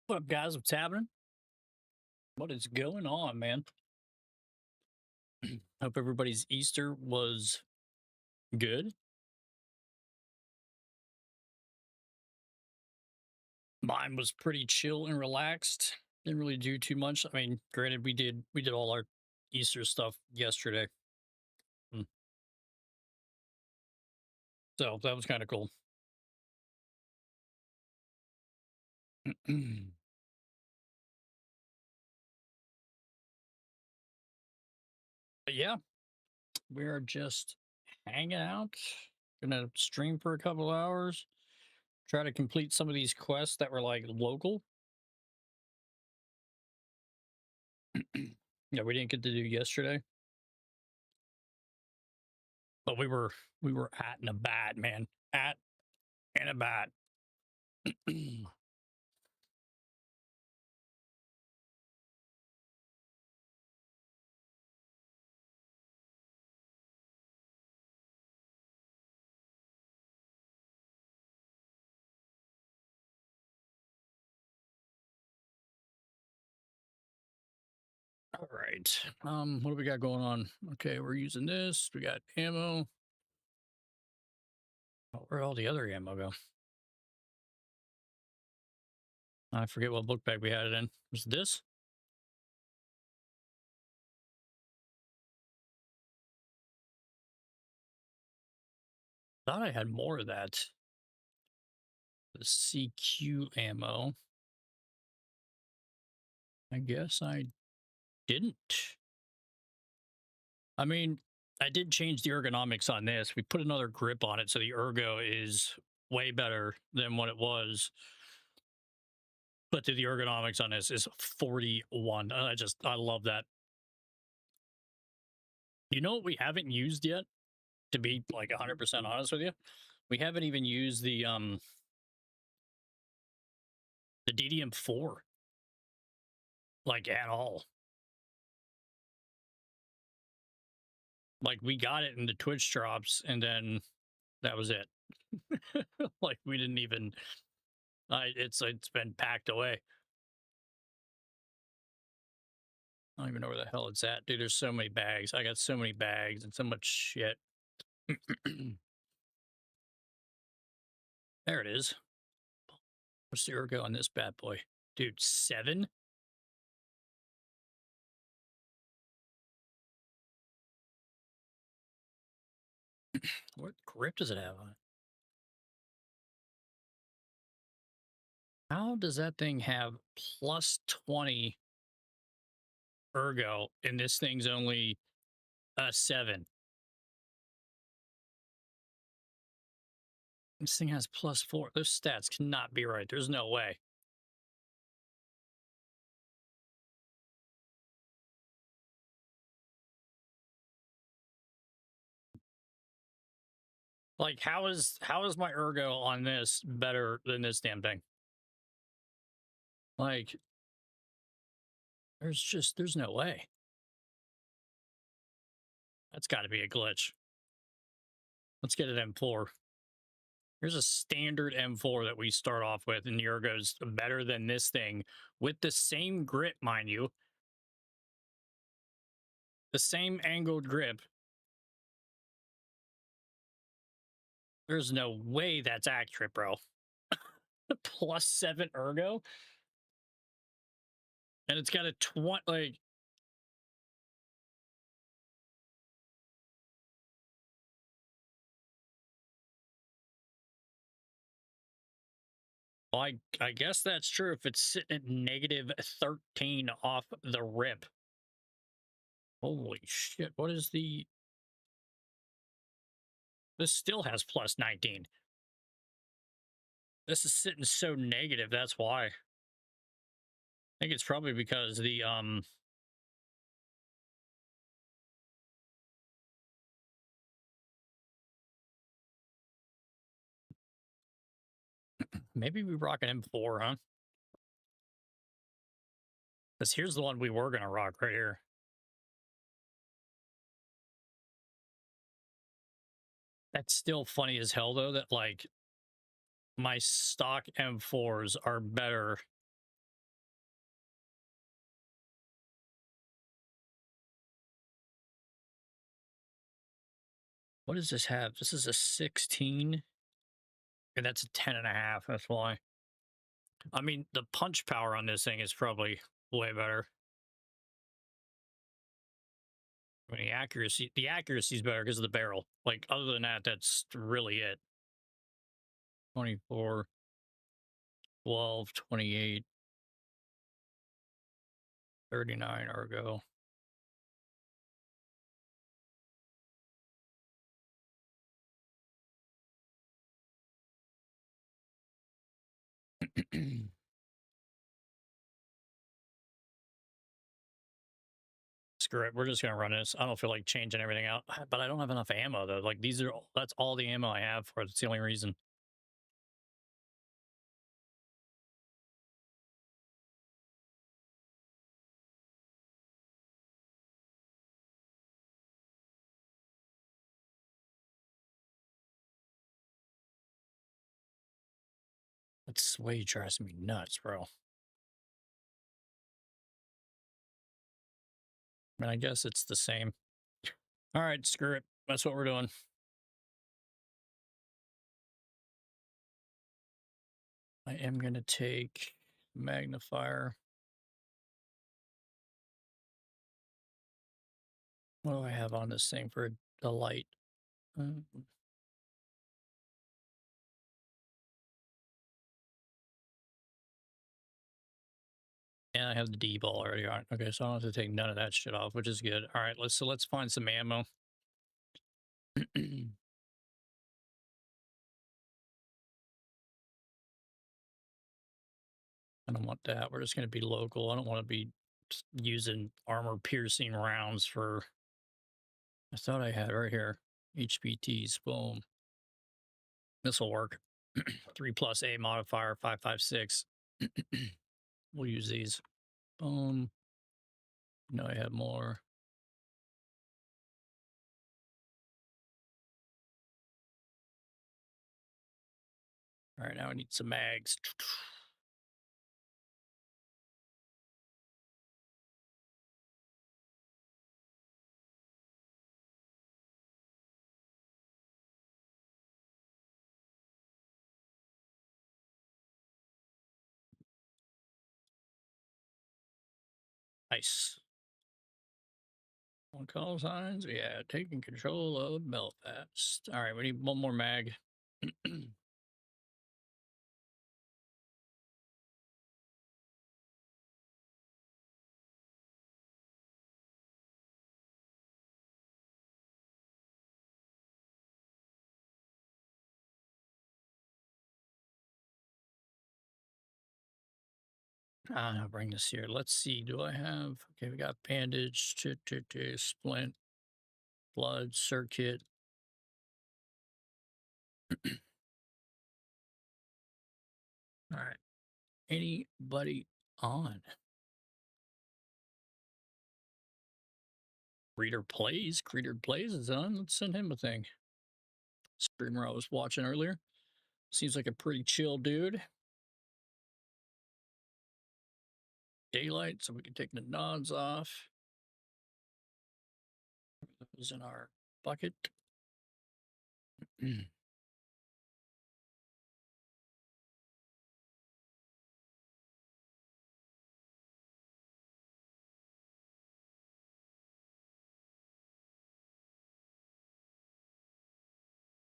What up, guys? What's happening? What is going on, man? Hope everybody's Easter was good. Mine was pretty chill and relaxed. Didn't really do too much. I mean, granted, we did all our Easter stuff yesterday, Mm. so that was kind of cool. But yeah, we're just hanging out. Gonna stream for a couple hours. Try to complete some of these quests that were like local. Yeah, we didn't get to do yesterday. But we were at and about, man. At and about. All right. What do we got going on? Okay, we're using this. We got ammo. Oh, where'd all the other ammo go? I forget what book bag we had it in. Was it this? Thought I had more of that. The CQ ammo. I guess I didn't. I mean, I did change the ergonomics on this. We put another grip on it, so the ergo is way better than what it was. But the ergonomics on this is 41. I love that. You know what we haven't used yet? To be like 100% honest with you, we haven't even used the DDM4 like at all. Like we got it in the Twitch drops and then that was it. Like we didn't even it's been packed away. I don't even know where the hell it's at, dude. There's so many bags. I got so many bags and so much shit. There it is. What's the ergo on this bad boy? Dude, 7? What grip does it have on it? How does that thing have plus 20 ergo and this thing's only a 7? This thing has plus 4. Those stats cannot be right. There's no way. Like, how is my ergo on this better than this damn thing? Like, there's no way. That's got to be a glitch. Let's get an M4. Here's a standard M4 that we start off with, and the ergo's better than this thing with the same grip, mind you. The same angled grip. There's no way that's accurate, bro. Plus 7 ergo? And it's got a 20, like... Well, I guess that's true if it's sitting at negative 13 off the rip. Holy shit, what is the... This still has plus 19. This is sitting so negative, that's why. I think it's probably because the, maybe we rock an M4, huh? Because here's the one we were going to rock right here. That's still funny as hell, though, that, like, my stock M4s are better. What does this have? This is a 16, and that's a 10.5. That's why. I mean, the punch power on this thing is probably way better. I mean, the accuracy is better because of the barrel. Like, other than that, that's really it. 24, 12, 28, 39 ergo. Screw it. We're just gonna run this. I don't feel like changing everything out, but I don't have enough ammo though. Like that's all the ammo I have for. That's the only reason. That's way drives me nuts, bro. I mean, I guess it's the same. All right, screw it. That's what we're doing. I am gonna take magnifier. What do I have on this thing for the light? And I have the D-ball already on. Okay, so I don't have to take none of that shit off, which is good. All right, let's find some ammo. I don't want that. We're just going to be local. I don't want to be using armor piercing rounds for. I thought I had right here HPTs. Boom. This will work. 3+A modifier 556. We'll use these. Boom. No, I have more. All right, now I need some mags. Nice. On call signs, yeah, taking control of Belfast. All right, we need one more mag. I'll bring this here. Let's see. Do I have? Okay, we got bandage, splint, blood, circuit. All right. Anybody on? Creeder plays is on. Let's send him a thing. Streamer I was watching earlier. Seems like a pretty chill dude. Daylight, so we can take the nods off. Those in our bucket.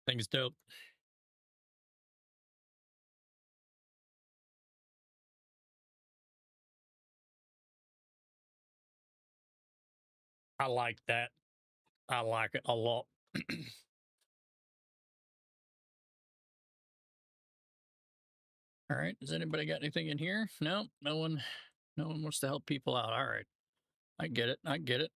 Thing's dope. I like that. I like it a lot. All right. Has anybody got anything in here? No, no one wants to help people out. All right. I get it. I get it.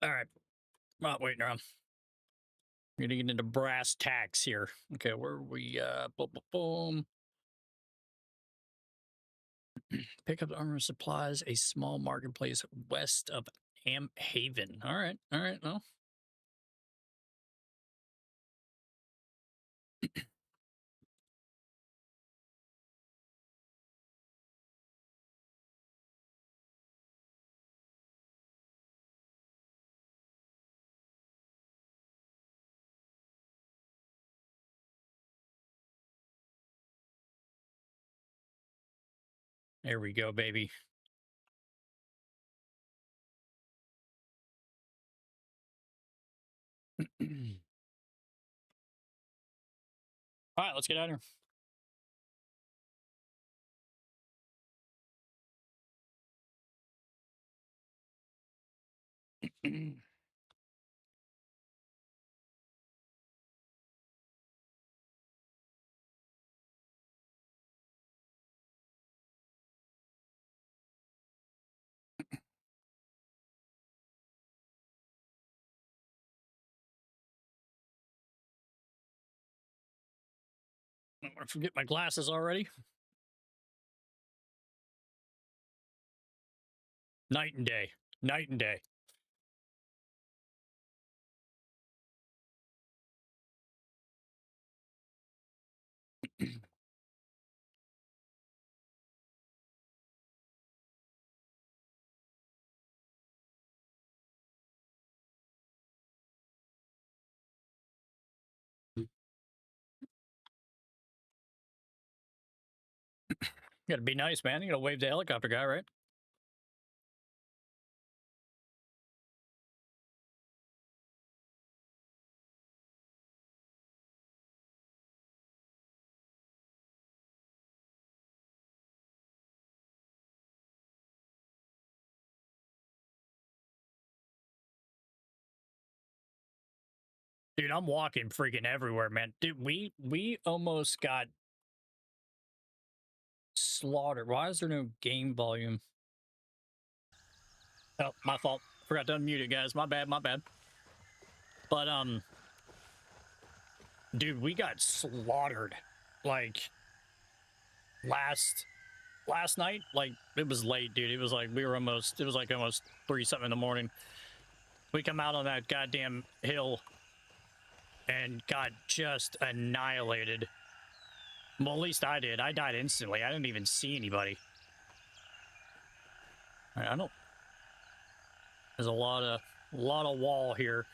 All right. Not waiting around. Getting into brass tacks here. Okay, where are we? Boom, boom, boom. Pick up armor supplies, a small marketplace west of Am Haven. All right, well. There we go, baby. All right, let's get out of here. I don't want to forget my glasses already. Night and day. Night and day. Gotta be nice, man. You gotta wave the helicopter guy, right? Dude, I'm walking freaking everywhere, man. Dude, we almost got slaughtered. Why is there no game volume? Oh, my fault. Forgot to unmute it, guys. My bad. But dude, we got slaughtered. Like last night, like it was late, dude. It was like it was like almost 3-something in the morning. We come out on that goddamn hill and got just annihilated. Well, at least I did. I died instantly. I didn't even see anybody. I don't. There's a lot of wall here.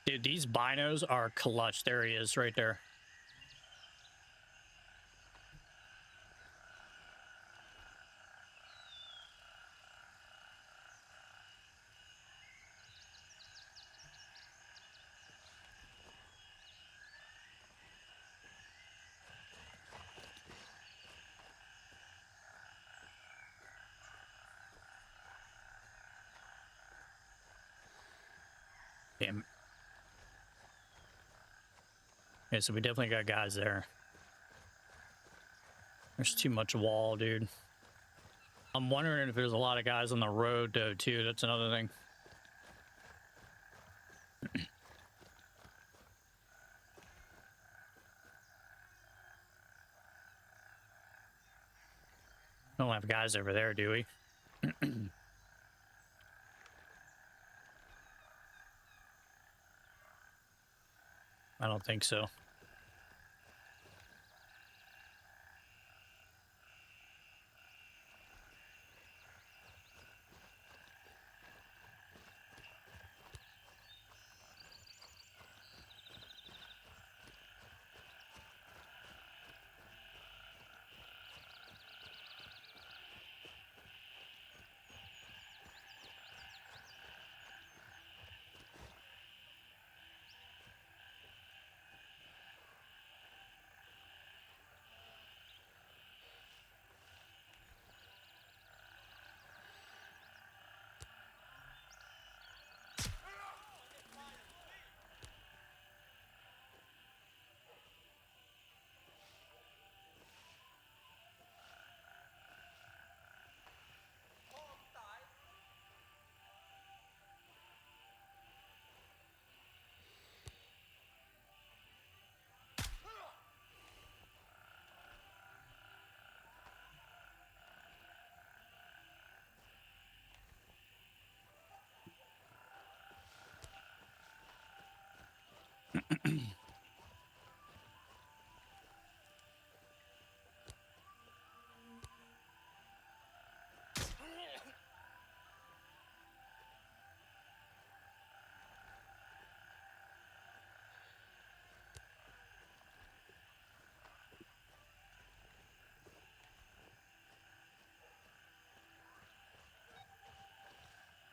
Dude, these binos are clutch. There he is, right there. Damn. Yeah, so we definitely got guys there. There's too much wall, dude. I'm wondering if there's a lot of guys on the road, though, too. That's another thing. Don't have guys over there, do we? I don't think so.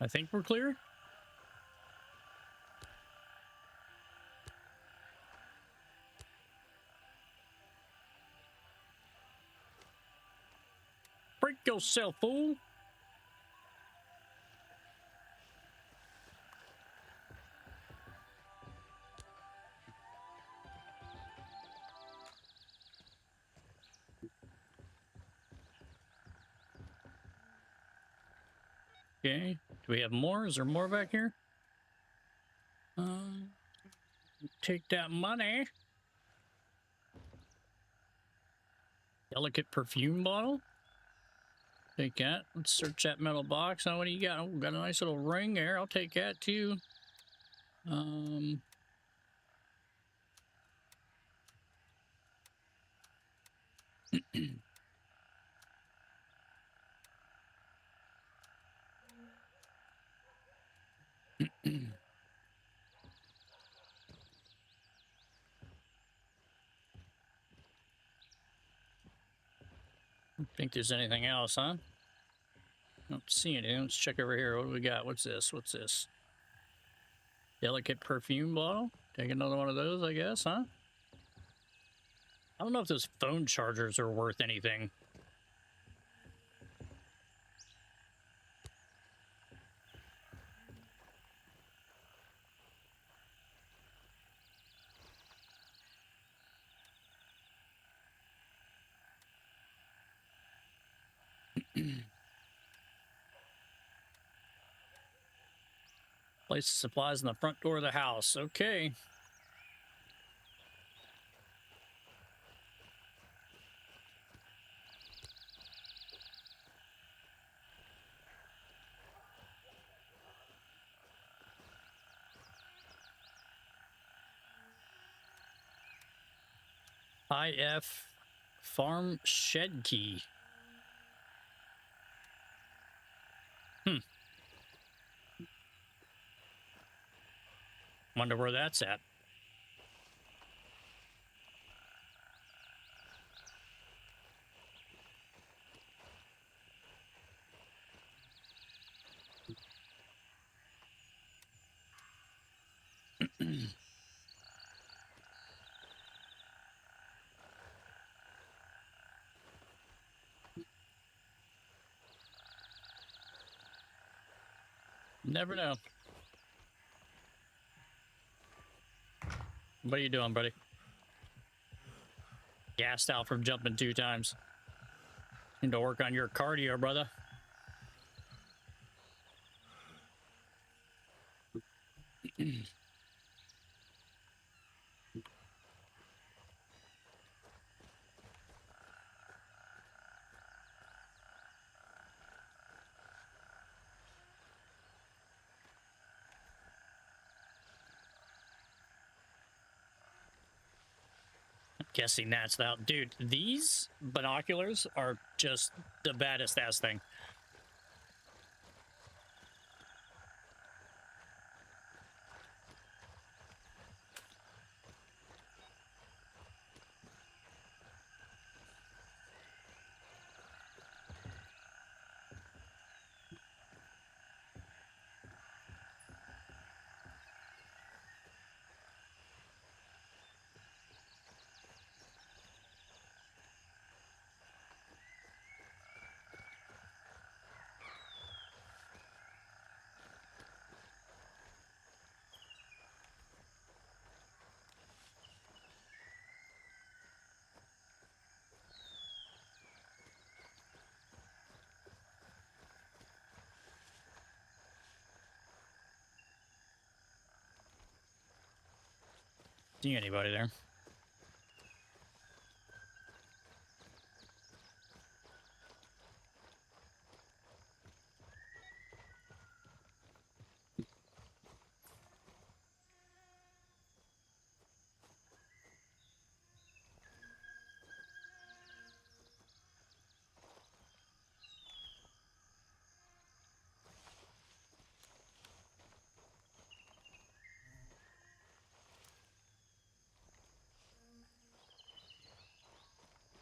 I think we're clear. Break yourself, fool. Okay. Do we have more? Is there more back here? Take that money. Delicate perfume bottle. Take that. Let's search that metal box. Now, what do you got? Oh, got a nice little ring there. I'll take that too. Don't think there's anything else, huh? Don't see anything. Let's check over here. What do we got? What's this? What's this? Delicate perfume bottle. Take another one of those, I guess, huh? I don't know if those phone chargers are worth anything. Place supplies in the front door of the house. Okay. IF farm shed key. Wonder where that's at. Never know. What are you doing, buddy? Gassed out from jumping 2 times. Need to work on your cardio, brother. Guessing that's that. Dude, these binoculars are just the baddest ass thing. See anybody there?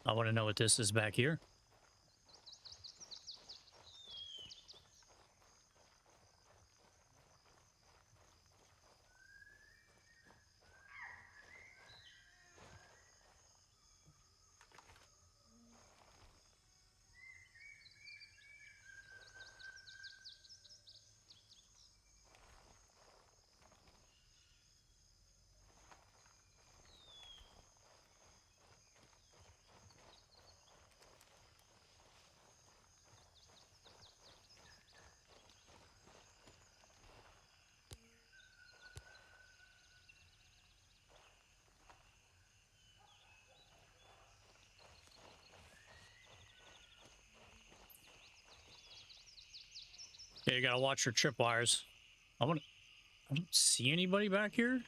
I want to know what this is back here. Yeah, you gotta watch your tripwires. I don't see anybody back here.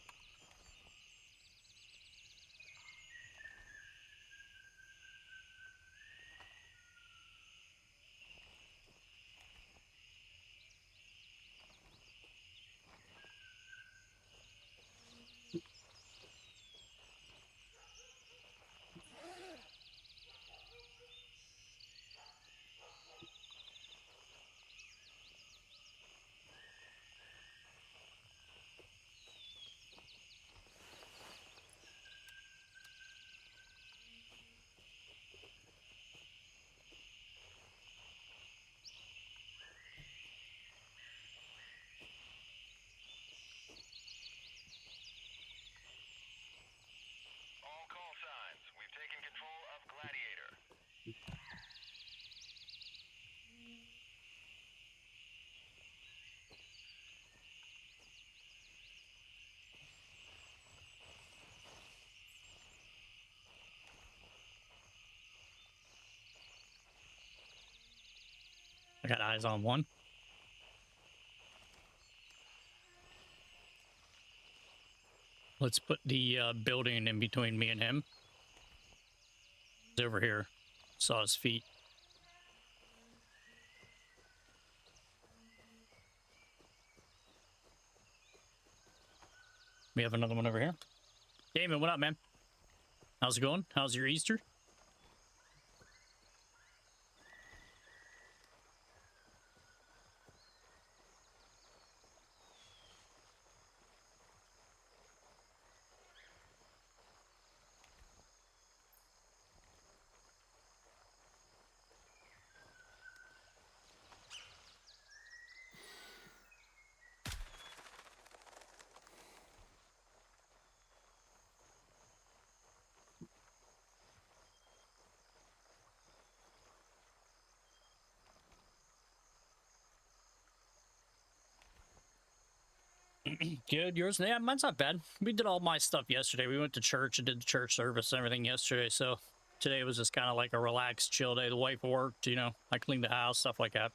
All call signs. We've taken control of Gladiator. I got eyes on one. Let's put the building in between me and him. He's over here. Saw his feet. We have another one over here. Damon, what up, man? How's it going? How's your Easter? Good. Yours? Yeah, mine's not bad. We did all my stuff yesterday. We went to church and did the church service and everything yesterday. So today was just kind of like a relaxed, chill day. The wife worked, you know, I cleaned the house, stuff like that.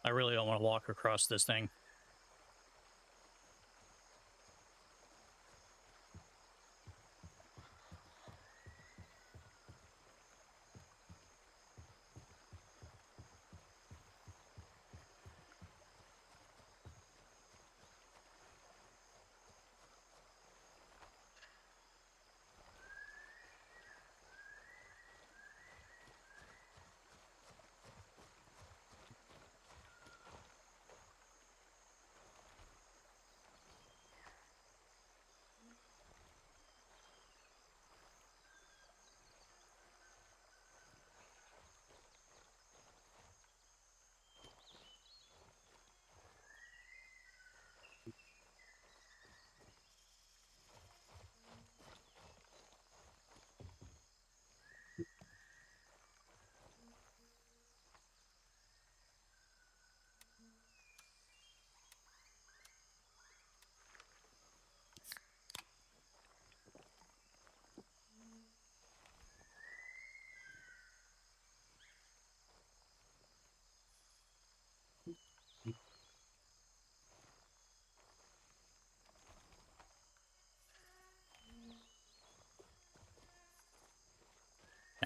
I really don't want to walk across this thing.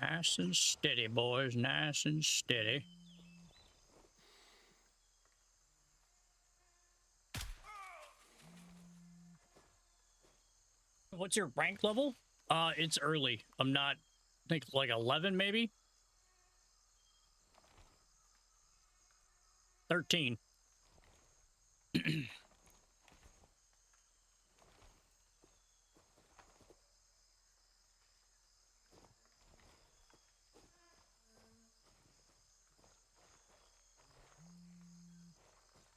Nice and steady, boys. Nice and steady. What's your rank level? It's early. I'm not, I think like 11 maybe. 13.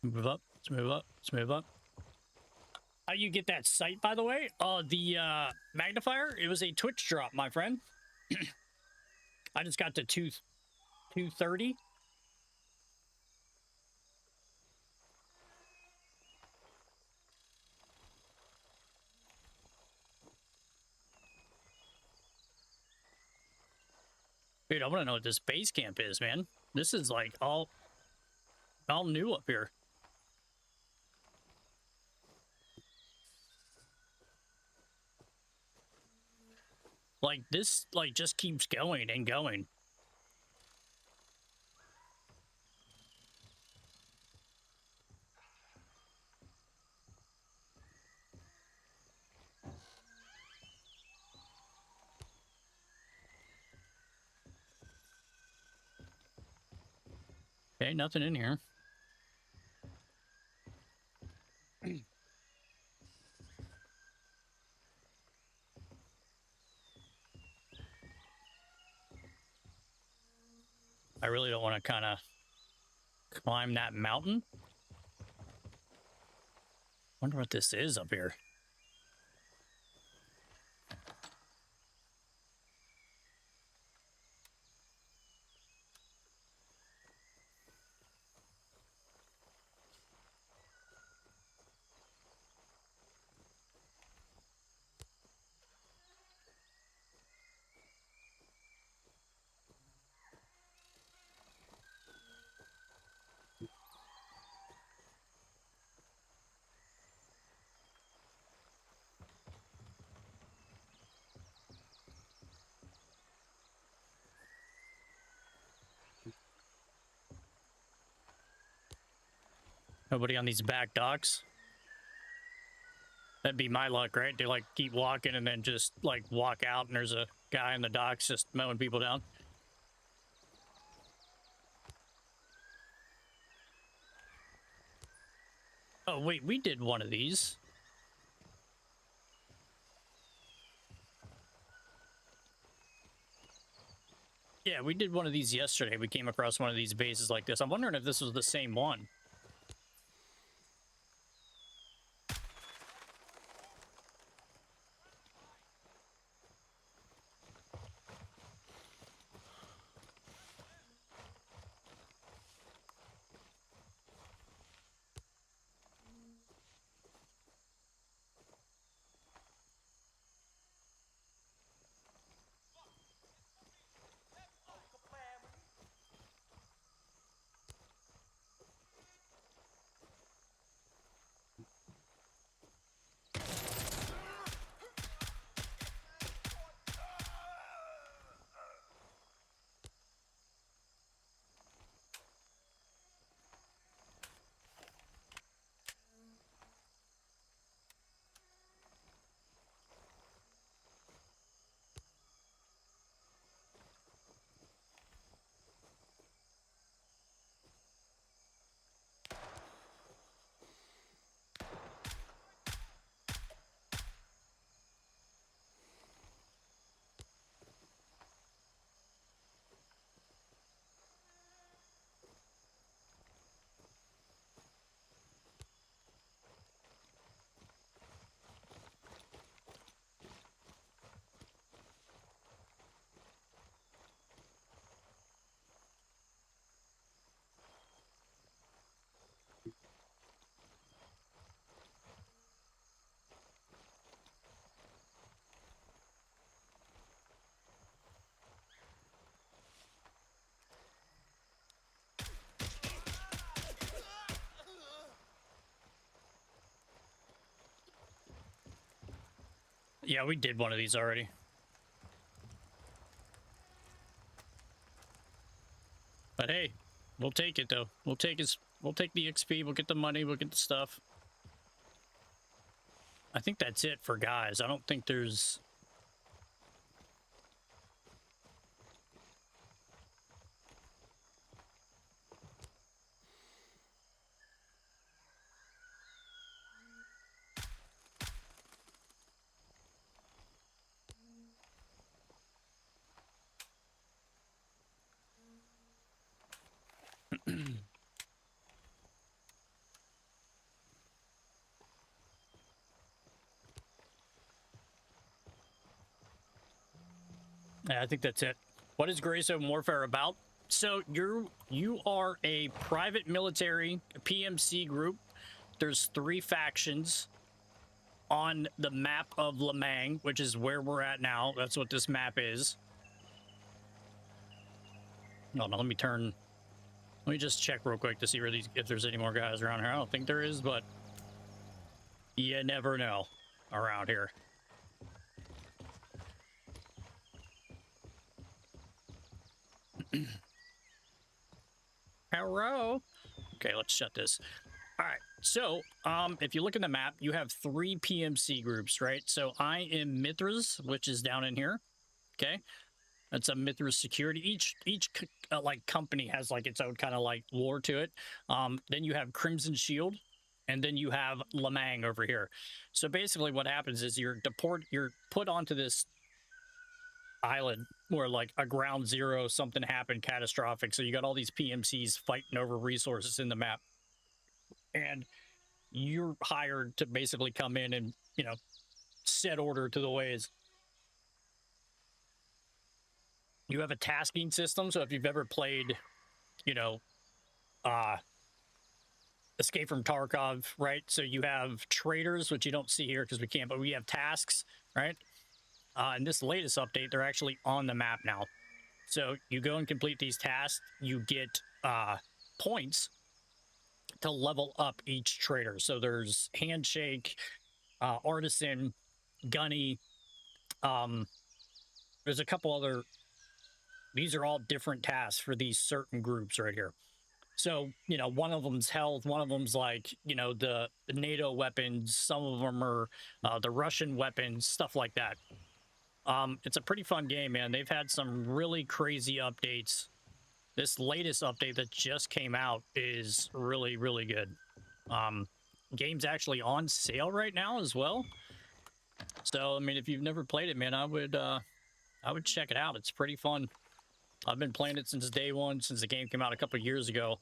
Move up. Let's move up. Let's move up. How you get that sight, by the way? The magnifier. It was a Twitch drop, my friend. I just got to 230. Dude, I want to know what this base camp is, man. This is like all new up here. Like this, like just keeps going and going. Okay, nothing in here. I really don't want to kind of climb that mountain. Wonder what this is up here. Nobody on these back docks. That'd be my luck, right? To like keep walking and then just like walk out and there's a guy in the docks just mowing people down. Oh, wait, we did one of these. Yeah, we did one of these yesterday. We came across one of these bases like this. I'm wondering if this was the same one. Yeah, we did one of these already. But hey, we'll take it though. We'll take the XP, we'll get the money, we'll get the stuff. I think that's it for guys. I don't think there's... Yeah, I think that's it. What is Gray Zone Warfare about? So you are a private military PMC group. There's 3 factions on the map of Lemang, which is where we're at now. That's what this map is. No, let me just check real quick to see where if there's any more guys around here. I don't think there is, but you never know around here. Hello. Okay, let's shut this. All right. So, if you look at the map, you have 3 PMC groups, right? So I am Mithras, which is down in here. Okay. That's a Mithras security. Each like company has like its own kind of like lore to it. Then you have Crimson Shield, and then you have Lemang over here. So basically what happens is you're put onto this island where like a ground zero, something happened catastrophic. So you got all these PMCs fighting over resources in the map. And you're hired to basically come in and, you know, set order to the ways. You have a tasking system. So if you've ever played, you know, Escape from Tarkov, right? So you have traders, which you don't see here because we can't, but we have tasks, right? In this latest update, they're actually on the map now. So you go and complete these tasks, you get points to level up each trader. So there's Handshake, Artisan, Gunny. There's a couple other... These are all different tasks for these certain groups right here. So, you know, one of them's health, one of them's like, you know, the NATO weapons, some of them are the Russian weapons, stuff like that. It's a pretty fun game, man. They've had some really crazy updates. This latest update that just came out is really, really good. Game's actually on sale right now as well. So, I mean, if you've never played it, man, I would check it out. It's pretty fun. I've been playing it since day one, since the game came out a couple of years ago.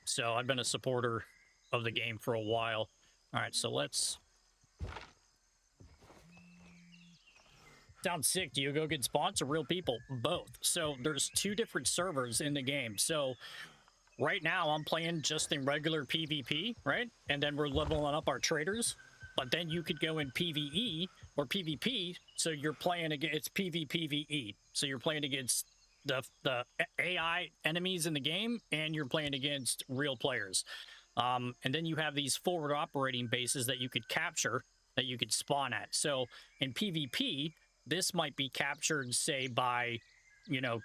So I've been a supporter of the game for a while. All right, so let's... Sounds sick. Do you go get spawns or real people? Both. So there's 2 different servers in the game. So right now I'm playing just in regular PvP, right? And then we're leveling up our traders. But then you could go in PvE or PvP. So you're playing against... It's PvPvE. So you're playing against the AI enemies in the game, and you're playing against real players. And then you have these forward operating bases that you could capture, that you could spawn at. So in PvP, this might be captured, say, by, you know,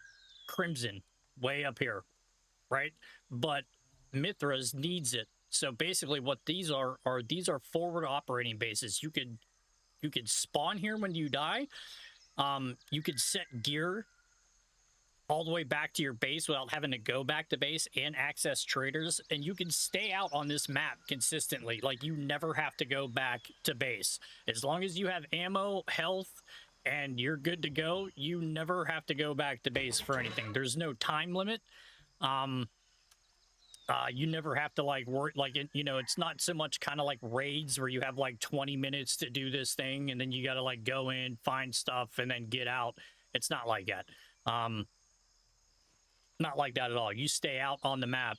Crimson, way up here, right? But Mithras needs it. So basically what these are these are forward operating bases. You could spawn here when you die. You could set gear all the way back to your base without having to go back to base and access traders, and you can stay out on this map consistently. Like, you never have to go back to base. As long as you have ammo, health, and you're good to go, you never have to go back to base for anything. There's no time limit. You never have to, like, work, like, you know, it's not so much kind of like raids where you have like 20 minutes to do this thing and then you got to like go in, find stuff, and then get out. It's not like that. Not like that at all. You stay out on the map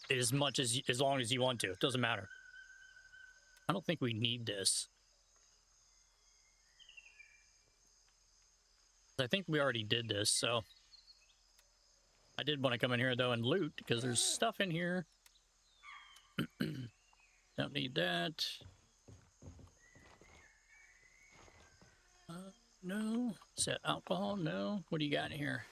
as long as you want to. It doesn't matter. I don't think we need this. I think we already did this, so I did want to come in here though and loot because there's stuff in here. Don't need that. No. Is that alcohol? No. What do you got in here?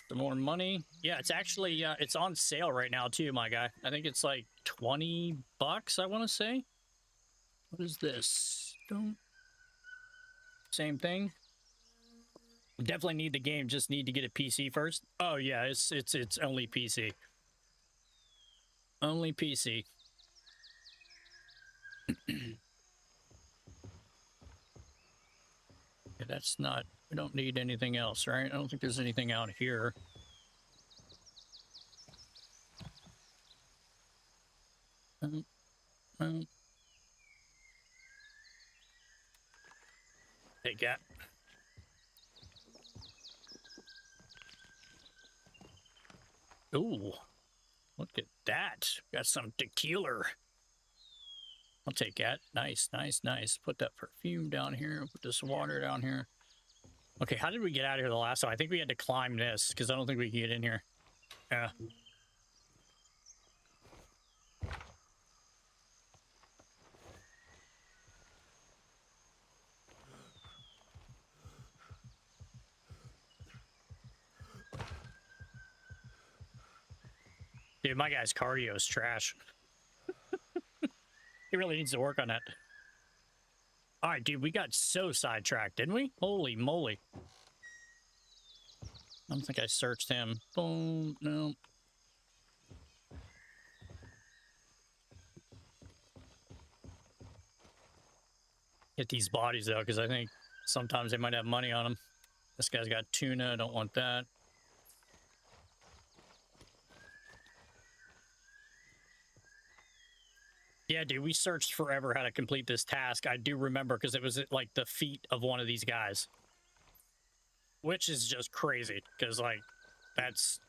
The some more money. Yeah, it's actually it's on sale right now too, my guy. I think it's like 20 bucks, I want to say. What is this? Don't... Same thing. Definitely need the game, just need to get a PC first. Oh yeah, it's only PC. Only PC. Yeah, that's not, we don't need anything else, right? I don't think there's anything out here. Take that. Ooh, look at that. Got some tequila. I'll take that. Nice, nice, nice. Put that perfume down here. Put this water down here. Okay, how did we get out of here the last time? I think we had to climb this because I don't think we can get in here. Yeah. Dude, my guy's cardio is trash. He really needs to work on that. All right, dude, we got so sidetracked, didn't we? Holy moly. I don't think I searched him. Boom, no. Get these bodies, though, because I think sometimes they might have money on them. This guy's got tuna. I don't want that. Yeah, dude, we searched forever how to complete this task. I do remember because it was at, like, the feet of one of these guys. Which is just crazy, because, like, that's...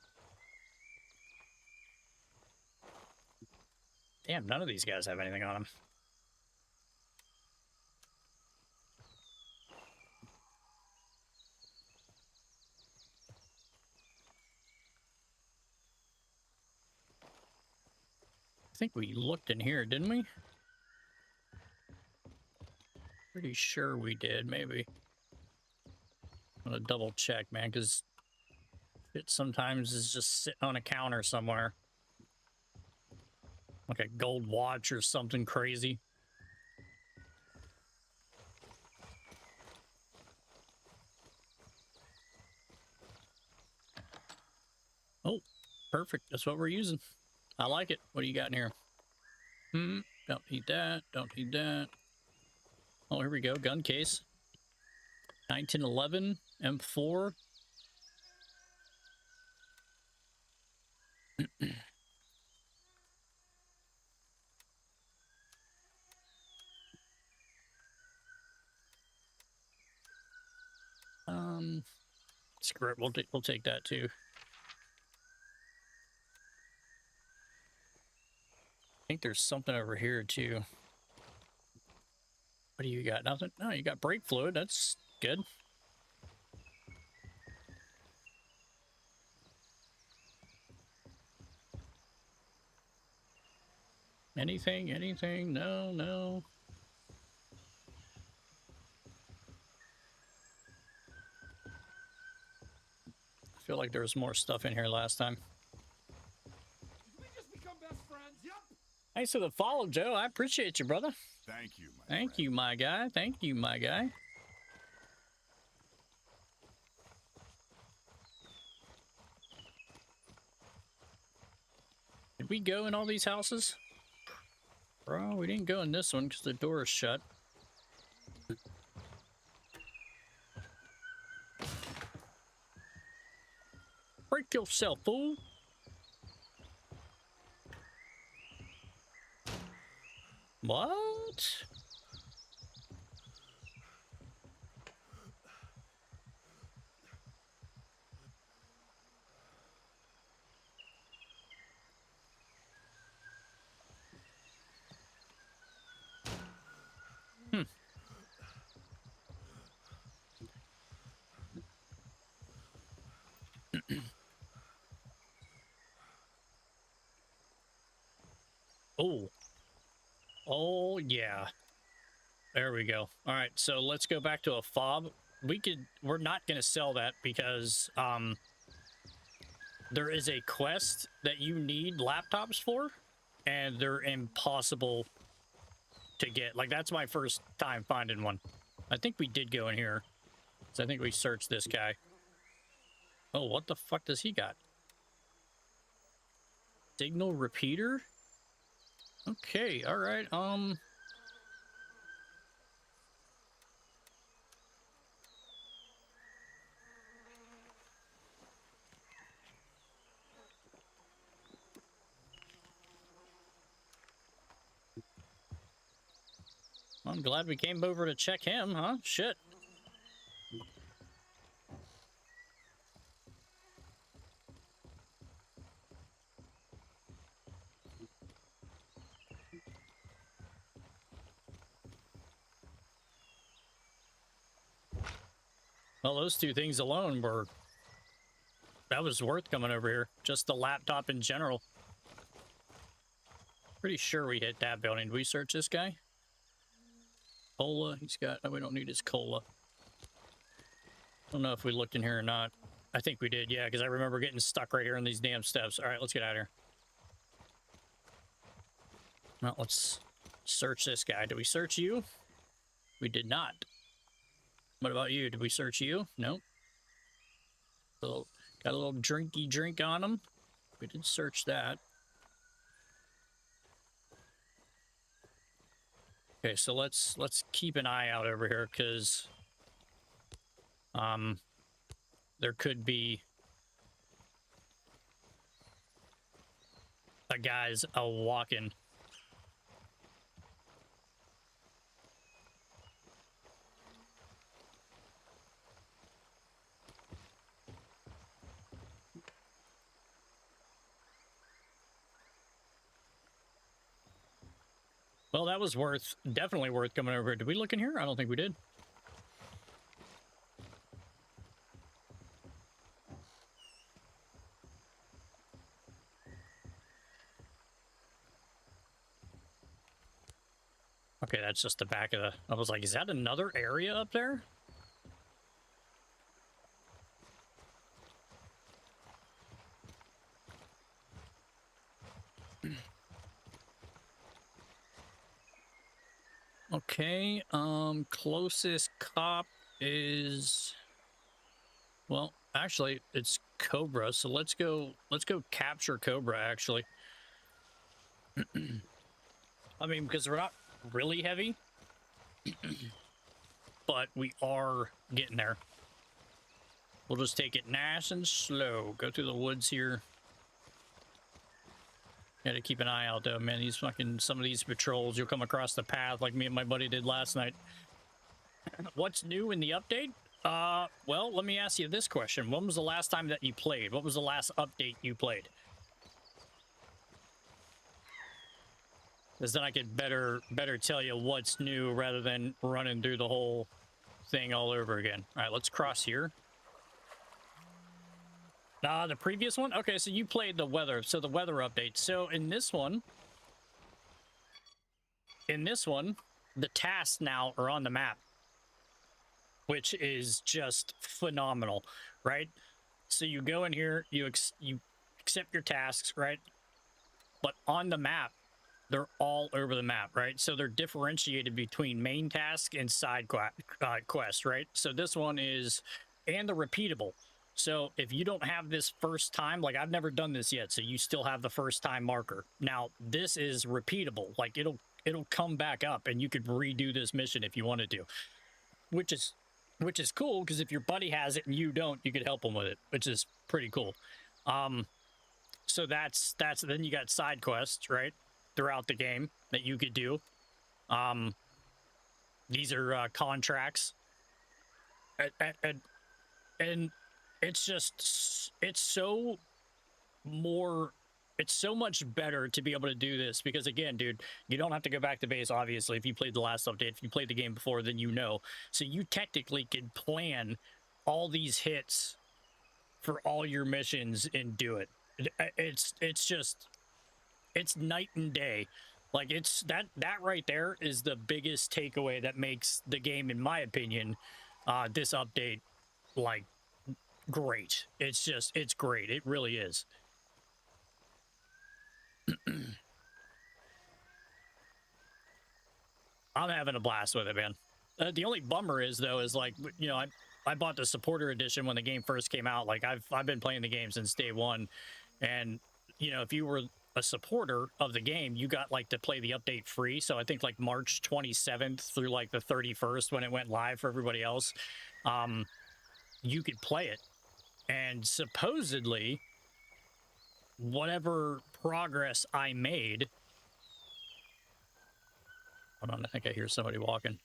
Damn, none of these guys have anything on them. I think we looked in here, didn't we? Pretty sure we did, maybe. I'm gonna double check, man, because it sometimes is just sitting on a counter somewhere. Like a gold watch or something crazy. Oh, perfect. That's what we're using. I like it. What do you got in here? Don't need that. Don't need that. Oh, here we go. Gun case. 1911 M4. Screw it. We'll take that too. I think there's something over here too. What do you got? Nothing? No, you got brake fluid. That's good. Anything? Anything? No, no. I feel like there was more stuff in here last time. Did we just become best friends? Yep. Thanks for the follow, Joe. I appreciate you, brother. Thank you, my Thank friend. you, my guy. Thank you, my guy. Did we go in all these houses? Bro, we didn't go in this one because the door is shut. Break yourself, fool. What? Oh. Oh, yeah. There we go. All right, so let's go back to a fob. We're not going to sell that because there is a quest that you need laptops for, and they're impossible to get. Like, that's my first time finding one. I think we did go in here. So I think we searched this guy. Oh, what the fuck does he got? Signal repeater? Okay, all right. I'm glad we came over to check him, huh? Shit. Well, those two things alone were... That was worth coming over here. Just the laptop in general. Pretty sure we hit that building. Did we search this guy? Cola. He's got... Oh, we don't need his cola. Don't know if we looked in here or not. I think we did, yeah, because I remember getting stuck right here in these damn steps. All right, let's get out of here. Well, let's search this guy. Did we search you? We did not. What about you? Did we search you? Nope. Got a little drinky drink on him. We did search that. Okay, so let's keep an eye out over here, because there could be a guy's walking. Well, that was definitely worth coming over. Did we look in here? I don't think we did. Okay, that's just the back of the... I was like, is that another area up there? Okay, closest cop is... Well, actually, it's Cobra, so let's go capture Cobra, actually. I mean, because we're not really heavy, but we are getting there. We'll just take it nice and slow. Go through the woods here. Gotta keep an eye out, though, man. These fucking... Some of these patrols, you'll come across the path like me and my buddy did last night. What's new in the update? Well, let me ask you this question. When was the last time that you played? What was the last update you played? Because then I could better tell you what's new rather than running through the whole thing all over again. All right, let's cross here. The previous one? Okay, so you played the weather. So the weather update. So in this one, the tasks now are on the map, which is just phenomenal, right? So you go in here, you accept your tasks, right? But on the map, they're all over the map, right? So they're differentiated between main task and side quest, right? So this one is, and they're repeatable. So if you don't have this first time, like I've never done this yet, so you still have the first time marker. Now this is repeatable, like it'll come back up and you could redo this mission if you wanted to, which is cool, because if your buddy has it and you don't, you could help them with it, which is pretty cool. So that's then you got side quests, right, throughout the game that you could do. These are contracts, and it's just, it's so much better to be able to do this, because again, dude, you don't have to go back to base, obviously. If you played the last update, if you played the game before, then you know. So you technically could plan all these hits for all your missions and do it. It's just, it's night and day. Like, it's that right there is the biggest takeaway that makes the game, in my opinion, this update, like, great. It's just, it's great. It really is. I'm having a blast with it, man. The only bummer is, though, is like, you know, I bought the supporter edition when the game first came out. Like, I've been playing the game since day one, and you know, if you were a supporter of the game, you got like to play the update free. So I think like March 27th through like the 31st when it went live for everybody else, you could play it, and supposedly whatever progress I made. Hold on, I think I hear somebody walking.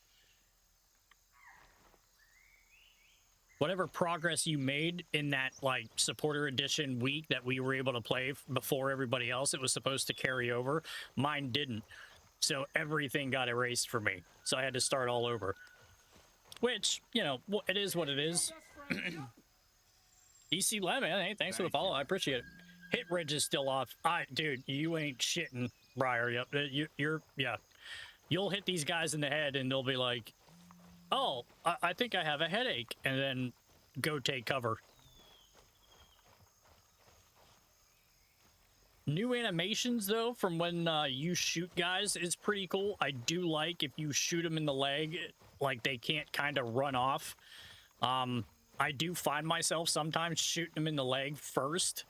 Whatever progress you made in that like supporter edition week that we were able to play before everybody else, it was supposed to carry over. Mine didn't. So everything got erased for me. So I had to start all over. Which, you know, it is what it is. EC Lemon, hey, thanks for the follow. I appreciate it. Hit Ridge is still off. Dude, you ain't shitting, Briar. Yep, yeah. You'll hit these guys in the head and they'll be like, oh, I think I have a headache, and then go take cover. New animations, though, from when you shoot guys is pretty cool. I do like if you shoot them in the leg, like they can't kind of run off. I do find myself sometimes shooting them in the leg first,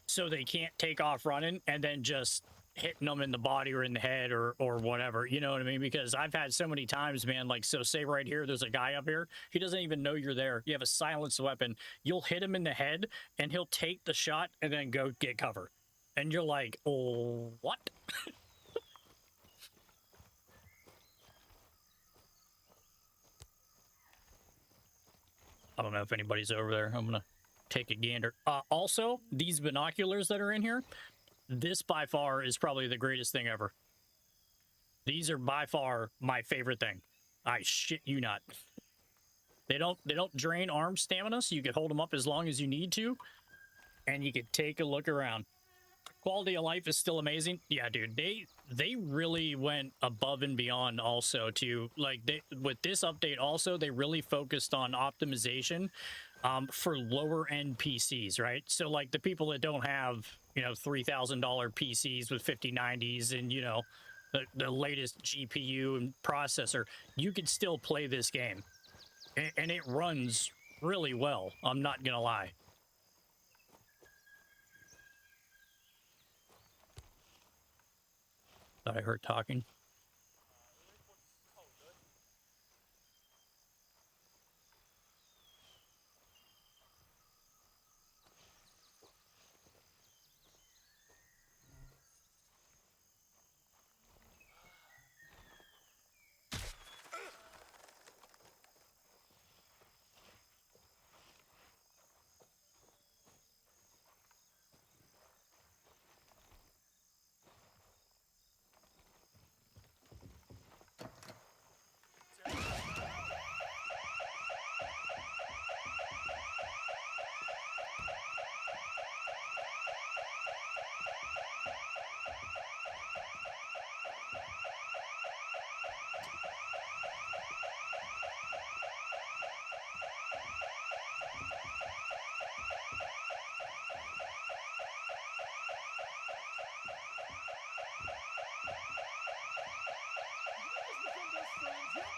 so they can't take off running, and then just hitting them in the body or in the head or whatever, you know what I mean? Because I've had so many times, man, like, so say right here, there's a guy up here, he doesn't even know you're there. You have a silenced weapon. You'll hit him in the head and he'll take the shot and then go get cover. And you're like, oh, what? I don't know if anybody's over there. I'm going to take a gander. Also, these binoculars that are in here, this by far is probably the greatest thing ever. These are by far my favorite thing. I shit you not. They don't drain arm stamina, so you can hold them up as long as you need to, and you can take a look around. Quality of life is still amazing. Yeah, dude, they really went above and beyond also to, like, with this update also, they really focused on optimization for lower end PCs, right? So like the people that don't have, you know, $3,000 PCs with 5090s and, you know, the latest GPU and processor, you could still play this game. And it runs really well, I'm not gonna lie. Thought I heard talking.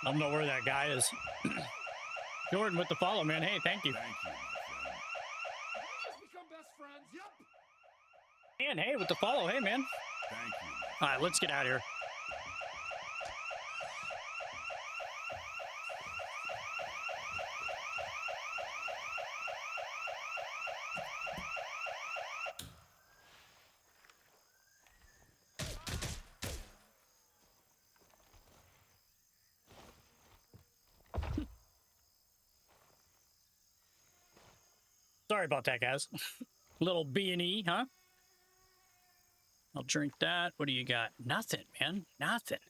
I don't know where that guy is. Jordan with the follow, man. Hey, thank you. Thank you, my friend. Did we just become best friends? Yep. And hey, with the follow. Hey, man. Thank you. All right, let's get out of here. Sorry about that, guys. Little B&E, huh? I'll drink that. What do you got? Nothing, man. Nothing.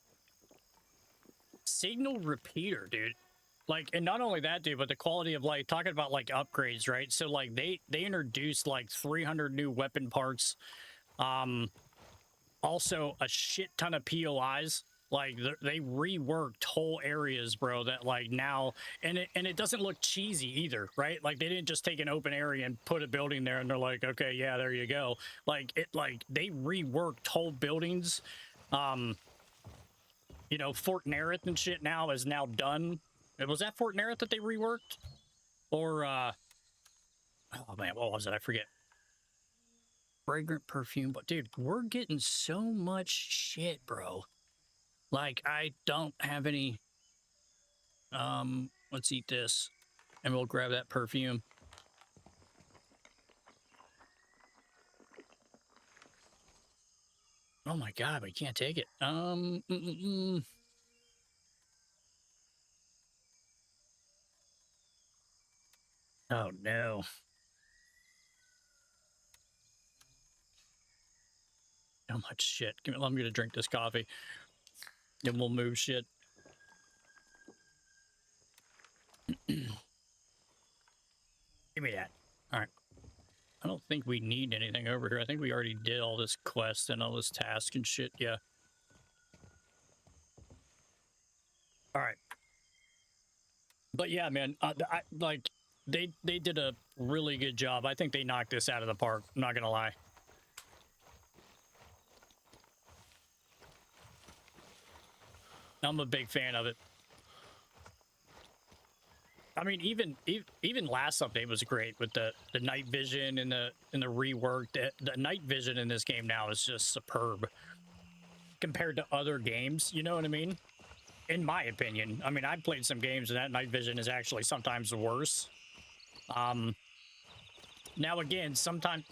Signal repeater, dude. Like, and not only that, dude, but the quality of life. Talking about like upgrades, right? So like they introduced like 300 new weapon parts. Also a shit ton of POIs Like they reworked whole areas, bro, that like now, and it doesn't look cheesy either, right? Like they didn't just take an open area and put a building there and they're like, okay, yeah, there you go. Like they reworked whole buildings. You know, Fort Nerith and shit now is now done. Was that Fort Nerith that they reworked? Or oh man, what was it? I forget. Fragrant perfume, but dude, we're getting so much shit, bro. Like I don't have any. Let's eat this, and we'll grab that perfume. Oh my god, we can't take it. Oh no. How much shit? I'm gonna drink this coffee. Then we'll move shit. Give me that. All right. I don't think we need anything over here. I think we already did all this quest and all this task and shit. Yeah. All right. But yeah, man, like they did a really good job. I think they knocked this out of the park. I'm not gonna lie. I'm a big fan of it. I mean, even last update was great with the night vision and the rework. The night vision in this game now is just superb compared to other games. You know what I mean? In my opinion. I mean, I've played some games and that night vision is actually sometimes worse. Now again, sometimes.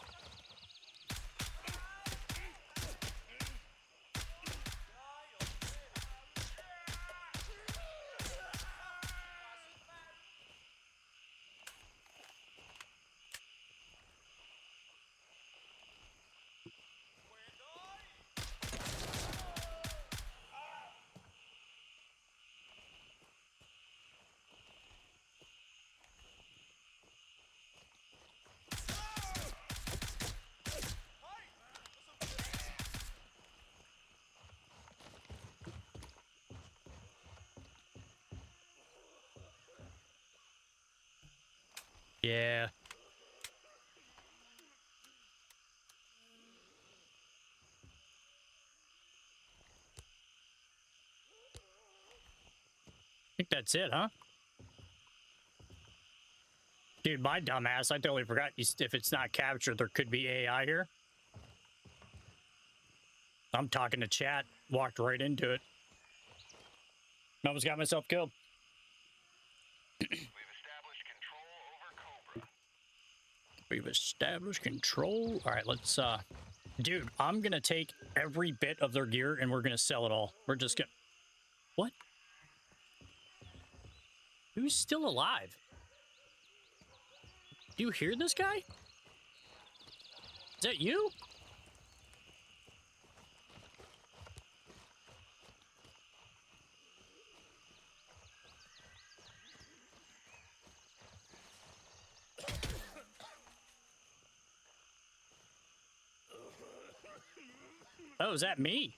Yeah. I think that's it, huh? Dude, my dumbass, I totally forgot if it's not captured, there could be AI here. I'm talking to chat, walked right into it. Almost got myself killed. We've established control over Cobra. We've established control. All right, let's, dude, I'm gonna take every bit of their gear and we're gonna sell it all. We're just gonna... What? Who's still alive? Do you hear this guy? Is that you? Oh, is that me?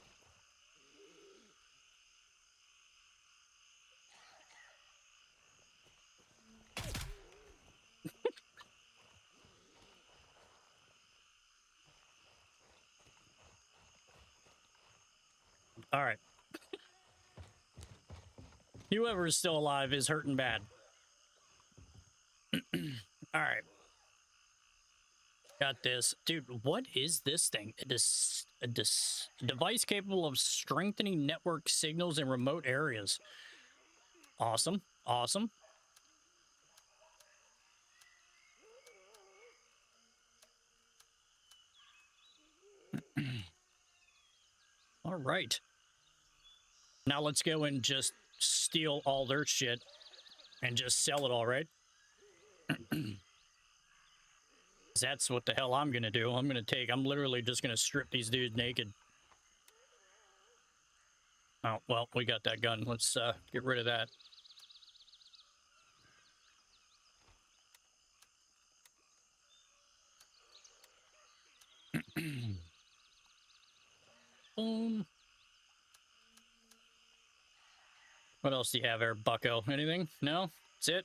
All right. Whoever is still alive is hurting bad. All right. Got this. Dude, what is this thing? A device capable of strengthening network signals in remote areas. Awesome. Awesome. All right. Now let's go and just steal all their shit and just sell it all, right? That's what the hell I'm going to do. I'm literally just going to strip these dudes naked. Oh, well, we got that gun. Let's get rid of that. Boom. What else do you have there, bucko? Anything? No? That's it?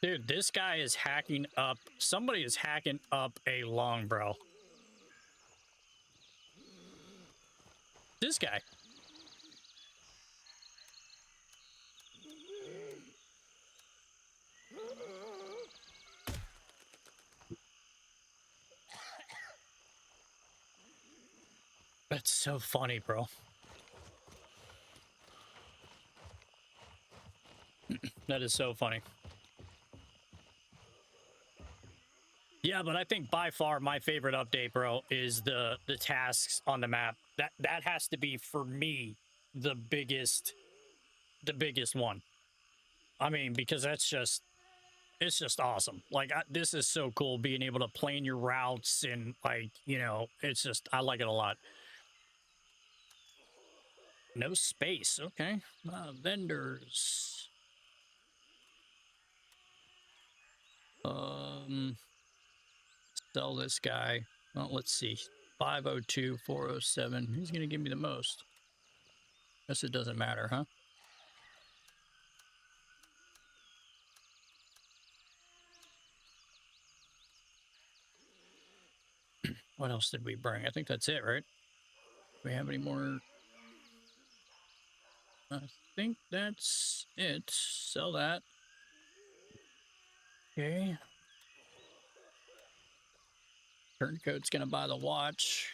Dude, this guy is hacking up. Somebody is hacking up a long, bro. This guy. That's so funny, bro. That is so funny. Yeah, but I think by far my favorite update, bro, is the tasks on the map. That has to be for me the biggest one. I mean, because it's just awesome. Like this is so cool being able to plan your routes and like, you know, it's just I like it a lot. No space. Okay. Vendors. Sell this guy. Well, let's see. 502, 407. Who's going to give me the most? Guess it doesn't matter, huh? What else did we bring? I think that's it, right? Do we have any more? I think that's it. Sell that. Okay. Turncoat's going to buy the watch.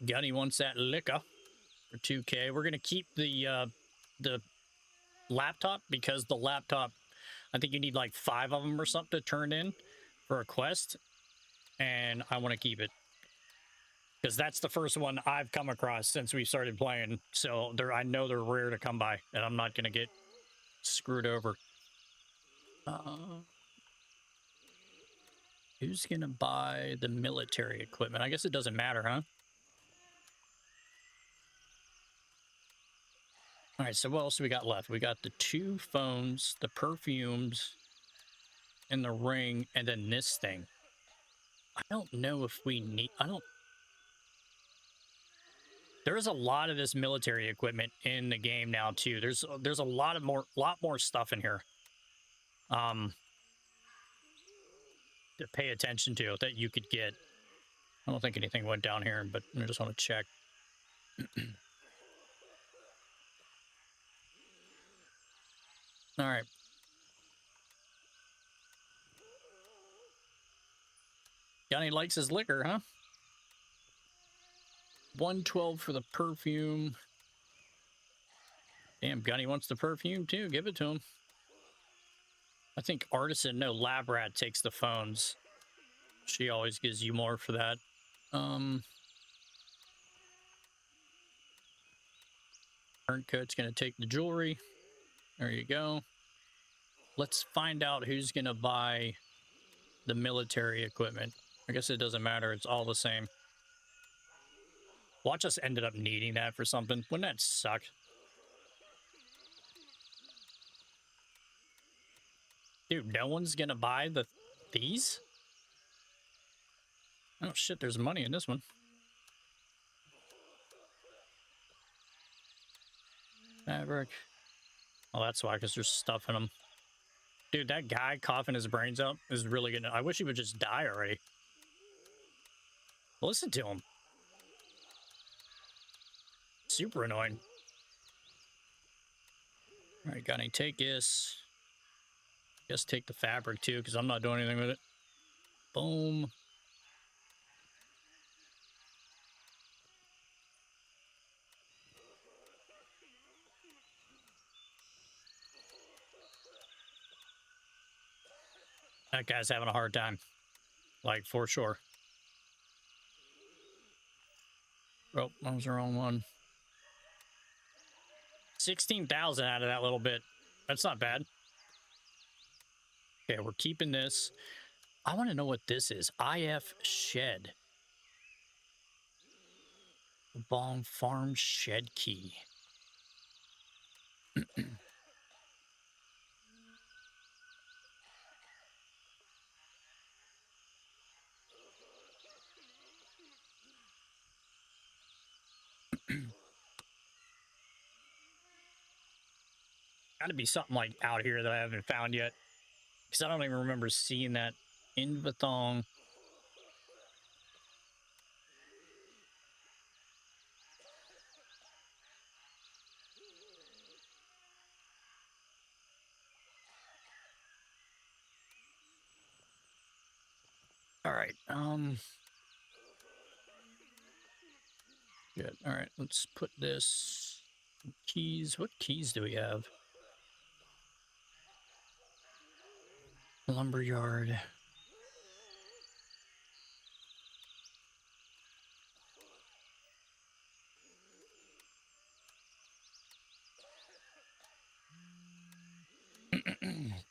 Gunny wants that liquor for 2K. We're going to keep the laptop because the laptop, I think you need like 5 of them or something to turn in for a quest. And I want to keep it because that's the first one I've come across since we started playing. So I know they're rare to come by and I'm not going to get screwed over. Who's going to buy the military equipment? I guess it doesn't matter, huh? All right, so what else do we got left? We got the 2 phones, the perfumes, and the ring, and then this thing. I don't know if we need... There is a lot of this military equipment in the game now, too. There's a lot more stuff in here. To pay attention to that you could get. I don't think anything went down here, but I just want to check. All right. Johnny likes his liquor, huh? 112 for the perfume. Damn, Gunny wants the perfume too. Give it to him. I think Artisan, no, Lab Rat takes the phones. She always gives you more for that. Turncoat's going to take the jewelry. There you go. Let's find out who's going to buy the military equipment. I guess it doesn't matter. It's all the same. Watch us ended up needing that for something. Wouldn't that suck? Dude, no one's going to buy these? Oh, shit, there's money in this one. Fabric. Oh, that's why, because there's stuff in them. Dude, that guy coughing his brains out is really good. I wish he would just die already. Listen to him. Super annoying. All right, Gunny, take this. Guess take the fabric, too, because I'm not doing anything with it. Boom. That guy's having a hard time. Like, for sure. Oh, that was the wrong one. 16,000 out of that little bit. That's not bad. Okay, we're keeping this. I want to know what this is. IF Shed. Bong Farm Shed Key. Gotta be something like out here that I haven't found yet. Because I don't even remember seeing that in Bathong. All right. Good. All right. Let's put this keys. What keys do we have? Lumberyard.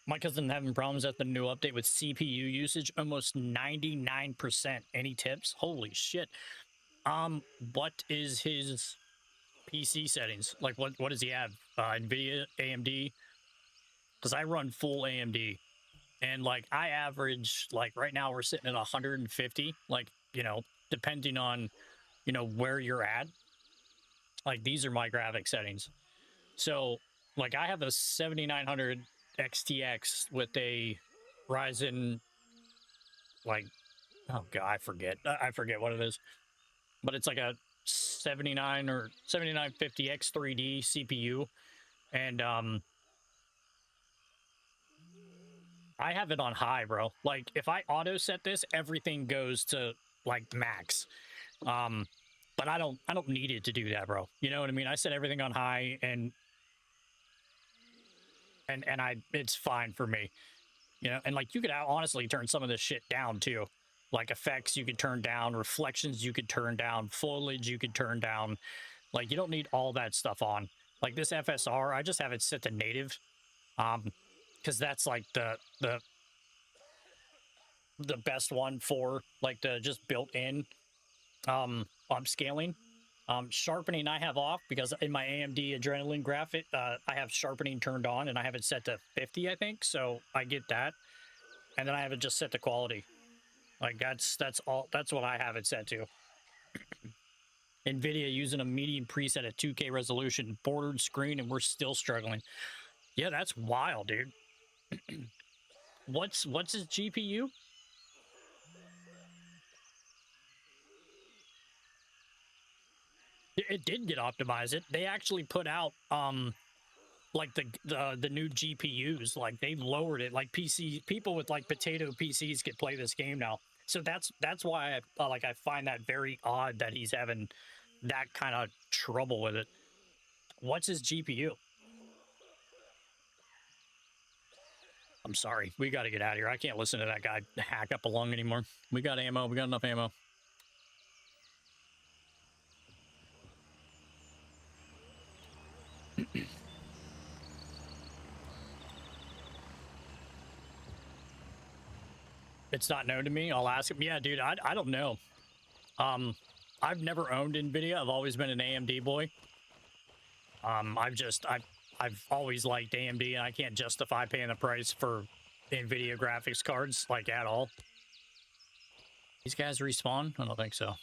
My cousin having problems at the new update with CPU usage, almost 99%. Any tips? Holy shit. What is his PC settings? Like, what does he have? NVIDIA, AMD? Because I run full AMD, and like I average, like right now we're sitting at 150. Like, you know, depending on, you know, where you're at. Like, these are my graphic settings. So, like, I have a 7900 XTX with a Ryzen, like, oh god, I forget what it is, but it's like a 79 or 7950 X3D CPU, and I have it on high, bro. Like, if I auto set this, everything goes to like max. But I don't need it to do that, bro. You know what I mean? I set everything on high, and it's fine for me. You know, and like you could honestly turn some of this shit down too. Like effects you could turn down, reflections you could turn down, foliage you could turn down. Like, you don't need all that stuff on. Like this FSR, I just have it set to native. Because that's like the best one for like the just built-in upscaling. Sharpening I have off because in my AMD Adrenaline graphic, I have sharpening turned on and I have it set to 50, I think. So I get that. And then I have it just set to quality. Like that's what I have it set to. NVIDIA using a medium preset at 2K resolution, bordered screen, and we're still struggling. Yeah, that's wild, dude. What's his GPU? It did get optimized. They actually put out like the new GPUs. Like, they lowered it. Like, people with like potato PCs could play this game now. So that's why I find that very odd that he's having that kind of trouble with it. What's his GPU? I'm sorry. We got to get out of here. I can't listen to that guy hack up a lung anymore. We got ammo. We got enough ammo. It's not known to me. I'll ask him. Yeah, dude, I don't know. I've never owned NVIDIA. I've always been an AMD boy. I've always liked AMD, and I can't justify paying the price for NVIDIA graphics cards, like, at all. These guys respawn? I don't think so.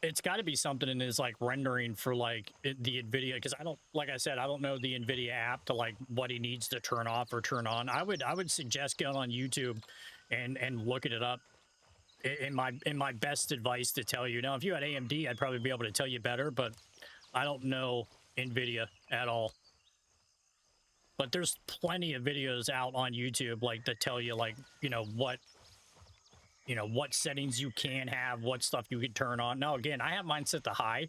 It's got to be something in his like rendering for like the NVIDIA, because I don't, like I said, I don't know the NVIDIA app to like what he needs to turn off or turn on. I would suggest going on YouTube and looking it up. In my best advice to tell you. Now, if you had AMD, I'd probably be able to tell you better, but I don't know NVIDIA at all. But there's plenty of videos out on YouTube like that tell you, like, what settings you can have, what stuff you could turn on. Now, again, I have mine set to high,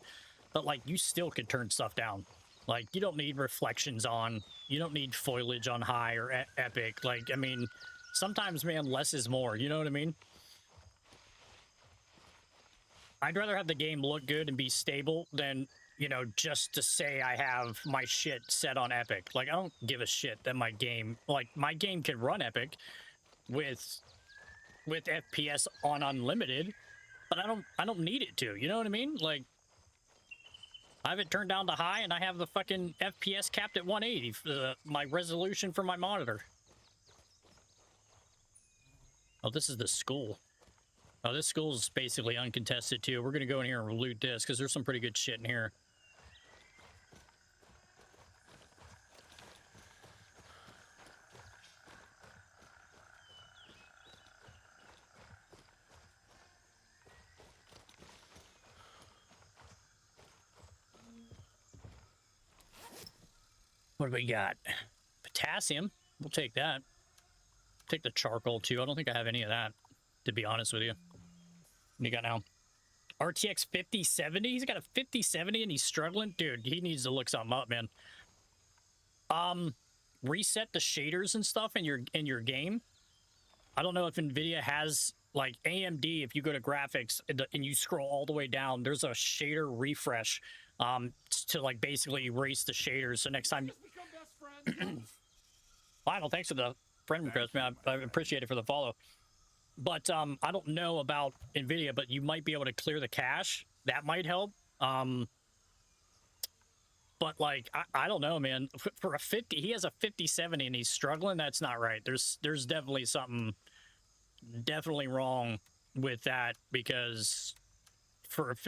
but like, you still could turn stuff down. Like, you don't need reflections on, you don't need foliage on high or epic. Like, I mean, sometimes, man, less is more. You know what I mean? I'd rather have the game look good and be stable than, you know, just to say I have my shit set on Epic. Like, I don't give a shit that my game, like, my game can run Epic with FPS on unlimited, but I don't need it to. You know what I mean? Like, I have it turned down to high, and I have the fucking FPS capped at 180, my resolution for my monitor. Oh, this is the school. Oh, this school's basically uncontested, too. We're going to go in here and loot this, because there's some pretty good shit in here. What do we got? Potassium. We'll take that. Take the charcoal, too. I don't think I have any of that, to be honest with you. What do you got now? RTX 5070? He's got a 5070 and he's struggling? Dude, he needs to look something up, man. Reset the shaders and stuff in your game. I don't know if NVIDIA has, like, AMD, if you go to graphics and you scroll all the way down, there's a shader refresh to, like, basically erase the shaders. So next time... Lionel, thanks for the friend request, man. I appreciate it for the follow. But I don't know about NVIDIA, but you might be able to clear the cache. That might help. But, like, I don't know, man. For a 50, he has a 5070 and he's struggling. That's not right. There's definitely something definitely wrong with that, because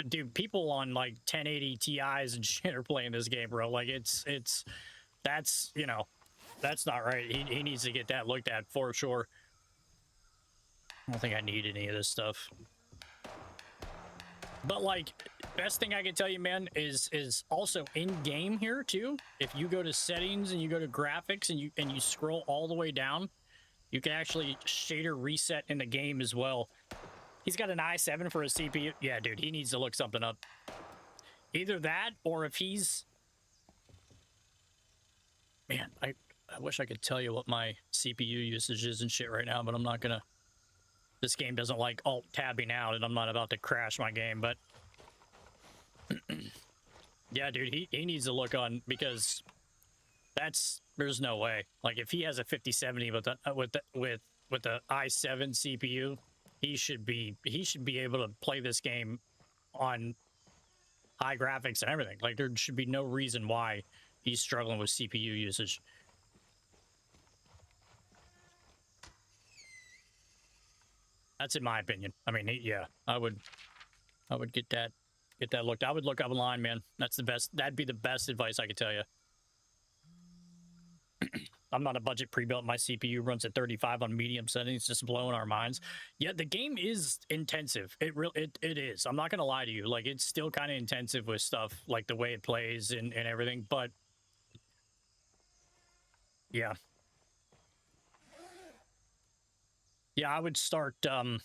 dude, people on, like, 1080 Ti's and shit are playing this game, bro. Like, that's, you know, that's not right. He needs to get that looked at for sure. I don't think I need any of this stuff. But, like, best thing I can tell you, man, is also in game here too. If you go to settings and you go to graphics and you scroll all the way down, you can actually shader reset in the game as well. He's got an i7 for a CPU. Yeah, dude, he needs to look something up. Either that, or if he's... Man, I wish I could tell you what my CPU usage is and shit right now, but I'm not gonna... This game doesn't like alt-tabbing out, and I'm not about to crash my game, but... Yeah, dude, he needs to look on, because there's no way. Like, if he has a 5070 with the i7 CPU, he should be able to play this game on high graphics and everything. Like, there should be no reason why he's struggling with CPU usage. That's in my opinion. I mean, yeah, I would get that looked. I would look up online, man. That's the best. That'd be the best advice I could tell you. I'm not a budget pre-built. My CPU runs at 35 on medium settings, just blowing our minds. Yeah, the game is intensive. It is. I'm not gonna lie to you. Like, it's still kind of intensive with stuff like the way it plays and everything. But yeah. Yeah, I would start online,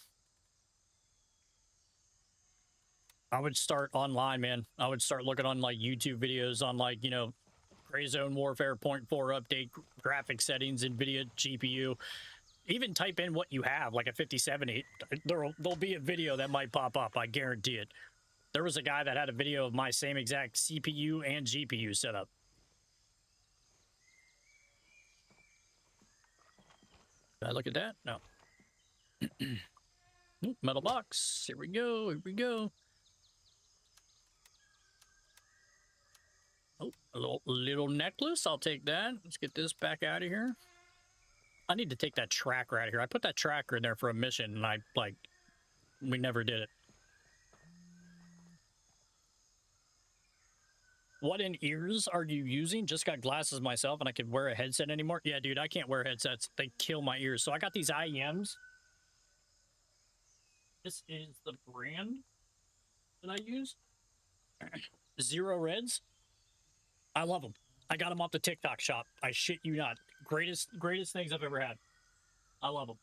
man. I would start looking on, like, YouTube videos on, like, you know, Gray Zone Warfare 0.4 update, graphic settings, NVIDIA GPU. Even type in what you have, like a 5070. There'll be a video that might pop up, I guarantee it. There was a guy that had a video of my same exact CPU and GPU setup. Did I look at that? No. Metal box. Here we go. Here we go. Oh, a little necklace. I'll take that. Let's get this back out of here. I need to take that tracker out of here. I put that tracker in there for a mission, and we never did it. What in ears are you using? Just got glasses myself, and I could wear a headset anymore. Yeah, dude, I can't wear headsets. They kill my ears. So I got these IEMs. This is the brand that I use. Zero Reds. I love them. I got them off the TikTok shop. I shit you not. Greatest things I've ever had. I love them.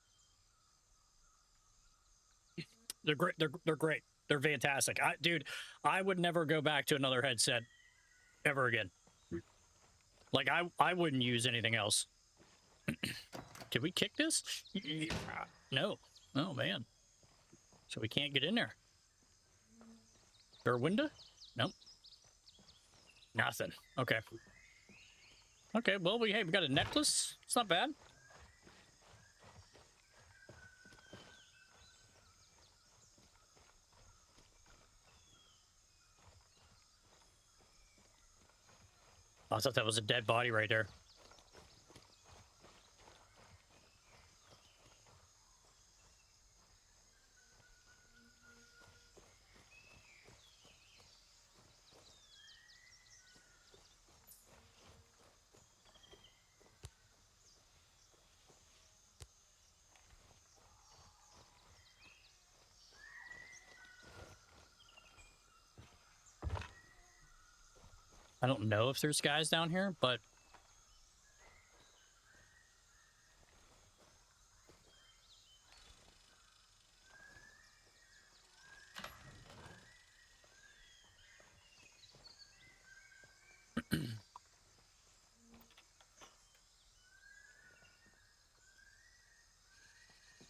They're great. They're great. They're fantastic. Dude, I would never go back to another headset ever again. Like, I wouldn't use anything else. Can we kick this? No. Oh, man. So we can't get in there. Is there a window? Nope. Nothing. Okay. Okay, well, hey, we got a necklace. It's not bad. I thought that was a dead body right there. I don't know if there's guys down here, but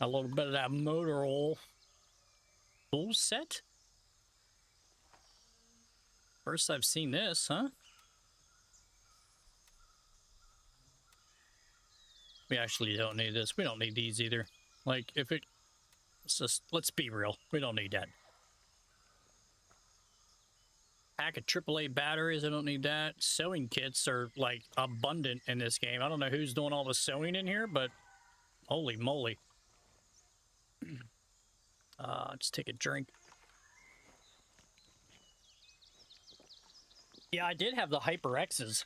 a little bit of that motor oil. Full set? First I've seen this, huh? We actually don't need this. We don't need these either. Like, if it... let's be real. We don't need that. Pack of AAA batteries. I don't need that. Sewing kits are, like, abundant in this game. I don't know who's doing all the sewing in here, but... holy moly. Just take a drink. Yeah, I did have the HyperXs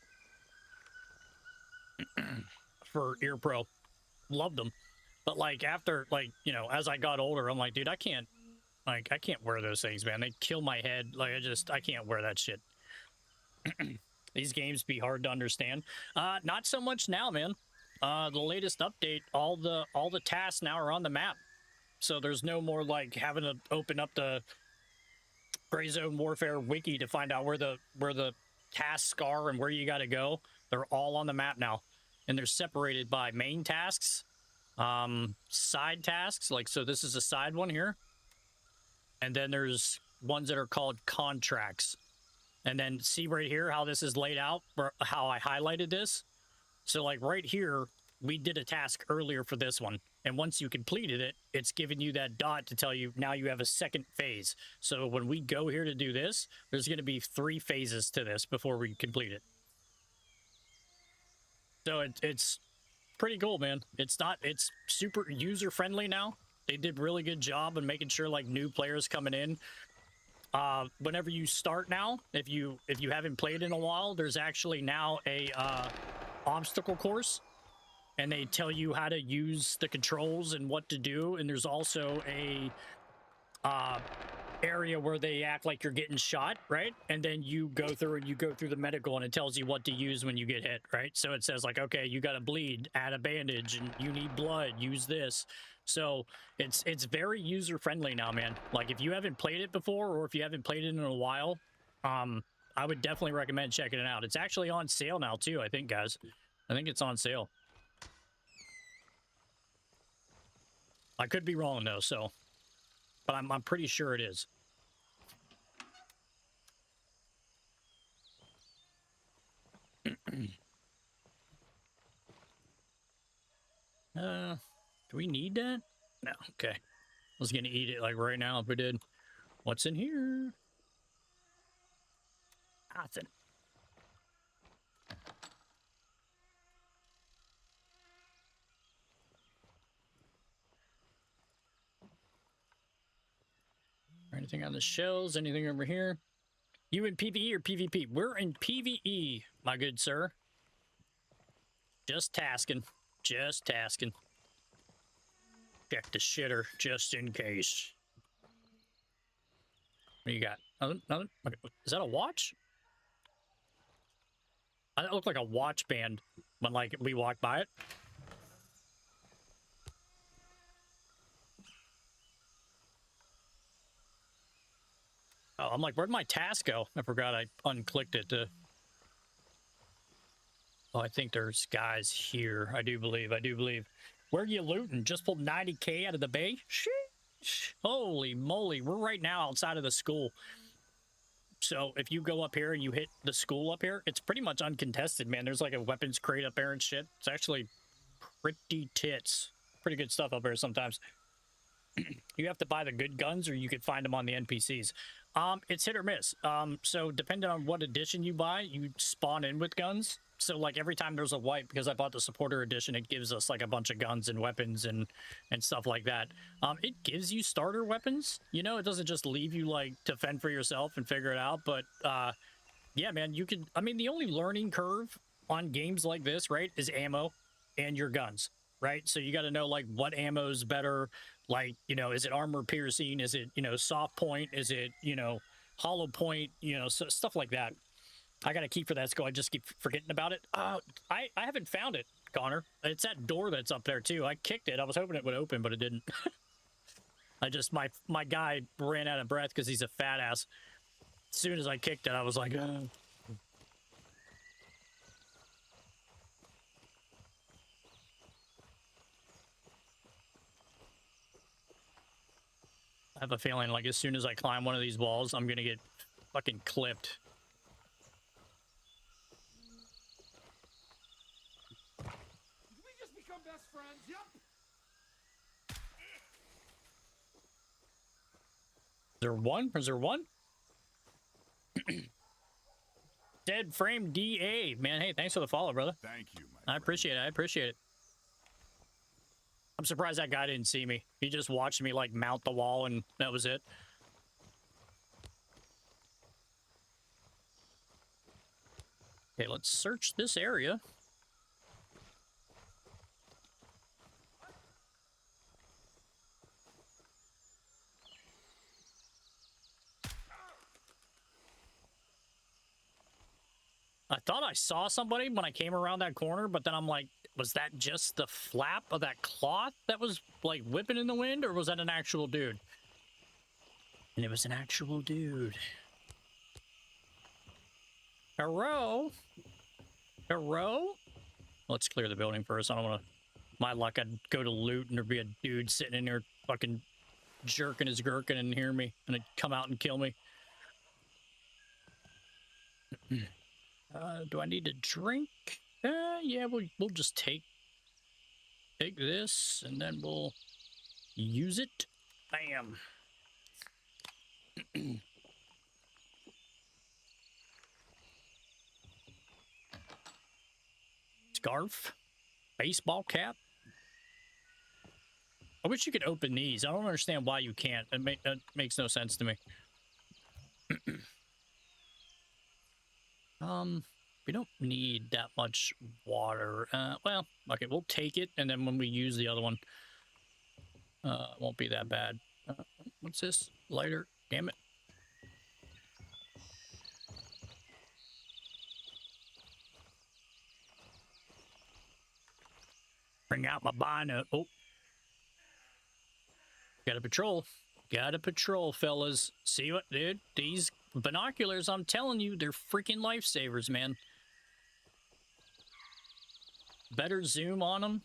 for Ear Pro. Loved them. But, like, after, like, you know, as I got older, I'm like, dude, I can't wear those things, man. They kill my head. Like, I can't wear that shit. These games be hard to understand. Not so much now, man. The latest update, all the tasks now are on the map. So there's no more, like, having to open up the Gray Zone Warfare wiki to find out where the tasks are and where you got to go. They're all on the map now. And they're separated by main tasks, side tasks. Like, so this is a side one here. And then there's ones that are called contracts. And then see right here how this is laid out, or how I highlighted this. So, like, right here, we did a task earlier for this one. And once you completed it, it's giving you that dot to tell you now you have a second phase. So when we go here to do this, there's going to be 3 phases to this before we complete it. So it's pretty cool, man. It's super user-friendly now. They did really good job in making sure, like, new players coming in. Whenever you start now, if you haven't played in a while, there's actually now a obstacle course. And they tell you how to use the controls and what to do. And there's also a area where they act like you're getting shot, right? And then you go through the medical, and it tells you what to use when you get hit, right? So it says, like, okay, you got to bleed, add a bandage, and you need blood, use this. So it's very user friendly now, man. Like, if you haven't played it before, or if you haven't played it in a while, I would definitely recommend checking it out. It's actually on sale now too, I think, guys. I think it's on sale. I could be wrong though, so, but I'm pretty sure it is. Do we need that? No, okay. I was gonna eat it, like, right now if we did. What's in here? Nothing. Anything on the shelves? Anything over here? You in PvE or PvP? We're in PvE, my good sir. Just tasking. Just tasking. Check the shitter, just in case. What do you got? Nothing? Okay. Is that a watch? That looked like a watch band when, like, we walked by it. Oh, I'm like, where'd my task go? I forgot I unclicked it to... Oh, I think there's guys here. I do believe. Where you looting? Just pulled 90K out of the bay? Sheesh. Holy moly. We're right now outside of the school. So if you go up here and you hit the school up here, it's pretty much uncontested, man. There's like a weapons crate up there and shit. It's actually pretty tits. Pretty good stuff up there sometimes. You have to buy the good guns or you could find them on the NPCs. It's hit or miss. So depending on what edition you buy, you spawn in with guns. So like every time there's a wipe, because I bought the supporter edition, it gives us like a bunch of guns and weapons and stuff like that. It gives you starter weapons. You know, it doesn't just leave you like to fend for yourself and figure it out. But yeah, man, you can. I mean, the only learning curve on games like this, right, is ammo and your guns, right? So you got to know like what ammo is better. Like, you know, is it armor piercing? Is it, you know, soft point? Is it, you know, hollow point? You know, so stuff like that. I got a key for that skull. I just keep forgetting about it. I haven't found it, Connor. It's that door that's up there, too. I kicked it. I was hoping it would open, but it didn't. I just, my guy ran out of breath because he's a fat ass. As soon as I kicked it, I was like, I have a feeling like as soon as I climb one of these walls, I'm going to get fucking clipped. Did we just become best friends? Yep. Is there one? Is there one? Dead Frame DA. Man, hey, thanks for the follow, brother. Thank you, my I appreciate it. I appreciate it. I'm surprised that guy didn't see me. He just watched me, like, mount the wall, and that was it. Okay, let's search this area. I thought I saw somebody when I came around that corner, but then I'm like, was that just the flap of that cloth that was, like, whipping in the wind, or was that an actual dude? And it was an actual dude. Hello? Hello? Let's clear the building first. I don't want to... My luck, I'd go to loot and there'd be a dude sitting in there fucking jerking his gherkin and hear me, and it'd come out and kill me. Do I need a drink? Yeah, we'll just take this, and then we'll use it. Bam. Scarf. Baseball cap. I wish you could open these. I don't understand why you can't. That makes no sense to me. We don't need that much water. Well, okay, we'll take it, and then when we use the other one, it won't be that bad. What's this? Lighter? Damn it. Bring out my bino. Oh. Gotta patrol. Gotta patrol, fellas. See what, dude? These binoculars, I'm telling you, they're freaking lifesavers, man. Better zoom on them.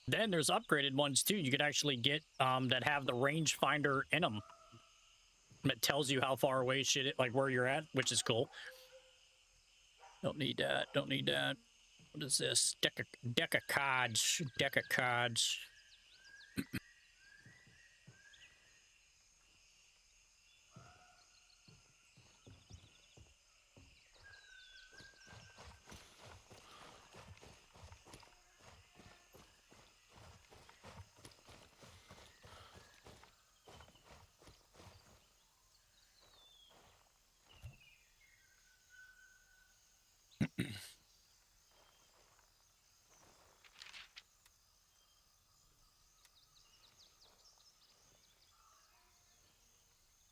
Then there's upgraded ones, too. You could actually get that have the rangefinder in them. That tells you how far away shit, like where you're at, which is cool. Don't need that. Don't need that. What is this? Deck of cards. Deck of cards.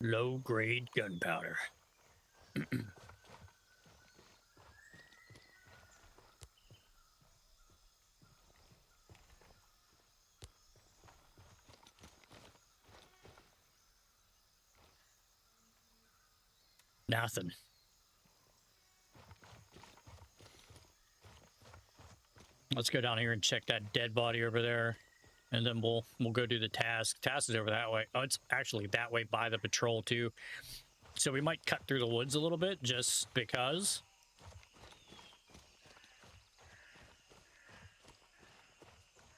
Low-grade gunpowder. Nothing. Let's go down here and check that dead body over there, and then we'll go do the task. Task is over that way. Oh, it's actually that way by the patrol too. So we might cut through the woods a little bit just because.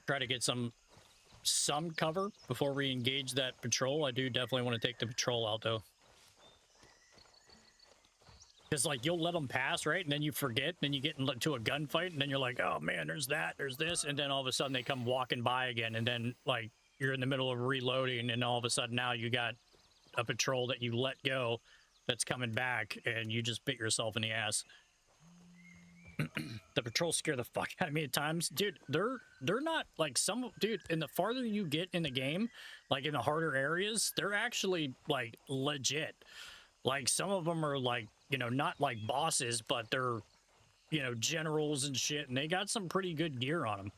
Try to get some cover before we engage that patrol. I do definitely want to take the patrol out though. Because like you'll let them pass, right? And then you forget, then you get into a gunfight, and then you're like, oh man, there's that, there's this, and then all of a sudden they come walking by again, and then like you're in the middle of reloading, and all of a sudden now you got a patrol that you let go that's coming back, and you just bit yourself in the ass. The patrols scare the fuck out of me at times, dude. They're not like some dude. And the farther you get in the game, like in the harder areas, they're actually like legit. Like some of them are like, you know, not like bosses, but they're, you know, generals and shit, and they got some pretty good gear on them.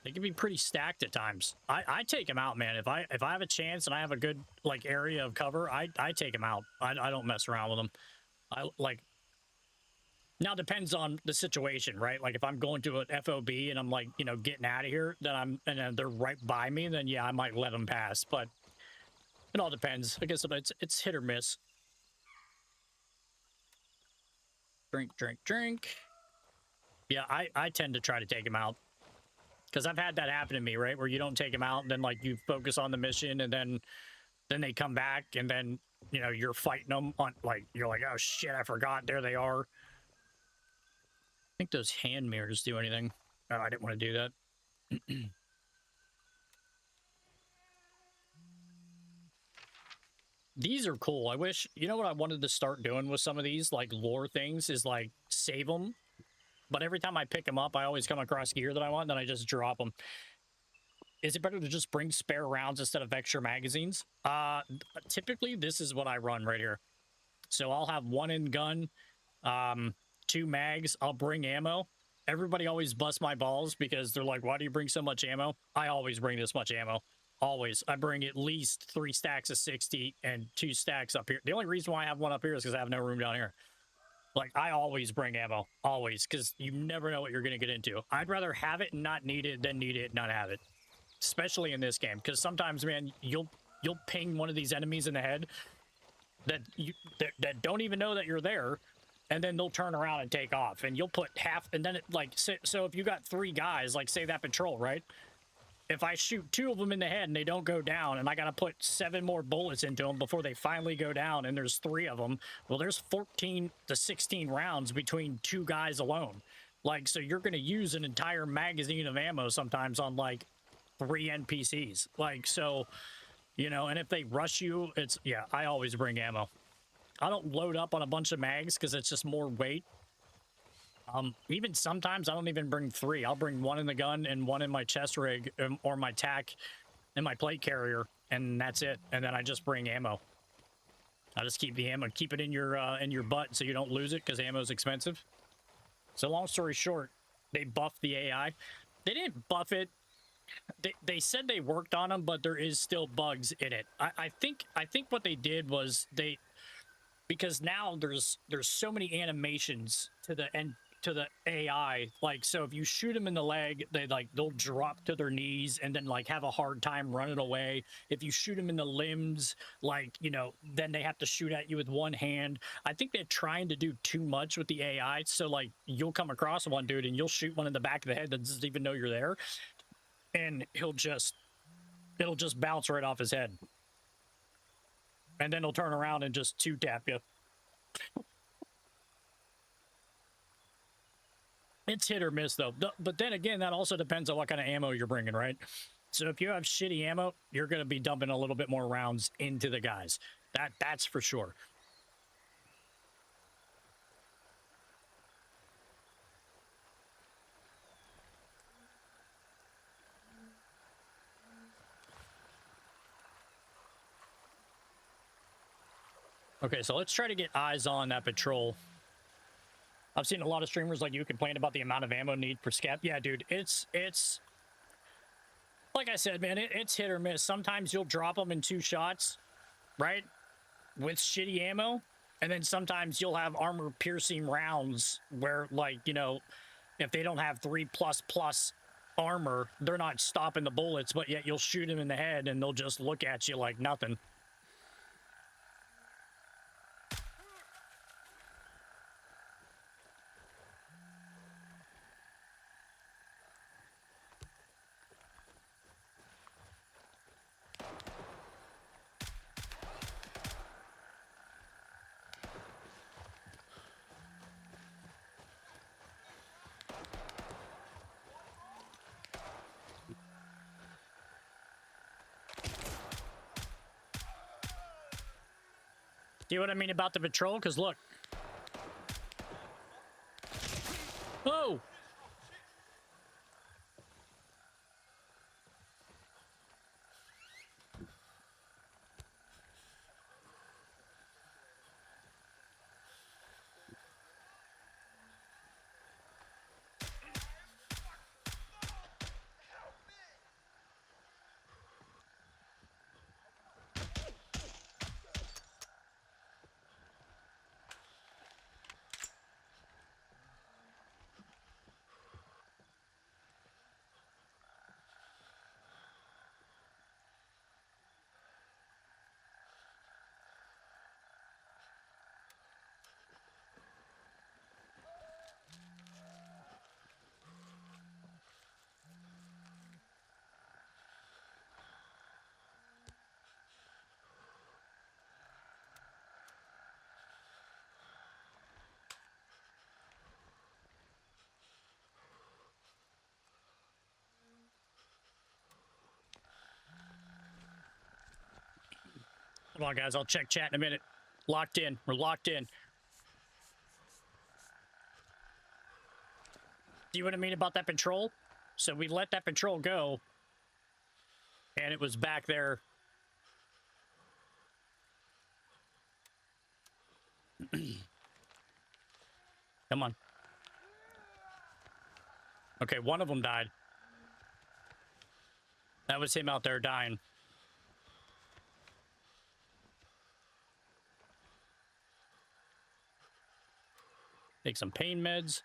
They can be pretty stacked at times. I take them out, man. If I have a chance and I have a good like area of cover, I take them out. I don't mess around with them. I like. Now it depends on the situation, right? Like if I'm going to an FOB and I'm like, you know, getting out of here, then then they're right by me, then yeah, I might let them pass. But it all depends. I guess it's hit or miss. Drink. Yeah, I tend to try to take them out. Because I've had that happen to me, right? Where you don't take them out, and then like you focus on the mission, and then they come back, and then, you know, you're fighting them on, like, you're like, oh shit, I forgot, there they are. I think those hand mirrors do anything. Oh, I didn't want to do that. These are cool. I wish, you know what I wanted to start doing with some of these, like, lore things, is, like, save them. But every time I pick them up, I always come across gear that I want, and then I just drop them. Is it better to just bring spare rounds instead of extra magazines? Typically, this is what I run right here. So I'll have one in gun, 2 mags. I'll bring ammo. Everybody always busts my balls because they're like, why do you bring so much ammo? I always bring this much ammo. Always. I bring at least 3 stacks of 60 and 2 stacks up here. The only reason why I have one up here is because I have no room down here. Like, I always bring ammo. Always. Because you never know what you're going to get into. I'd rather have it and not need it than need it and not have it. Especially in this game. Because sometimes, man, you'll ping one of these enemies in the head that don't even know that you're there. And then they'll turn around and take off, and you'll put half, and then it, like, so if you got 3 guys, like, say that patrol, right? If I shoot 2 of them in the head and they don't go down, and I gotta put 7 more bullets into them before they finally go down, and there's 3 of them, well, there's 14 to 16 rounds between 2 guys alone. Like, so you're gonna use an entire magazine of ammo sometimes on, like, 3 NPCs. Like, so, you know, and if they rush you, it's, yeah, I always bring ammo. I don't load up on a bunch of mags because it's just more weight. Even sometimes I don't even bring 3. I'll bring 1 in the gun and 1 in my chest rig or my tack and my plate carrier, and that's it. And then I just bring ammo. I just keep the ammo, keep it in your butt so you don't lose it because ammo is expensive. So long story short, they buffed the AI. They didn't buff it. They said they worked on them, but there is still bugs in it. I think what they did was because now there's so many animations to the AI, like, so if you shoot them in the leg, they'll drop to their knees and then like have a hard time running away. If you shoot them in the limbs, like, you know, then they have to shoot at you with one hand. I think they're trying to do too much with the AI, so like you'll come across one dude and you'll shoot one in the back of the head that doesn't even know you're there, and it'll just bounce right off his head. And then he'll turn around and just 2-tap you. It's hit or miss, though. But then again, that also depends on what kind of ammo you're bringing, right? So if you have shitty ammo, you're going to be dumping a little bit more rounds into the guys. That's for sure. Okay, so let's try to get eyes on that patrol. I've seen a lot of streamers like you complain about the amount of ammo need per scap. Yeah, dude, it's like I said, man, it's hit or miss. Sometimes you'll drop them in 2 shots, right, with shitty ammo, and then sometimes you'll have armor-piercing rounds where, like, you know, if they don't have 3++ armor, they're not stopping the bullets, but yet you'll shoot them in the head and they'll just look at you like nothing. See what I mean about the patrol? Because look. Oh! Hold on, guys. I'll check chat in a minute. Locked in. We're locked in. See what I mean about that patrol? So we let that patrol go, and it was back there. Come on. Okay, one of them died. That was him out there dying. Take some pain meds.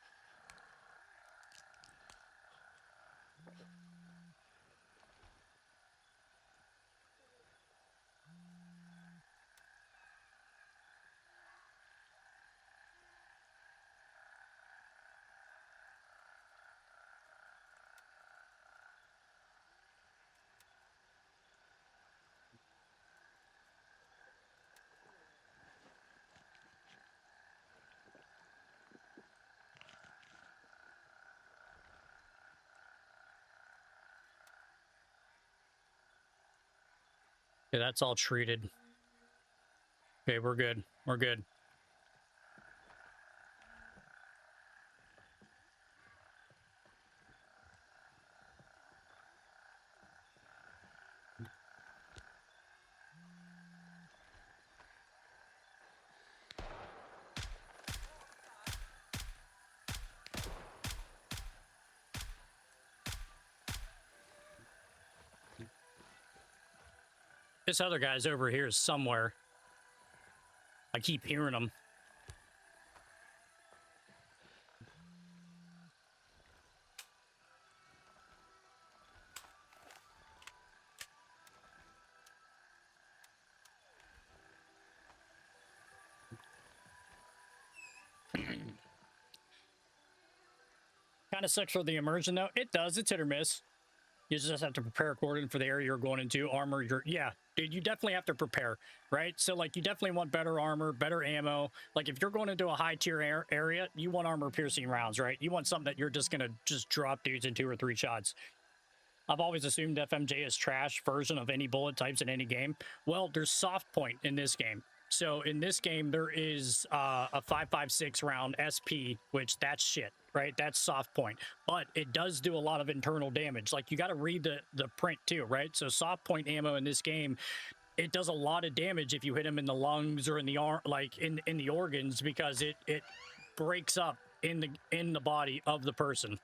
Okay, that's all treated. Okay, we're good. We're good. This other guy's over here somewhere. I keep hearing him. Kind of sucks for the immersion, though. It does. It's hit or miss. You just have to prepare according for the area you're going into. Armor, yeah, dude, you definitely have to prepare, right? So, like, you definitely want better armor, better ammo. Like, if you're going into a high-tier area, you want armor-piercing rounds, right? You want something that you're just going to just drop dudes in 2 or 3 shots. I've always assumed FMJ is trash version of any bullet types in any game. Well, there's soft point in this game. So in this game, there is a 5.56 round SP, which that's shit, right? That's soft point. But it does do a lot of internal damage. Like, you got to read the print too, right? So soft point ammo in this game, it does a lot of damage if you hit them in the lungs or in the arm, like in the organs, because it breaks up in the body of the person.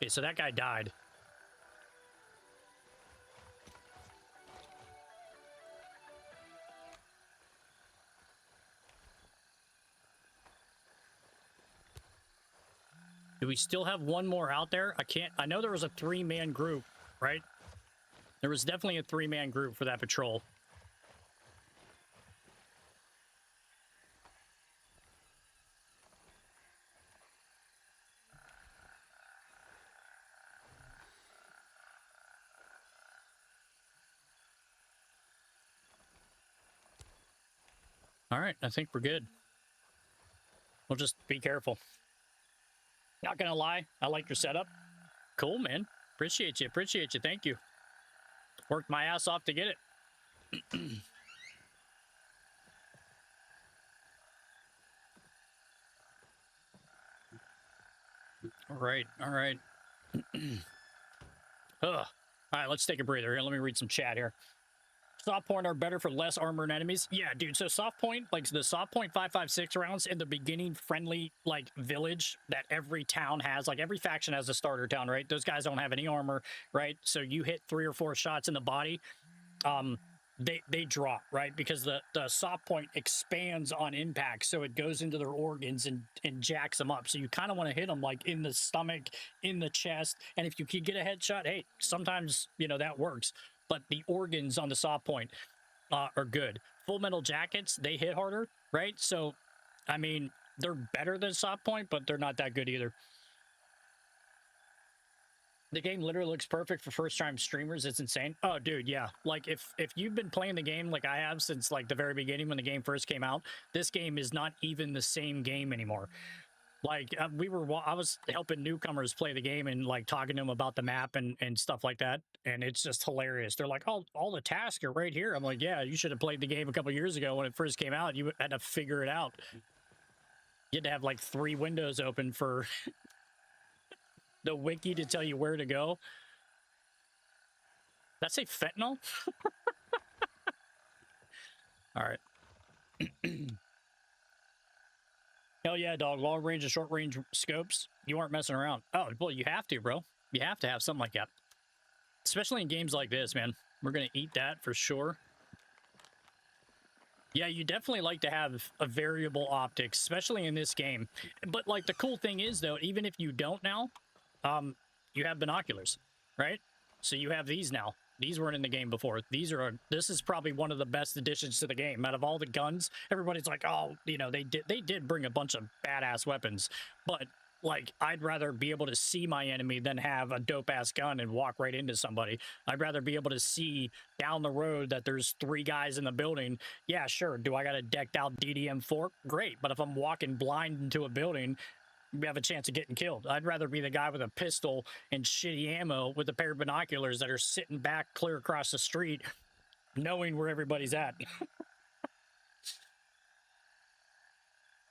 Okay, so that guy died. Do we still have one more out there? I know there was a 3-man group, right? There was definitely a 3-man group for that patrol. All right, I think we're good. We'll just be careful. Not gonna lie, I like your setup. Cool, man. Appreciate you. Appreciate you. Thank you. Worked my ass off to get it. All right. All right. Ugh. All right, let's take a breather here. Let me read some chat here. Soft point are better for less armored enemies. Yeah, dude. So soft point, like the soft point 5.56 rounds in the beginning friendly like village that every town has, like every faction has a starter town, right? Those guys don't have any armor, right? So you hit 3 or 4 shots in the body, they drop, right? Because the soft point expands on impact, so it goes into their organs and jacks them up. So you kind of want to hit them like in the stomach, in the chest, and if you can get a headshot, hey, sometimes you know that works. But the organs on the soft point are good. Full metal jackets, they hit harder, right? So, I mean, they're better than soft point, but they're not that good either. The game literally looks perfect for first-time streamers. It's insane. Oh, dude, yeah. Like, if you've been playing the game like I have since, like, the very beginning when the game first came out, this game is not even the same game anymore. Like, I was helping newcomers play the game and, like, talking to them about the map and stuff like that, and it's just hilarious. They're like, oh, all the tasks are right here. I'm like, yeah, you should have played the game a couple years ago when it first came out. You had to figure it out. You had to have, like, 3 windows open for the wiki to tell you where to go. That's a fentanyl? All right. Hell yeah, dog. Long range and short range scopes. You aren't messing around. Oh, well, you have to, bro. You have to have something like that. Especially in games like this, man. We're going to eat that for sure. Yeah, you definitely like to have a variable optics, especially in this game. But, like, the cool thing is, though, even if you don't now, you have binoculars, right? So you have these now. These weren't in the game before. This is probably one of the best additions to the game. Out of all the guns, everybody's like, oh, you know, they did bring a bunch of badass weapons, but like, I'd rather be able to see my enemy than have a dope-ass gun and walk right into somebody. I'd rather be able to see down the road that there's 3 guys in the building. Yeah, sure. Do I got a decked-out DDM4? Great. But if I'm walking blind into a building, we have a chance of getting killed. I'd rather be the guy with a pistol and shitty ammo with a pair of binoculars that are sitting back clear across the street, knowing where everybody's at.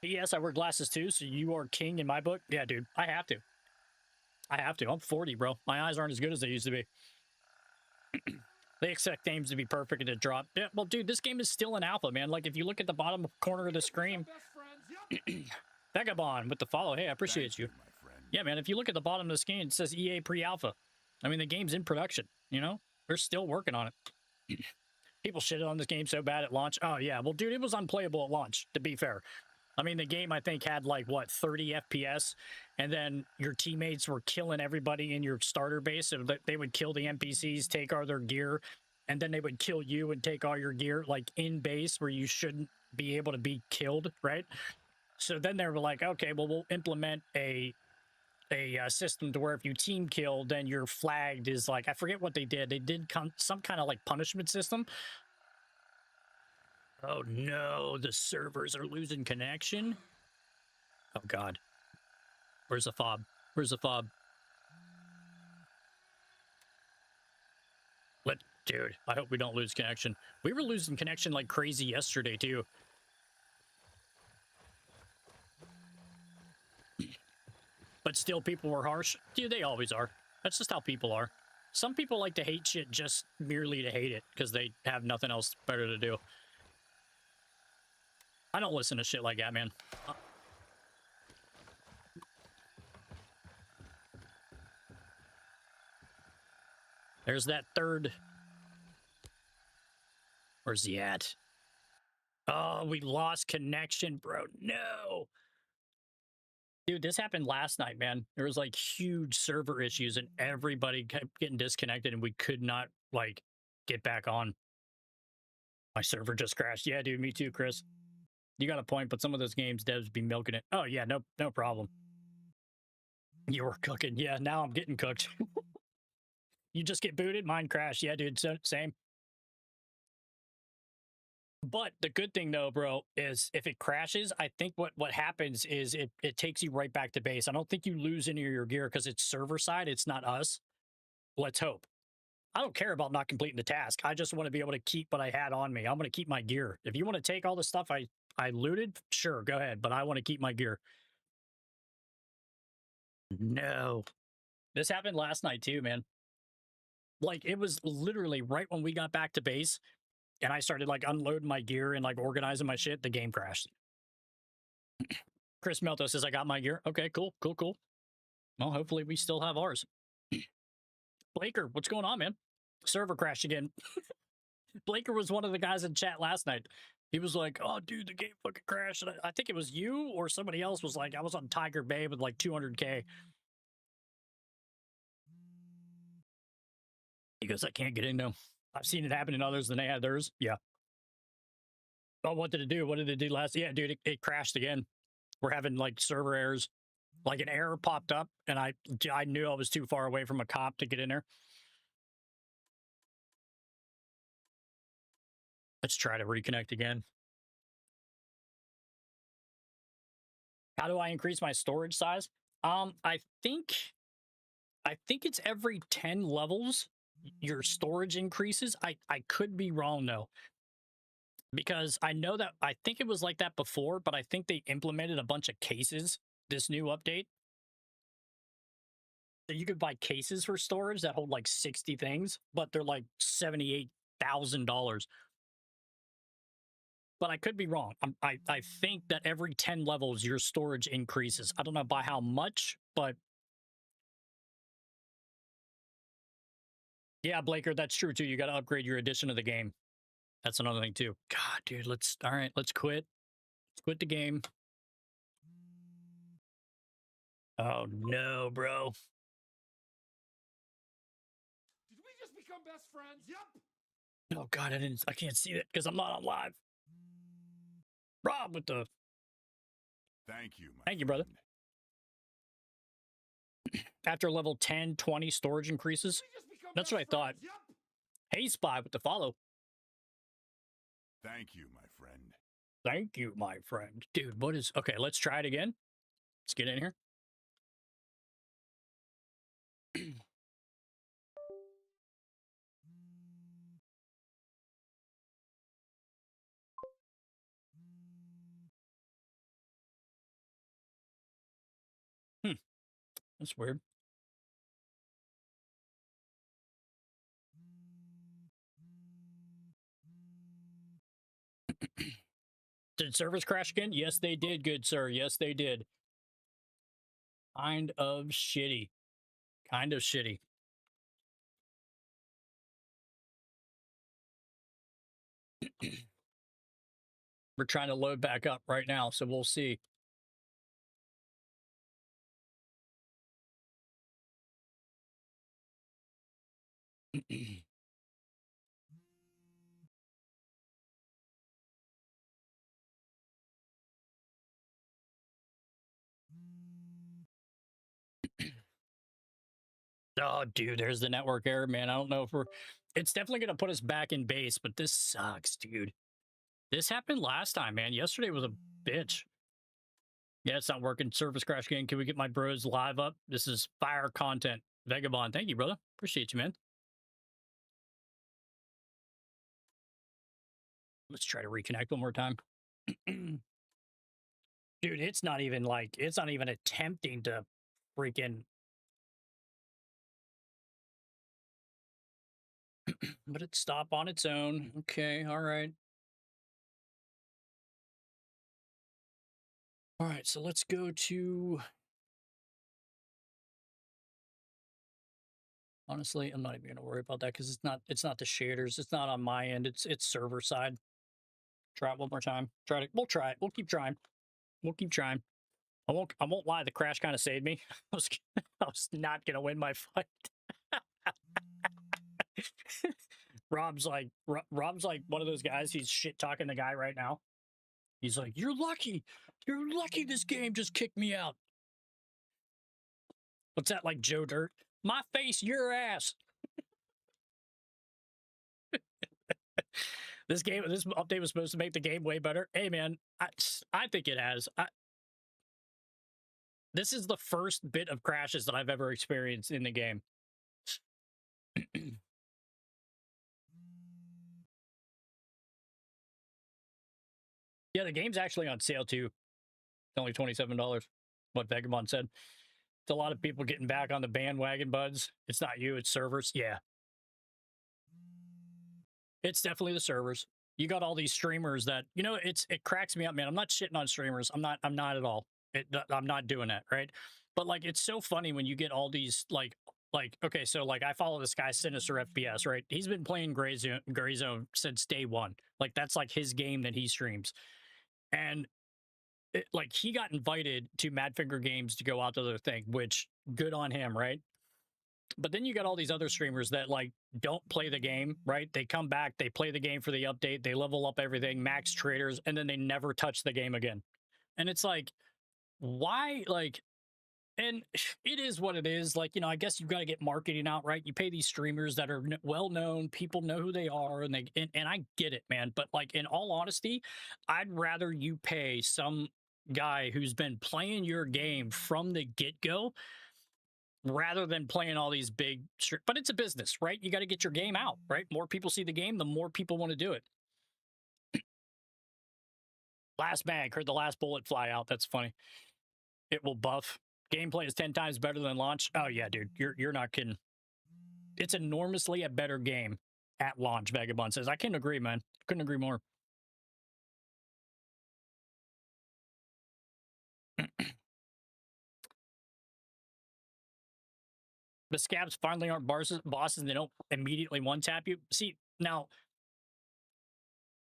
Yes, I wear glasses too, so you are king in my book. Yeah, dude, I have to. I have to. I'm 40, bro. My eyes aren't as good as they used to be. They expect games to be perfect and to drop. Yeah, well, dude, this game is still in alpha, man. Like, if you look at the bottom corner of the screen, Vagabond with the follow. Hey, I appreciate you. Yeah, man, if you look at the bottom of the screen, it says EA pre-alpha. I mean, the game's in production, you know? They're still working on it. People shitted on this game so bad at launch. Oh, yeah. Well, dude, it was unplayable at launch, to be fair. I mean, the game, I think, had, like, what, 30 FPS? And then your teammates were killing everybody in your starter base. So they would kill the NPCs, take all their gear, and then they would kill you and take all your gear, like, in base where you shouldn't be able to be killed, right? So then they were like, okay, well, we'll implement a system to where if you team kill, then you're flagged is like, I forget what they did. They did some kind of, like, punishment system. Oh no, the servers are losing connection. Oh God. Where's the fob? Where's the fob? Dude, I hope we don't lose connection. We were losing connection like crazy yesterday too. But still people were harsh. Dude, they always are. That's just how people are. Some people like to hate shit just merely to hate it because they have nothing else better to do. I don't listen to shit like that, man. There's that third. Where's he at? Oh, we lost connection, bro. No. Dude, this happened last night, man. There was like huge server issues and everybody kept getting disconnected and we could not like get back on. My server just crashed. Yeah, dude, me too, Chris. You got a point, but some of those games devs be milking it. Oh yeah, no problem. You were cooking. Yeah, now I'm getting cooked. You just get booted, mine crashed. Yeah, dude, same. But the good thing though, bro, is if it crashes, I think what happens is it takes you right back to base. I don't think you lose any of your gear because it's server side, it's not us. Let's hope. I don't care about not completing the task. I just want to be able to keep what I had on me. I'm going to keep my gear. If you want to take all the stuff I looted, sure, go ahead, but I want to keep my gear. No. This happened last night too, man. Like it was literally right when we got back to base and I started like unloading my gear and like organizing my shit, the game crashed. Chris Melto says I got my gear. Okay, cool. Well, hopefully we still have ours. Blaker, what's going on, man? Server crash again. Blaker was one of the guys in chat last night. He was like, "Oh, dude, the game fucking crashed." And I think it was you or somebody else was like, "I was on Tiger Bay with like 200K." He goes, "I can't get in though. I've seen it happen in others than they had theirs." Yeah. Oh, what did it do? What did it do last? Yeah, dude, it crashed again. We're having like server errors. Like an error popped up, and I knew I was too far away from a comp to get in there. Let's try to reconnect again. How do I increase my storage size? I think it's every 10 levels your storage increases. I could be wrong though. Because I know that I think it was like that before, but I think they implemented a bunch of cases this new update. So you could buy cases for storage that hold like 60 things, but they're like $78,000. But I could be wrong. I think that every 10 levels your storage increases. I don't know by how much, but yeah, Blaker, that's true too. You got to upgrade your edition of the game. That's another thing too. God, dude, let's quit. Let's quit the game. Oh no, bro. Did we just become best friends? Yep. Oh god, I can't see it because I'm not on live. Rob with the Thank you, Thank you, brother. After level 10, 20 storage increases. That's what I thought. Yep. Hey, Spy with the follow. Thank you, my friend. Thank you, my friend. Dude, what is... Okay, let's try it again. Let's get in here. That's weird. Did servers crash again? Yes, they did, good sir. Yes, they did. Kind of shitty. Kind of shitty. We're trying to load back up right now, so we'll see. Oh, dude, there's the network error, man. I don't know if we're... It's definitely going to put us back in base, but this sucks, dude. This happened last time, man. Yesterday was a bitch. Yeah, it's not working. Service crash again. Can we get my bros live up? This is fire content. Vagabond, thank you, brother. Appreciate you, man. Let's try to reconnect one more time. Dude, it's not even like... It's not even attempting to freaking... But it stopped on its own. Okay, all right. All right, so let's go to... Honestly, I'm not even going to worry about that because it's not the shaders. It's not on my end. It's server side. Try it one more time. We'll try it. We'll keep trying. We'll keep trying. I won't lie, the crash kind of saved me. I was not gonna win my fight. Rob's like one of those guys. He's shit talking the guy right now. He's like, "You're lucky. You're lucky. This game just kicked me out." What's that, like Joe Dirt? My face, your ass. This update was supposed to make the game way better. Hey, man, I think it has. This is the first bit of crashes that I've ever experienced in the game. Yeah, the game's actually on sale too. It's only $27. What Vagabond said. It's a lot of people getting back on the bandwagon, buds. It's not you, it's servers. Yeah. It's definitely the servers. You got all these streamers that, you know, it cracks me up, man. I'm not shitting on streamers. I'm not at all. I'm not doing that, right? But like, it's so funny when you get all these like, okay, so like I follow this guy Sinister FPS, right? He's been playing Gray Zone since day one. Like that's like his game that he streams. And like he got invited to Madfinger Games to go out to their thing, which good on him, right? But then you got all these other streamers that like don't play the game, right? They come back, they play the game for the update, they level up everything, max traders, and then they never touch the game again. And it's like, why? Like, and it is what it is. Like, you know, I guess you've got to get marketing out, right? You pay these streamers that are well known, people know who they are, and I get it, man. But like, in all honesty, I'd rather you pay some guy who's been playing your game from the get-go rather than playing all these big, but it's a business, right? You got to get your game out, right? More people see the game, the more people want to do it. Last mag, heard the last bullet fly out. That's funny. It will buff. Gameplay is 10 times better than launch. Oh yeah, dude, you're not kidding. It's enormously a better game at launch, Vagabond says. I couldn't agree, man. Couldn't agree more. The scabs finally aren't bosses and they don't immediately one-tap you. See, now,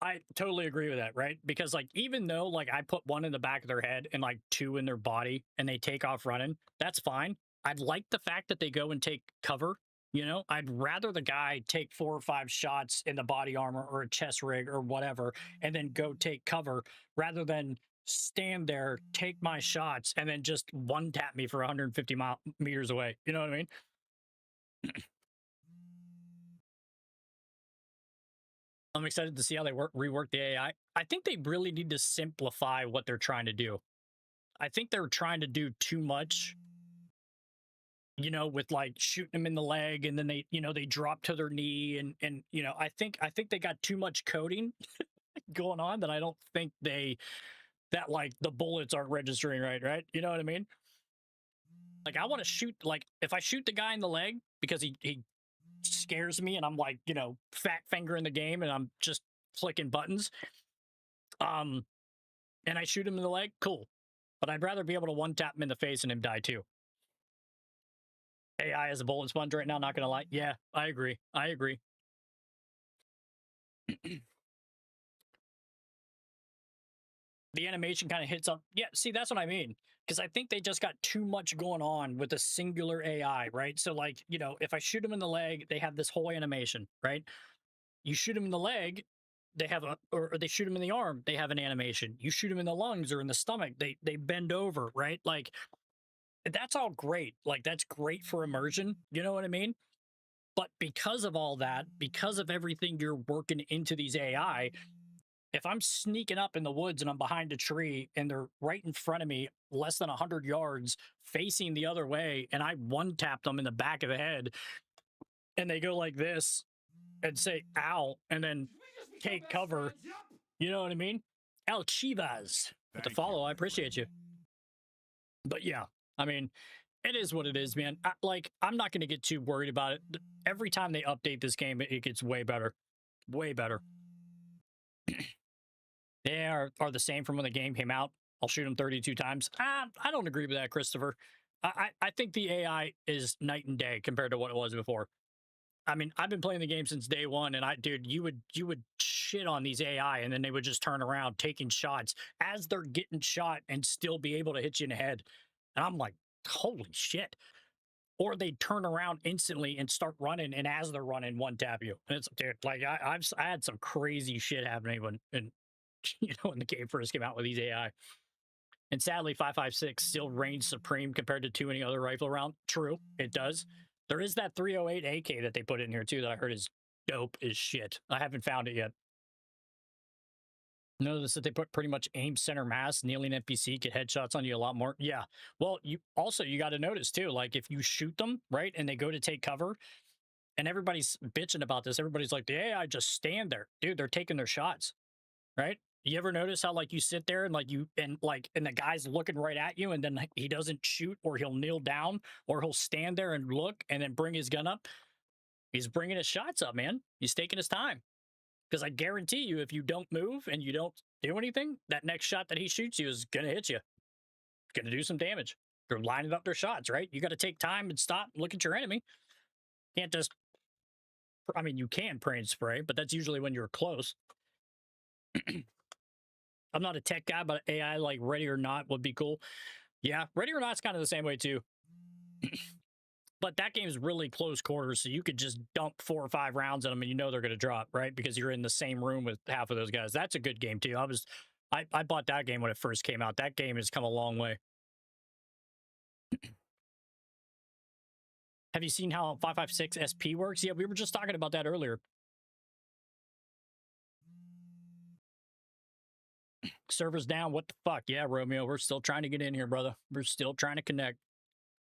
I totally agree with that, right? Because, like, even though, like, I put one in the back of their head and, like, two in their body and they take off running, that's fine. I'd like the fact that they go and take cover, you know? I'd rather the guy take 4 or 5 shots in the body armor or a chest rig or whatever and then go take cover rather than stand there, take my shots, and then just one-tap me for 150 meters away. You know what I mean? I'm excited to see how they rework the AI. I think they really need to simplify what they're trying to do. I think they're trying to do too much, you know, with like shooting them in the leg and then they, you know, they drop to their knee and you know, I think they got too much coding going on that I don't think that like the bullets aren't registering right? You know what I mean? Like I want to shoot, like if I shoot the guy in the leg because he scares me and I'm like, you know, fat finger in the game and I'm just clicking buttons, and I shoot him in the leg, cool. But I'd rather be able to one-tap him in the face and him die too. AI is a bullet sponge right now, not gonna lie. Yeah, I agree. The animation kind of hits up. Yeah, see, that's what I mean. Because I think they just got too much going on with a singular AI, right? So, like, you know, if I shoot them in the leg, they have this whole animation, right? You shoot them in the leg, they have or they shoot them in the arm, they have an animation. You shoot them in the lungs or in the stomach, they bend over, right? Like, that's all great. Like, that's great for immersion. You know what I mean? But because of all that, because of everything you're working into these AI, if I'm sneaking up in the woods and I'm behind a tree and they're right in front of me, less than 100 yards, facing the other way, and I one-tap them in the back of the head, and they go like this and say, ow, and then take cover, you know what I mean? El Chivas with the follow. I appreciate you. But yeah, I mean, it is what it is, man. I'm not going to get too worried about it. Every time they update this game, it gets way better. Way better. They are the same from when the game came out. I'll shoot them 32 times. I don't agree with that, Christopher. I think the AI is night and day compared to what it was before. I mean, I've been playing the game since day one, and dude, you would shit on these AI, and then they would just turn around taking shots as they're getting shot and still be able to hit you in the head. And I'm like, holy shit. Or they turn around instantly and start running, and as they're running, one tap you. And it's dude, like I had some crazy shit happening when when the game first came out with these AI. And sadly, 5.56 still reigns supreme compared to any other rifle round. True, it does. There is that 308 AK that they put in here too that I heard is dope as shit. I haven't found it yet. Notice that they put pretty much aim center mass, kneeling NPC, get headshots on you a lot more. Yeah. Well, you got to notice too, like if you shoot them, right, and they go to take cover, and everybody's bitching about this. Everybody's like, the AI just stand there. Dude, they're taking their shots, right? You ever notice how like you sit there and and the guy's looking right at you, and then he doesn't shoot, or he'll kneel down, or he'll stand there and look and then bring his gun up? He's bringing his shots up, man. He's taking his time. Because I guarantee you, if you don't move and you don't do anything, that next shot that he shoots you is going to hit you. It's going to do some damage. They're lining up their shots, right? You got to take time and stop and look at your enemy. Can't just, I mean, you can pray and spray, but that's usually when you're close. I'm not a tech guy, but AI like Ready or Not would be cool. Yeah, Ready or Not's kind of the same way too. But that game's really close quarters, so you could just dump 4 or 5 rounds at them and you know they're going to drop, right? Because you're in the same room with half of those guys. That's a good game too. I bought that game when it first came out. That game has come a long way. Have you seen how 5.56 SP works? Yeah, we were just talking about that earlier. Servers down. What the fuck? Yeah, Romeo, we're still trying to get in here, brother. We're still trying to connect.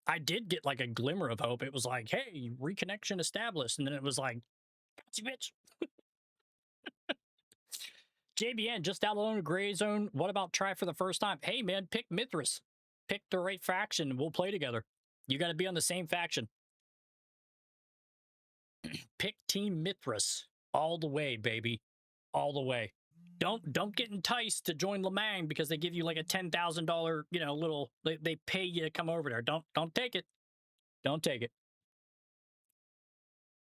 I did get like a glimmer of hope. It was like, hey, reconnection established. And then it was like, gotcha, bitch. JBN, just downloaded Gray Zone. What about try for the first time? Hey, man, pick Mithras. Pick the right faction. We'll play together. You got to be on the same faction. Pick Team Mithras. All the way, baby. All the way. Don't get enticed to join Lemang because they give you like a $10,000, little, they pay you to come over there. Don't take it. Don't take it.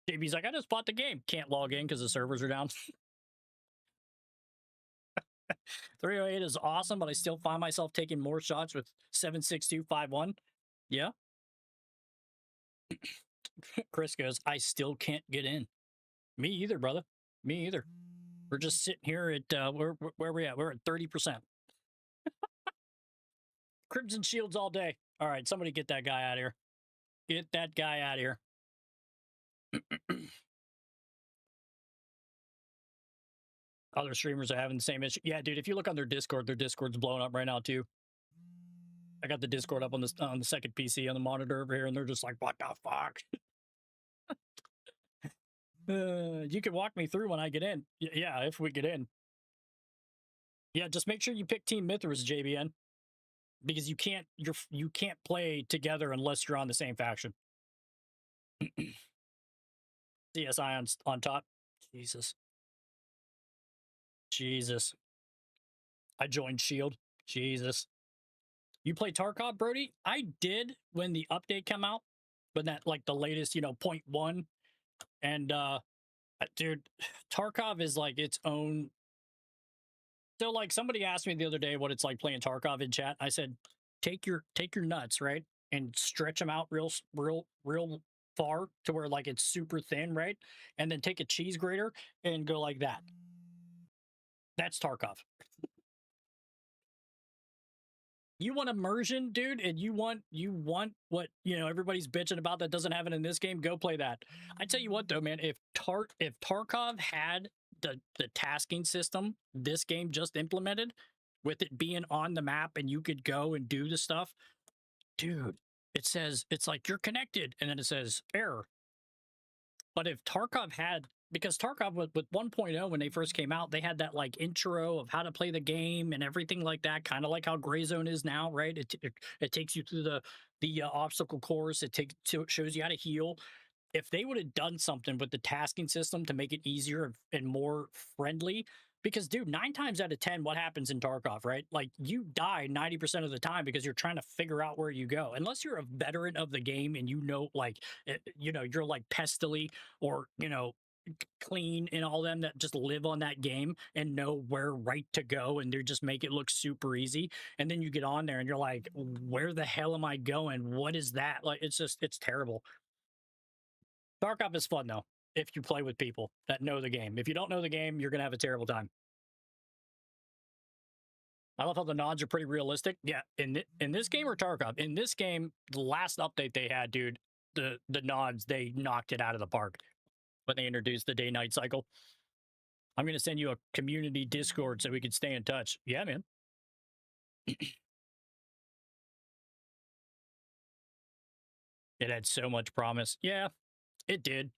JB's like, I just bought the game. Can't log in because the servers are down. 308 is awesome, but I still find myself taking more shots with 7.6251. Yeah. Chris goes, I still can't get in. Me either, brother. Me either. We're just sitting here at, where are we at? We're at 30%. Crimson Shields all day. All right, somebody get that guy out of here. Get that guy out of here. Other streamers are having the same issue. Yeah, dude, if you look on their Discord's blowing up right now, too. I got the Discord up on the second PC on the monitor over here, and they're just like, what the fuck? You can walk me through when I get in. Yeah, if we get in. Yeah, just make sure you pick Team Mithras, JBN, because you can't play together unless you're on the same faction. CSI on top. Jesus. I joined Shield. Jesus. You play Tarkov, Brody? I did when the update came out, when that like the latest, 0.1. And dude, Tarkov is like its own. So like somebody asked me the other day what it's like playing Tarkov in chat. I said, take your nuts, right? And stretch them out real far to where like it's super thin, right? And then take a cheese grater and go like that. That's Tarkov. You want immersion, dude, and you want what everybody's bitching about that doesn't have it in this game. Go play that. I tell you what, though, man, if Tarkov had the tasking system this game just implemented, with it being on the map and you could go and do the stuff, dude, it's like you're connected, and then it says error. But if Tarkov had, because Tarkov with 1.0 when they first came out, they had that like intro of how to play the game and everything like that, kind of like how Gray Zone is now, right? It takes you through the obstacle course. It shows you how to heal. If they would have done something with the tasking system to make it easier and more friendly, Because, dude, 9 times out of 10, what happens in Tarkov, right? Like, you die 90% of the time because you're trying to figure out where you go. Unless you're a veteran of the game and you know, like, you're like Pestily or, Clean and all them that just live on that game and know where right to go and they just make it look super easy. And then you get on there and you're like, where the hell am I going? What is that? Like, it's terrible. Tarkov is fun, though, if you play with people that know the game. If you don't know the game, you're going to have a terrible time. I love how the nods are pretty realistic. Yeah, in this game or Tarkov? In this game, the last update they had, dude, the nods, they knocked it out of the park when they introduced the day-night cycle. I'm going to send you a community Discord so we can stay in touch. Yeah, man. It had so much promise. Yeah, it did.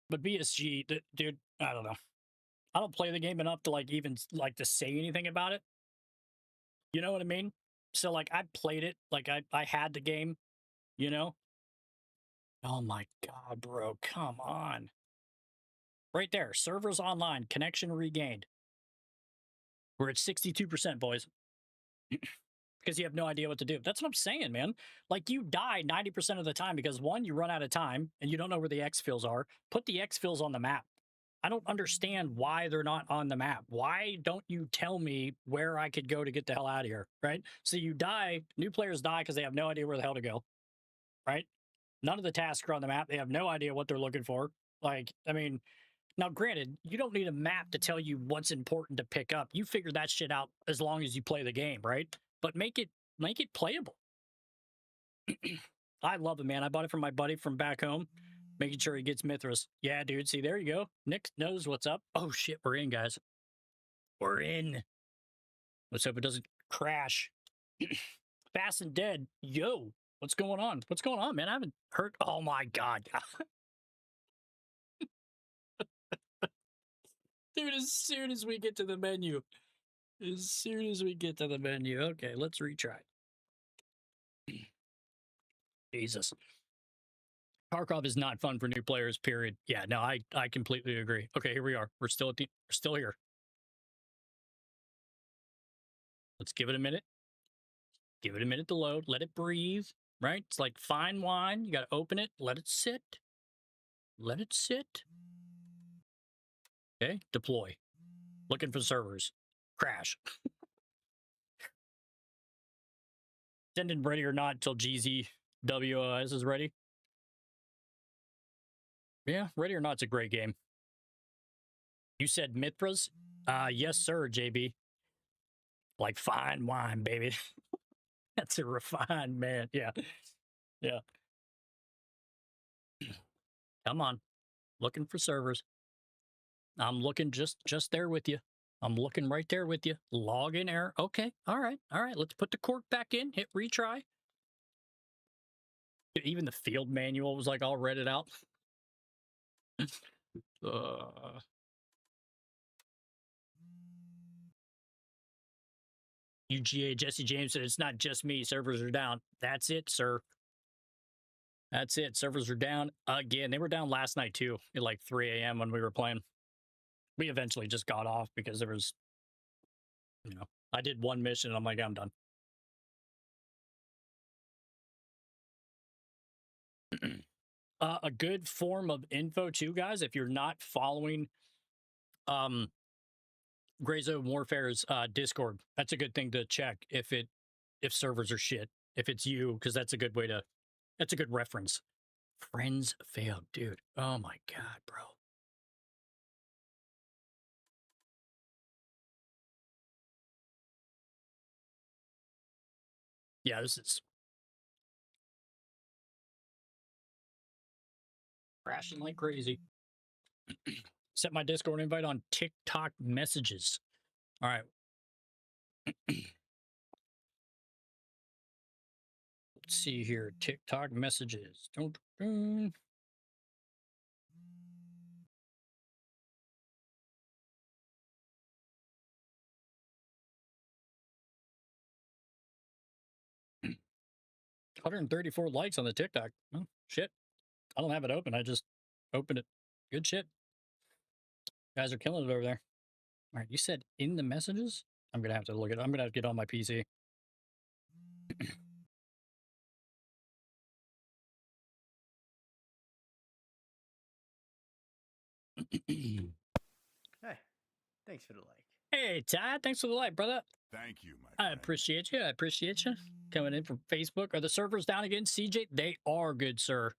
But BSG, dude, I don't know. I don't play the game enough to even to say anything about it. You know what I mean? So like I played it, like I had the game, you know? Oh my god, bro, come on. Right there, servers online, connection regained. We're at 62%, boys. Because you have no idea what to do. That's what I'm saying, man. Like, you die 90% of the time because, one, you run out of time and you don't know where the exfils are. Put the exfils on the map. I don't understand why they're not on the map. Why don't you tell me where I could go to get the hell out of here, right? So you die, new players die because they have no idea where the hell to go, right? None of the tasks are on the map. They have no idea what they're looking for. Like, I mean, now granted, you don't need a map to tell you what's important to pick up. You figure that shit out as long as you play the game, right? But make it playable. I love it, man. I bought it from my buddy from back home, making sure he gets Mithras. Yeah, dude. See, there you go. Nick knows what's up. Oh shit, we're in, guys. We're in. Let's hope it doesn't crash. Fast and Dead. Yo, what's going on? What's going on, man? I haven't heard. Oh my god. Dude, as soon as we get to the menu. As soon as we get to the menu. Okay, let's retry. Jesus. Tarkov is not fun for new players, period. Yeah, no, I completely agree. Okay, here we are. We're still here. Let's give it a minute. Give it a minute to load. Let it breathe, right? It's like fine wine. You got to open it, let it sit. Let it sit. Okay, deploy. Looking for servers. Crash. Sending ready or not until GZWOS is ready. Yeah, Ready or Not's a great game. You said Mithras? Yes, sir, JB. Like fine wine, baby. That's a refined man. Yeah. Yeah. Come on. Looking for servers. I'm looking just there with you. I'm looking right there with you. Login error. Okay. All right. All right. Let's put the cork back in. Hit retry. Even the field manual was like all read out. UGA Jesse James said it's not just me. Servers are down. That's it, sir. That's it. Servers are down again. They were down last night too at like 3 a.m. when we were playing. We eventually just got off because there was, I did one mission and I'm like, I'm done. A good form of info too, guys, if you're not following Gray Zone Warfare's Discord, that's a good thing to check if servers are shit. If it's you, because that's a good reference. Friends failed, dude. Oh my god, bro. Yeah, this is crashing like crazy. Set my Discord invite on TikTok messages. All right. Let's see here. TikTok messages. Don't. 134 likes on the TikTok. Oh, shit. I don't have it open. I just opened it. Good shit. Guys are killing it over there. All right, you said in the messages? I'm gonna have to look at. I'm gonna have to get on my PC. Hey, thanks for the like. Hey, Todd, thanks for the like, brother. Thank you, my I friend. appreciate you. I appreciate you coming in from Facebook. Are the servers down again, CJ? They are good, sir.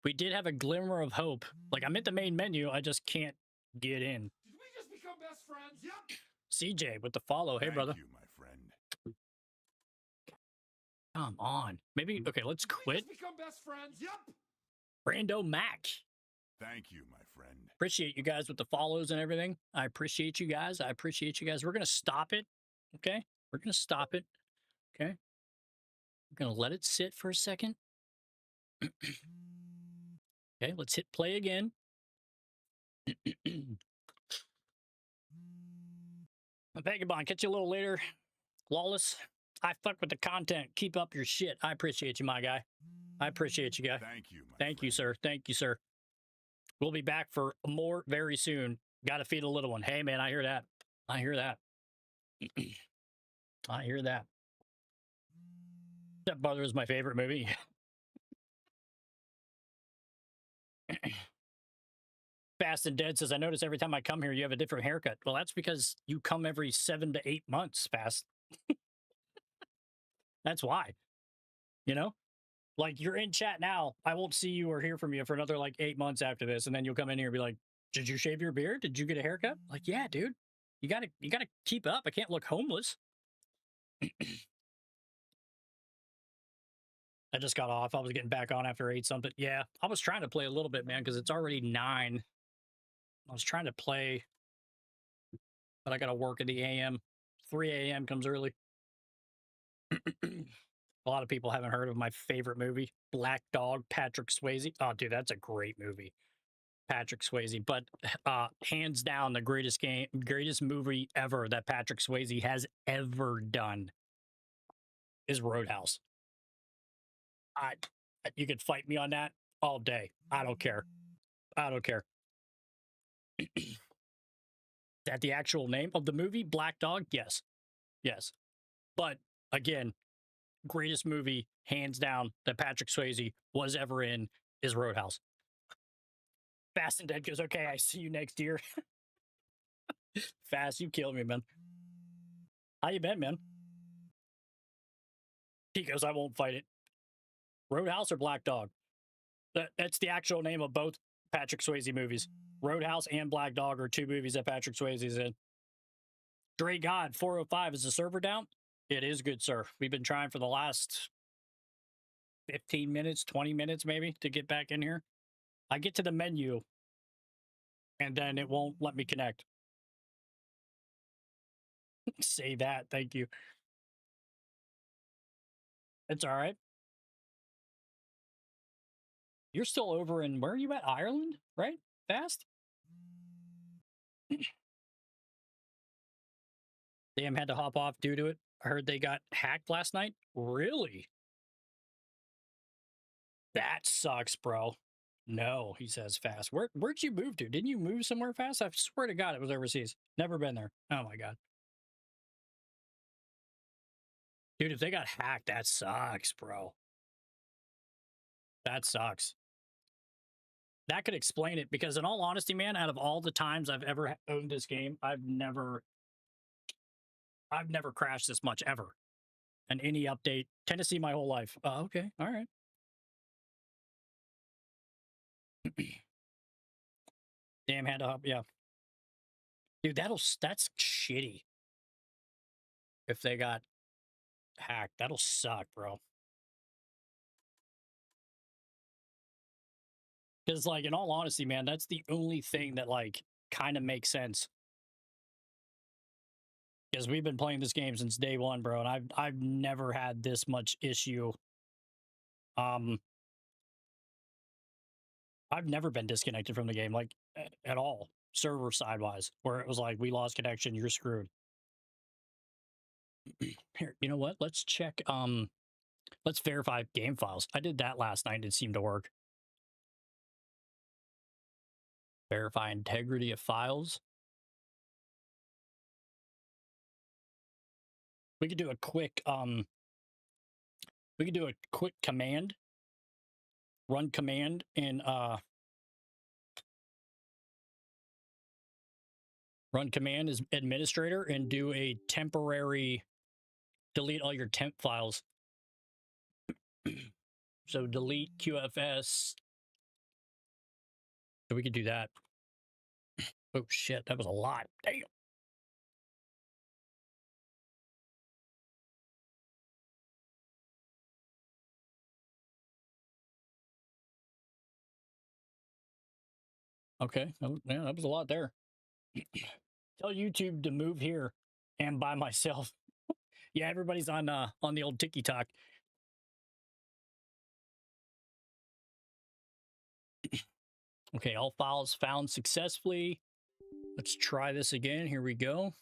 We did have a glimmer of hope. Like, I'm at the main menu. I just can't get in. Did we just become best friends? Yep. CJ with the follow. Hey, Thank brother. you, my friend. Come on. Maybe, okay, let's Did we quit. just become best friends? Yep. Brando Mac. Thank you, my friend. Appreciate you guys with the follows and everything. I appreciate you guys. I appreciate you guys. We're going to stop it. Okay. We're going to stop it. Okay. We're going to let it sit for a second. Okay. Let's hit play again. Vagabond, catch you a little later. Lawless, I fuck with the content. Keep up your shit. I appreciate you, my guy. I appreciate you, guy. Thank you, my Thank you, friend. sir. Thank you, sir. We'll be back for more very soon. Got to feed a little one. Hey, man, I hear that. I hear that. I hear that. Step Brother is my favorite movie. Fast and Dead says, I notice every time I come here, you have a different haircut. Well, that's because you come every 7 to 8 months, Fast. That's why. You know? Like, you're in chat now. I won't see you or hear from you for another, like, 8 months after this. And then you'll come in here and be like, did you shave your beard? Did you get a haircut? Like, yeah, dude. You gotta keep up. I can't look homeless. I just got off. I was getting back on after 8 something. Yeah, I was trying to play a little bit, man, because it's already 9. I was trying to play, but I got to work at the AM. 3 a.m. comes early. A lot of people haven't heard of my favorite movie, Black Dog, Patrick Swayze. Oh, dude, that's a great movie. Patrick Swayze, but hands down, the greatest movie ever that Patrick Swayze has ever done is Roadhouse. You could fight me on that all day. I don't care. I don't care. Is that the actual name of the movie, Black Dog? Yes. Yes. But again, greatest movie, hands down, that Patrick Swayze was ever in is Roadhouse. Fast and Dead goes, okay, I see you next year. Fast, you killed me, man. How you been, man? He goes, I won't fight it. Roadhouse or Black Dog? That's the actual name of both Patrick Swayze movies. Roadhouse and Black Dog are 2 movies that Patrick Swayze is in. Dre God, 405, is the server down? It is good, sir. We've been trying for the last 15 minutes, 20 minutes maybe to get back in here. I get to the menu and then it won't let me connect. Say that. Thank you. It's all right. You're still over in, where are you at? Ireland, right? Fast? Damn, had to hop off due to it. I heard they got hacked last night. Really? That sucks, bro. No, he says Fast. Where'd you move to? Didn't you move somewhere Fast? I swear to God it was overseas. Never been there. Oh my God. Dude, if they got hacked, that sucks, bro. That sucks. That could explain it, because in all honesty, man, out of all the times I've ever owned this game, I've never crashed this much ever. And any update, Tennessee my whole life. Oh, okay. All right. Damn, had to hop. Yeah. Dude, that's shitty. If they got hacked, that'll suck, bro. Because, like, in all honesty, man, that's the only thing that, like, kind of makes sense. Because we've been playing this game since day one, bro, and I've never had this much issue. I've never been disconnected from the game, like, at all, server side-wise, where it was like, we lost connection, you're screwed. Here, you know what? Let's check, let's verify game files. I did that last night, it seemed to work. Verify integrity of files. We could do a quick command. Run command in run command as administrator and do a temporary delete all your temp files. So delete QFS. So we could do that. Oh shit, that was a lot. Damn. Okay, yeah, that was a lot there. Tell YouTube to move here and by myself. Yeah, everybody's on the old TikTok. Okay, all files found successfully. Let's try this again. Here we go.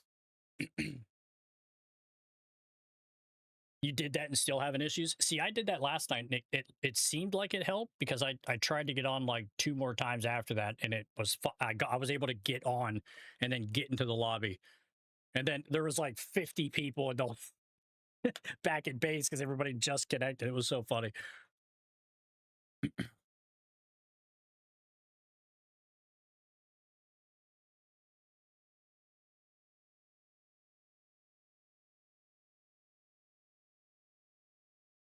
You did that and still having issues? See, I did that last night. And it seemed like it helped because I tried to get on like 2 more times after that, and it was I was able to get on and then get into the lobby, and then there was like 50 people in the back at base because everybody just connected. It was so funny.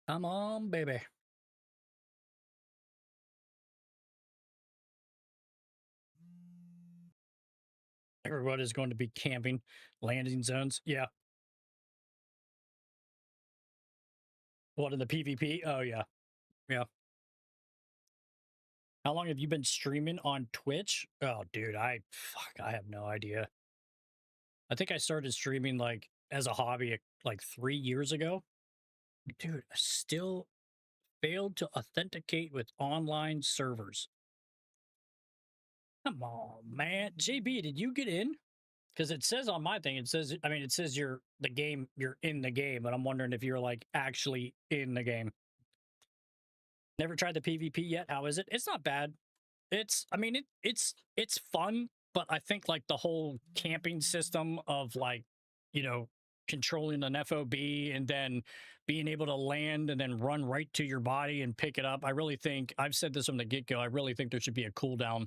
Come on, baby. Everybody's going to be camping landing zones. Yeah. What in the PvP? Oh yeah. Yeah. How long have you been streaming on Twitch? Oh dude, I have no idea. I think I started streaming like as a hobby like 3 years ago. Dude, I still failed to authenticate with online servers. Come on, man. JB, did you get in? Because it says on my thing, it says you're in the game, but I'm wondering if you're like actually in the game. Never tried the PvP yet. How is it? It's not bad. It's fun, but I think like the whole camping system of like, controlling an FOB and then being able to land and then run right to your body and pick it up. I really think, I've said this from the get-go, I really think there should be a cooldown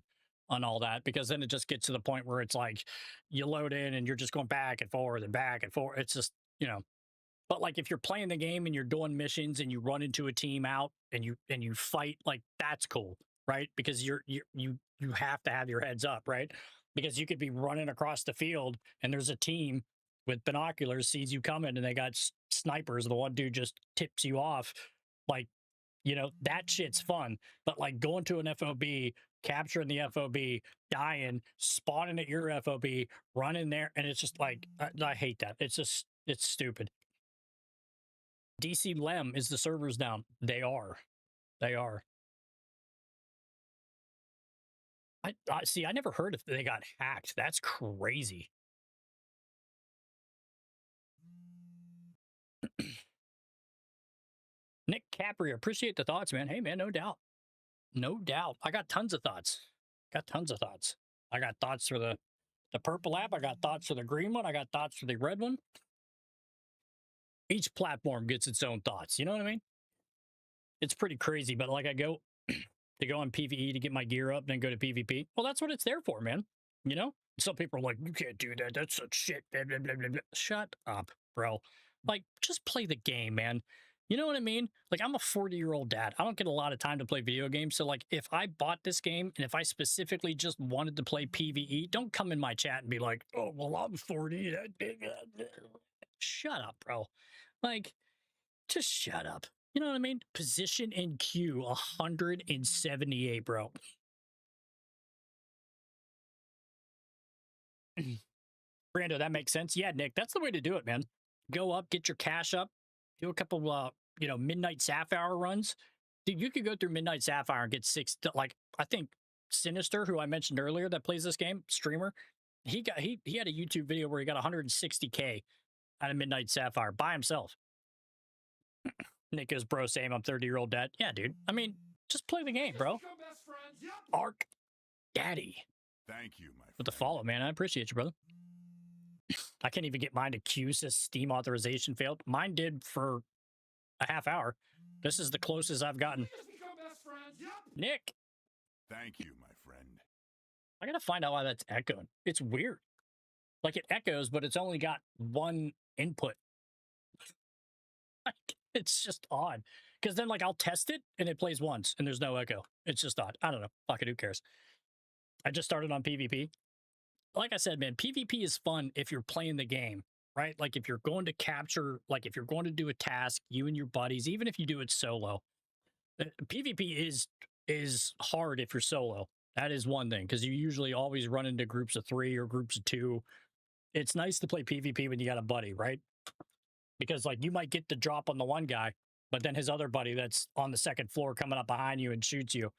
on all that, because then it just gets to the point where it's like you load in and you're just going back and forth and back and forth. It's just, but like if you're playing the game and you're doing missions and you run into a team out and you fight, like that's cool, right? Because you have to have your heads up, right? Because you could be running across the field and there's a team with binoculars sees you coming and they got snipers. The one dude just tips you off, like, that shit's fun. But like going to an FOB, capturing the FOB, dying, spawning at your FOB, running there, and it's just like I hate that. It's stupid. DC Lem, is the servers down? They are. I see. I never heard if they got hacked. That's crazy. Nick Capri, appreciate the thoughts, man. Hey, man, no doubt. I got tons of thoughts. I got thoughts for the purple app. I got thoughts for the green one. I got thoughts for the red one. Each platform gets its own thoughts. You know what I mean? It's pretty crazy, but like I go on PvE to get my gear up, then go to PvP. Well, that's what it's there for, man. Some people are like, you can't do that. That's such shit. Blah, blah, blah, blah, blah. Shut up, bro. Like, just play the game, man. You know what I mean? Like, I'm a 40-year-old dad. I don't get a lot of time to play video games. So, like, if I bought this game and if I specifically just wanted to play PvE, don't come in my chat and be like, oh, well, I'm 40. Shut up, bro. Like, just shut up. You know what I mean? Position in queue, 178, bro. Brando, that makes sense. Yeah, Nick, that's the way to do it, man. Go up, get your cash up, do a couple, Midnight Sapphire runs. Dude, you could go through Midnight Sapphire and get 6. Like, I think Sinister, who I mentioned earlier, that plays this game, streamer, he had a YouTube video where he got 160K out of Midnight Sapphire by himself. Nick goes, bro, same. I'm 30-year-old dad. Yeah, dude. I mean, just play the game, bro. Arc Daddy. Thank you, my friend. With the follow, man. I appreciate you, brother. I can't even get mine to queue, says Steam authorization failed. Mine did for a half hour. This is the closest I've gotten. Let's become best friends. Yep. Nick, Thank you, my friend. I gotta find out why that's echoing. It's weird. Like it echoes, but it's only got one input. Like, it's just odd. Because then, like, I'll test it and it plays once and there's no echo. It's just odd. I don't know. Fuck it, who cares? I just started on PvP. Like I said, man, PvP is fun if you're playing the game, right? Like if you're going to capture, like if you're going to do a task, you and your buddies, even if you do it solo. PvP is hard if you're solo. That is one thing, because you usually always run into groups of 3 or groups of 2. It's nice to play PvP when you got a buddy, right? Because like you might get the drop on the one guy, but then his other buddy that's on the second floor coming up behind you and shoots you.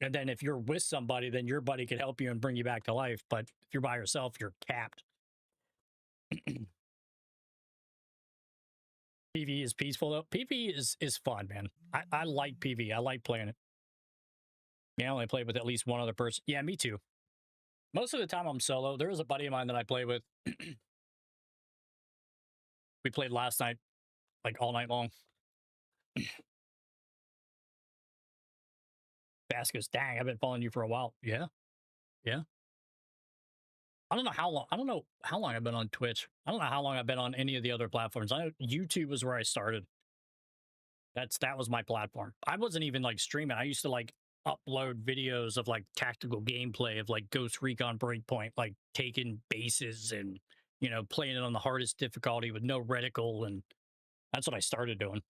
And then if you're with somebody, then your buddy can help you and bring you back to life. But if you're by yourself, you're capped. PvE is peaceful though. PvE is fun, man. I like PvE. I like playing it. Yeah, I only play with at least one other person. Yeah, me too. Most of the time I'm solo. There is a buddy of mine that I play with. We played last night, like all night long. Bass goes, dang, I've been following you for a while. Yeah. Yeah. I don't know how long. I don't know how long I've been on Twitch. I don't know how long I've been on any of the other platforms. I know YouTube was where I started. That was my platform. I wasn't even like streaming. I used to like upload videos of like tactical gameplay of like Ghost Recon Breakpoint, like taking bases and, you know, playing it on the hardest difficulty with no reticle. And that's what I started doing.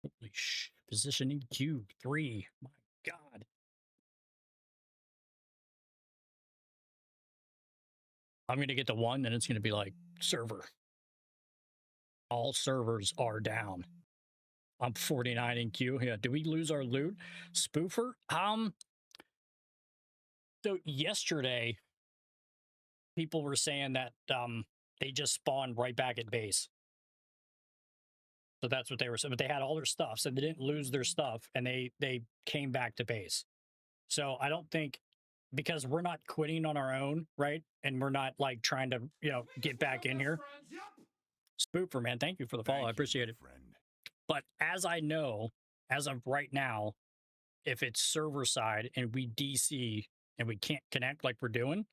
Holy sh! Positioning Q3. My God. I'm going to get to 1, and it's going to be like server. All servers are down. I'm 49 in queue. Yeah. Do we lose our loot? Spoofer? So yesterday, people were saying that they just spawned right back at base. So that's what they were saying. But they had all their stuff, so they didn't lose their stuff, and they came back to base. So I don't think, because we're not quitting on our own, right? And we're not like trying to, you know, get back in here. Yep. Spoofer, man, thank you for the follow. I appreciate it. Friend. But as I know, as of right now, if it's server side and we DC and we can't connect like we're doing,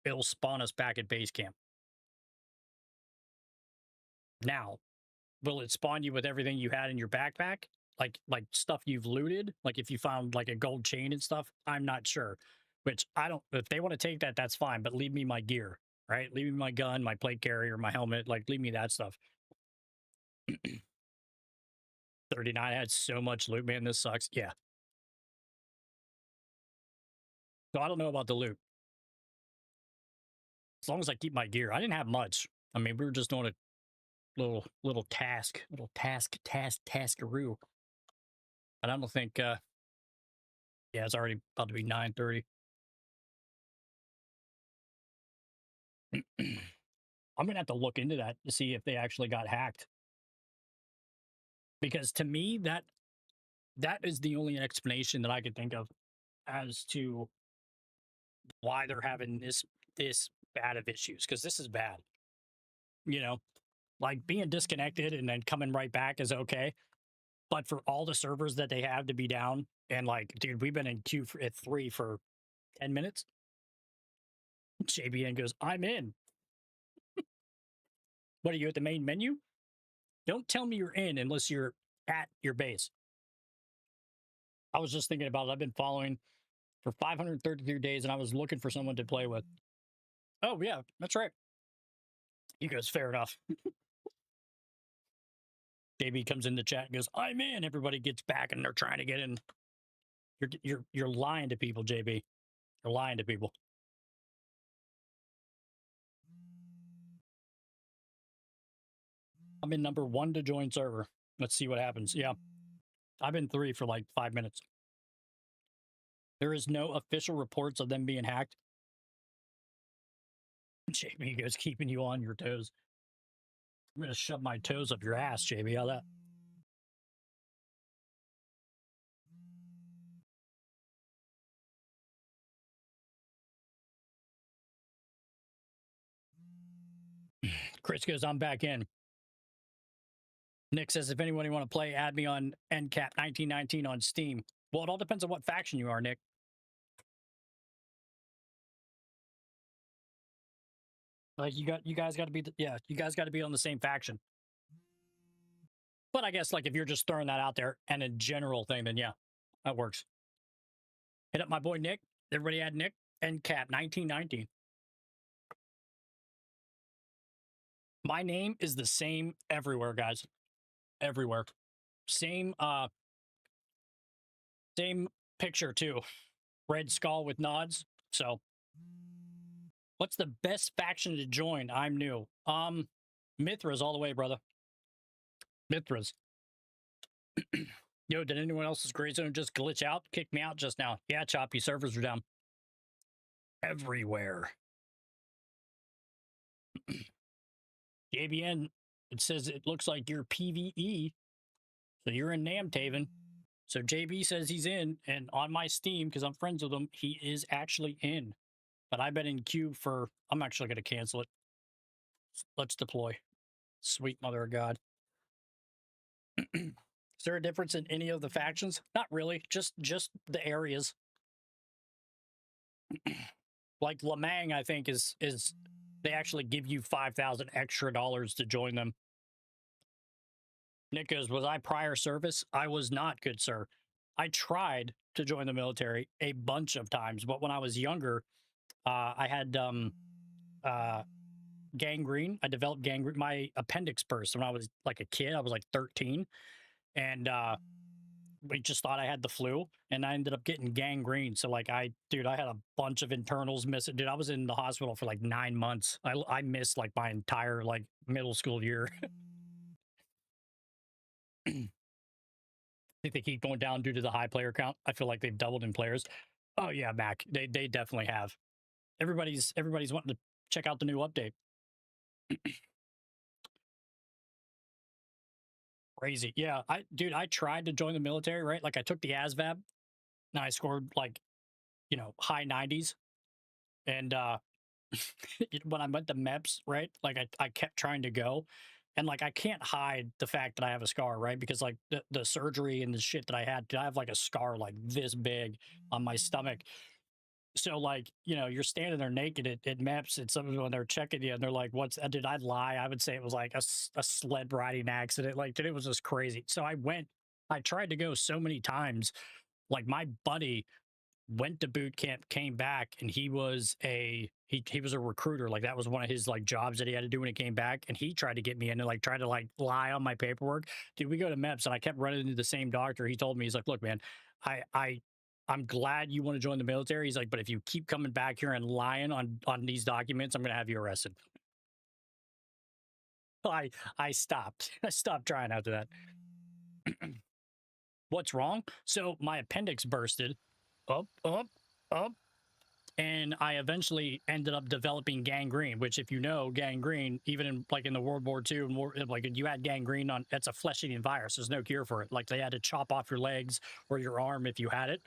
it'll spawn us back at base camp. Now, will it spawn you with everything you had in your backpack? Like stuff you've looted? Like if you found like a gold chain and stuff? I'm not sure. Which I don't, if they want to take that, that's fine. But leave me my gear, right? Leave me my gun, my plate carrier, my helmet. Like leave me that stuff. 39 had so much loot, man. This sucks. Yeah. So I don't know about the loot. As long as I keep my gear. I didn't have much. I mean, we were just doing a little taskaroo. And I don't think yeah, it's already about to be 9:30. I'm gonna have to look into that to see if they actually got hacked. Because to me, that is the only explanation that I could think of as to why they're having this bad of issues. Because this is bad. You know, like being disconnected and then coming right back is okay. But for all the servers that they have to be down, and like, dude, we've been in queue at 3 for 10 minutes. JBN goes, I'm in. What are you at the main menu? Don't tell me you're in unless you're at your base. I was just thinking about it. I've been following for 533 days and I was looking for someone to play with. Oh, yeah, that's right. He goes, fair enough. JB comes in the chat and goes, I'm in. Everybody gets back and they're trying to get in. You're lying to people, JB. You're lying to people. I'm in number 1 to join server. Let's see what happens. Yeah. I've been 3 for like 5 minutes. There is no official reports of them being hacked. JB goes, keeping you on your toes. I'm going to shove my toes up your ass, JB. How that? Chris goes, I'm back in. Nick says, if anyone want to play, add me on NCAP 1919 on Steam. Well, it all depends on what faction you are, Nick. Like you guys got to be, you guys got to be on the same faction. But I guess like if you're just throwing that out there and a general thing, then yeah, that works. Hit up my boy Nick. Everybody add Nick NCAP 1919. My name is the same everywhere, guys. Everywhere. Same same picture too. Red skull with nods. So what's the best faction to join? I'm new. Mithras all the way, brother. Mithras. Yo, did anyone else's gray zone just glitch out? Kick me out just now. Yeah, choppy servers are down. Everywhere. JBN, it says it looks like you're PvE. So you're in Namtaven. So JB says he's in, and on my Steam, because I'm friends with him, he is actually in. But I've been in queue for, I'm actually going to cancel it. Let's deploy. Sweet mother of God. Is there a difference in any of the factions? Not really, just the areas. Like Lamang, I think, is they actually give you $5,000 extra to join them. Nick goes, was I prior service? I was not, good sir. I tried to join the military a bunch of times, but when I was younger, I had gangrene. I developed gangrene. My appendix burst when I was like a kid. I was like 13, and we just thought I had the flu, and I ended up getting gangrene. So like I had a bunch of internals missing. Dude, I was in the hospital for like 9 months. I missed like my entire like middle school year. I think they keep going down due to the high player count. I feel like they've doubled in players. Oh yeah, Mac. They definitely have. Everybody's wanting to check out the new update. Crazy. Yeah, I tried to join the military, right? Like I took the ASVAB and I scored like, high 90s. And when I went to MEPS, right? Like I kept trying to go. And like I can't hide the fact that I have a scar, right? Because like the surgery and the shit that I had, I have like a scar like this big on my stomach. So like, you're standing there naked at MEPS, and someone when they're checking you and they're like, did I lie? I would say it was like a sled riding accident. Like, dude, it was just crazy. So I tried to go so many times. Like my buddy went to boot camp, came back, and he was a recruiter. Like that was one of his like jobs that he had to do when he came back. And he tried to get me in and like try to like lie on my paperwork. Dude, we go to MEPS and I kept running into the same doctor. He told me, he's like, look, man, I'm glad you want to join the military. He's like, but if you keep coming back here and lying on these documents, I'm going to have you arrested. I stopped. I stopped trying after that. What's wrong? So my appendix bursted up. And I eventually ended up developing gangrene, which if you know, gangrene, even in the World War II, and like you had gangrene that's a flesh-eating virus. There's no cure for it. Like they had to chop off your legs or your arm if you had it.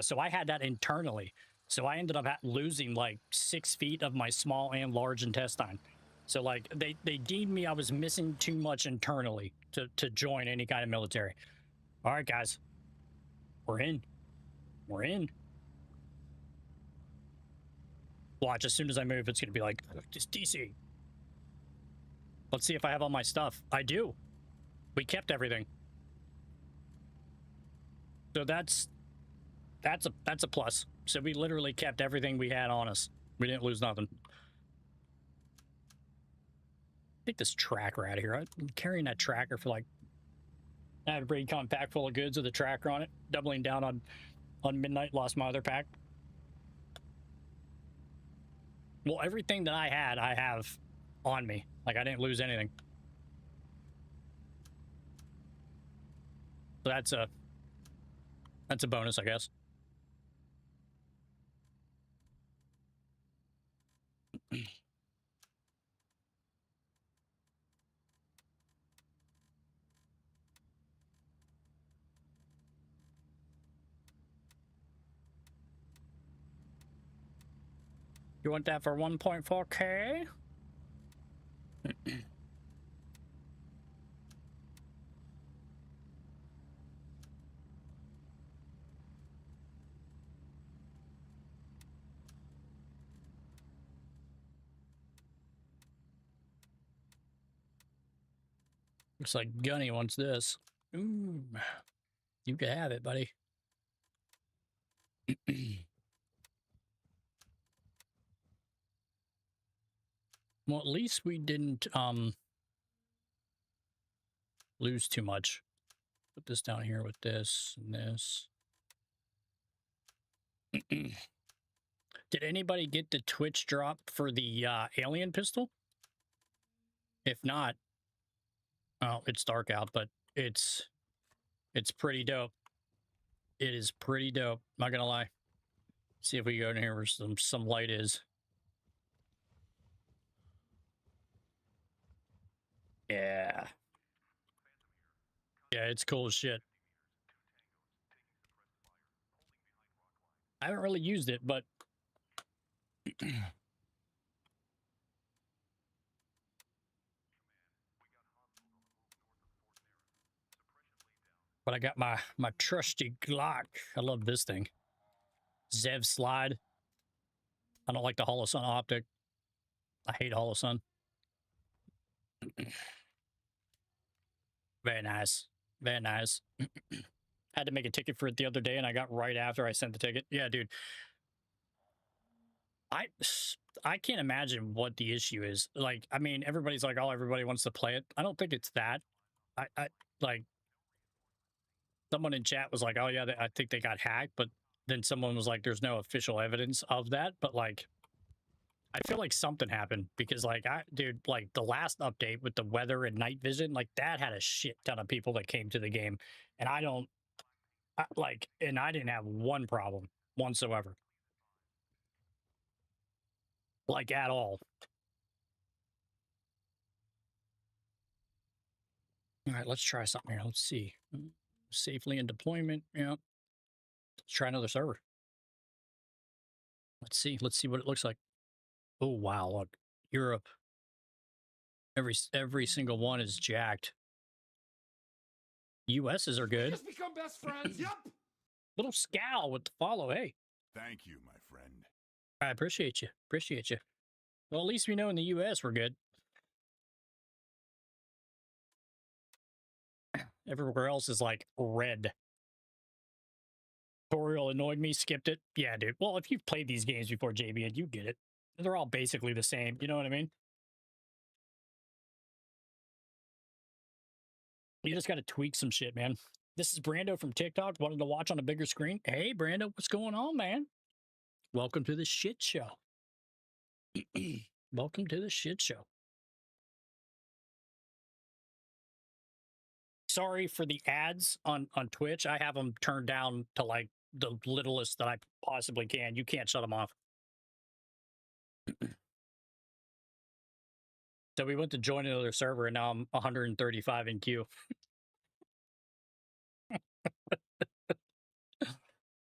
So I had that internally. So I ended up losing like 6 feet of my small and large intestine. So like they deemed me I was missing too much internally to join any kind of military. All right, guys, we're in. We're in. Watch, as soon as I move, it's gonna be like just DC. Let's see if I have all my stuff. I do. We kept everything. So that's a plus. So we literally kept everything we had on us. We didn't lose nothing. Take this tracker out of here. I'm carrying that tracker for like, I had a Raycon pack full of goods with a tracker on it, doubling down on midnight, lost my other pack. Well, everything that I have on me. Like I didn't lose anything. So that's a bonus, I guess. You want that for 1.4K? Looks like Gunny wants this. Ooh, you can have it, buddy. Well, at least we didn't lose too much. Put this down here with this and this. Did anybody get the Twitch drop for the alien pistol? If not, oh, it's dark out, but it's pretty dope. It is pretty dope. Not gonna lie. See if we go in here where some light is. Yeah. Yeah, it's cool as shit. I haven't really used it, but but I got my trusty Glock. I love this thing. Zev slide. I don't like the Holosun optic. I hate Holosun. Very nice. Very nice. Had to make a ticket for it the other day, and I got right after I sent the ticket. Yeah, dude. I can't imagine what the issue is. Like, I mean, everybody's like, oh, everybody wants to play it. I don't think it's that. I like, someone in chat was like, oh yeah, I think they got hacked, but then someone was like, there's no official evidence of that. But like, I feel like something happened because like, dude, like the last update with the weather and night vision, like that had a shit ton of people that came to the game, and I didn't have one problem whatsoever. Like at all. All right, let's try something here. Let's see. Safely in deployment. Yeah. Let's try another server. Let's see. Let's see what it looks like. Oh wow, look. Europe. Every single one is jacked. US's are good. Just become best friends. Yep. Little scowl with the follow. Hey. Thank you, my friend. I appreciate you. Appreciate you. Well, at least we know in the US we're good. Everywhere else is like red. Tutorial annoyed me, skipped it. Yeah, dude. Well, if you've played these games before, JB, and you get it. They're all basically the same. You know what I mean? You just got to tweak some shit, man. This is Brando from TikTok. Wanted to watch on a bigger screen. Hey, Brando, what's going on, man? Welcome to the shit show. Welcome to the shit show. Sorry for the ads on Twitch. I have them turned down to like the littlest that I possibly can. You can't shut them off. So we went to join another server, and now I'm 135 in queue.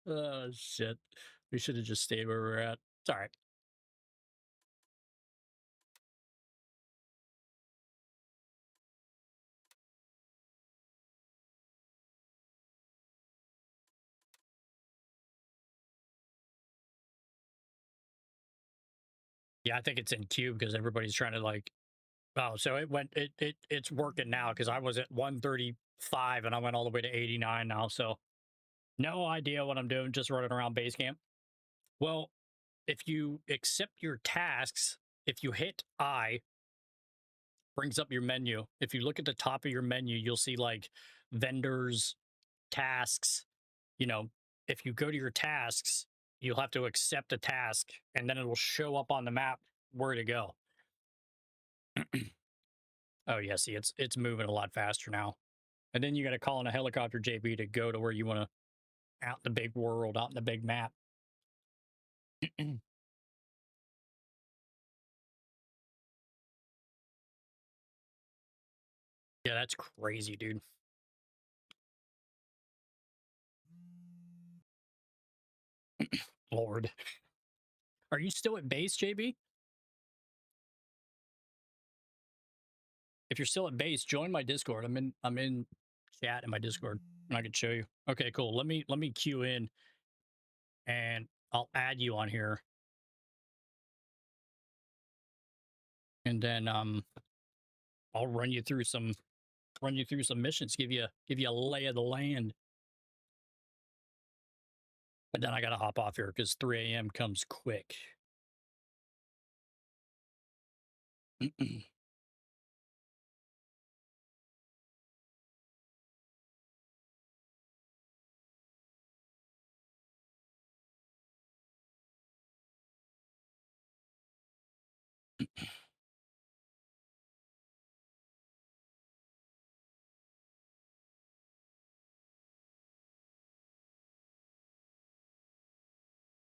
Oh, shit. We should have just stayed where we're at. It's all right. Yeah, I think it's in queue because everybody's trying to like... Oh, so it's working now because I was at 135 and I went all the way to 89 now. So no idea what I'm doing, just running around base camp. Well, if you accept your tasks, if you hit I, brings up your menu. If you look at the top of your menu, you'll see like vendors, tasks. You know, if you go to your tasks, you'll have to accept a task and then it will show up on the map where to go. Oh yeah, see, it's moving a lot faster now. And then you got to call in a helicopter, JB, to go to where you want to, out in the big world, out in the big map. Yeah, that's crazy, dude. Lord. Are you still at base, JB? If you're still at base, join my Discord. I'm in chat in my Discord and I can show you. Okay, cool. Let me queue in and I'll add you on here. And then I'll run you through some run you through some missions, give you a lay of the land. But then I gotta hop off here because 3 a.m. comes quick.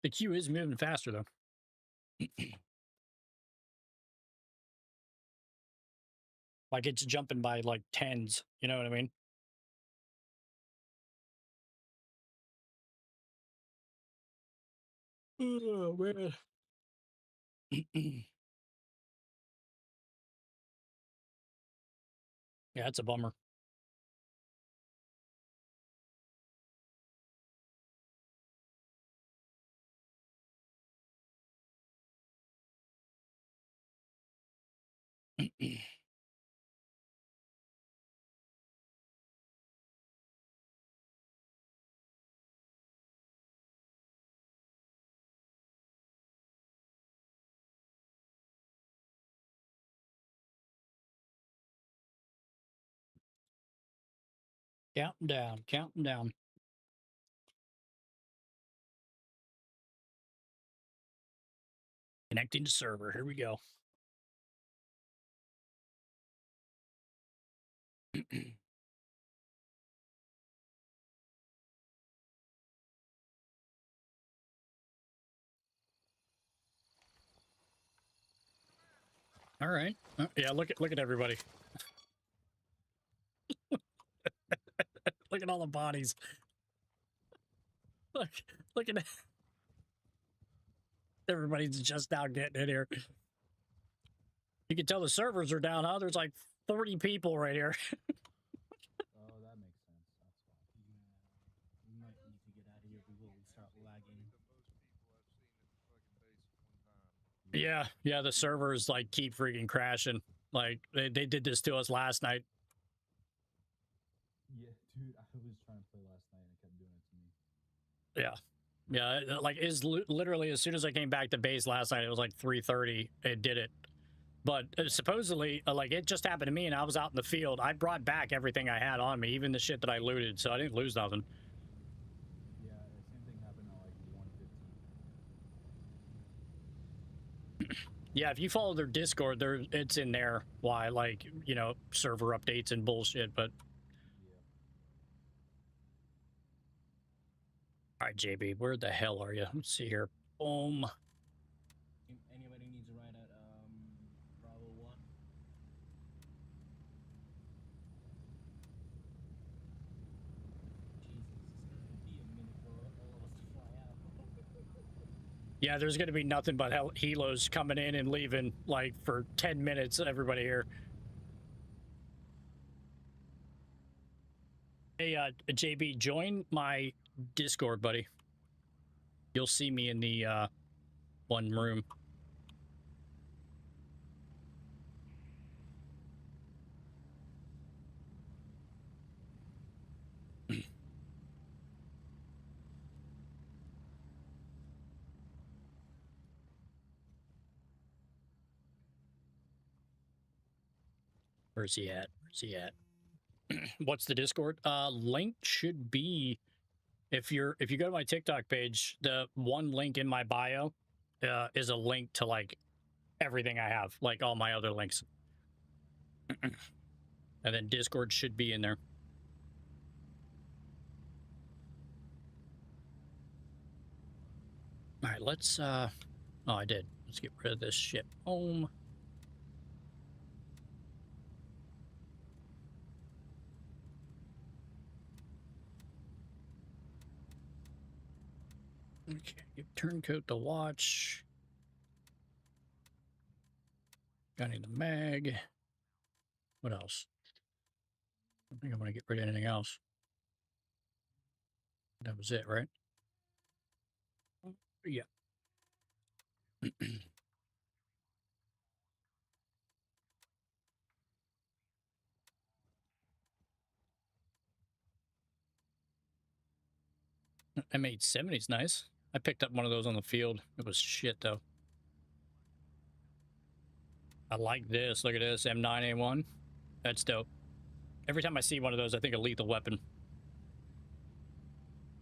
The queue is moving faster though. Like it's jumping by like tens. You know what I mean? Oh man. Yeah, it's a bummer. Counting down, counting down. Connecting to server. Here we go. All right. Yeah, look at everybody. Look at all the bodies. Look at everybody's just now getting in here. You can tell the servers are down, huh? There's like 40 people right here. Oh, that makes sense. That's fine. Yeah, we might need to get out of here before we start lagging. Yeah, the servers like keep freaking crashing. Like they did this to us last night. Yeah, dude, I was trying to play last night and it kept doing it to me. Yeah, like is literally as soon as I came back to base last night, it was like 3:30. It did it, but supposedly like it just happened to me, and I was out in the field. I brought back everything I had on me, even the shit that I looted, so I didn't lose nothing. Yeah, the same thing happened at like 1:15. Yeah, if you follow their Discord, it's in there. Why, like, you know, server updates and bullshit. But Yeah. all right, JB, where the hell are you? Let's see here. Boom. Anybody needs a ride at Bravo 1? Jesus, it's gonna be a minute for all of us to fly out. Yeah, there's going to be nothing but helos coming in and leaving like for 10 minutes. Everybody here. Hey, JB, join my Discord, buddy. You'll see me in the one room. Where's he at? Where's he at? What's the Discord? Link should be if you go to my TikTok page, the one link in my bio is a link to like everything I have, like all my other links. And then Discord should be in there. All right, let's oh, I did. Let's get rid of this shit. Home. Okay, give turncoat the watch. Got in the mag. What else? I think I want to get rid of anything else. That was it, right? Yeah. M870 is nice. I picked up one of those on the field. It was shit though. I like this. Look at this M9A1. That's dope. Every time I see one of those, I think of Lethal Weapon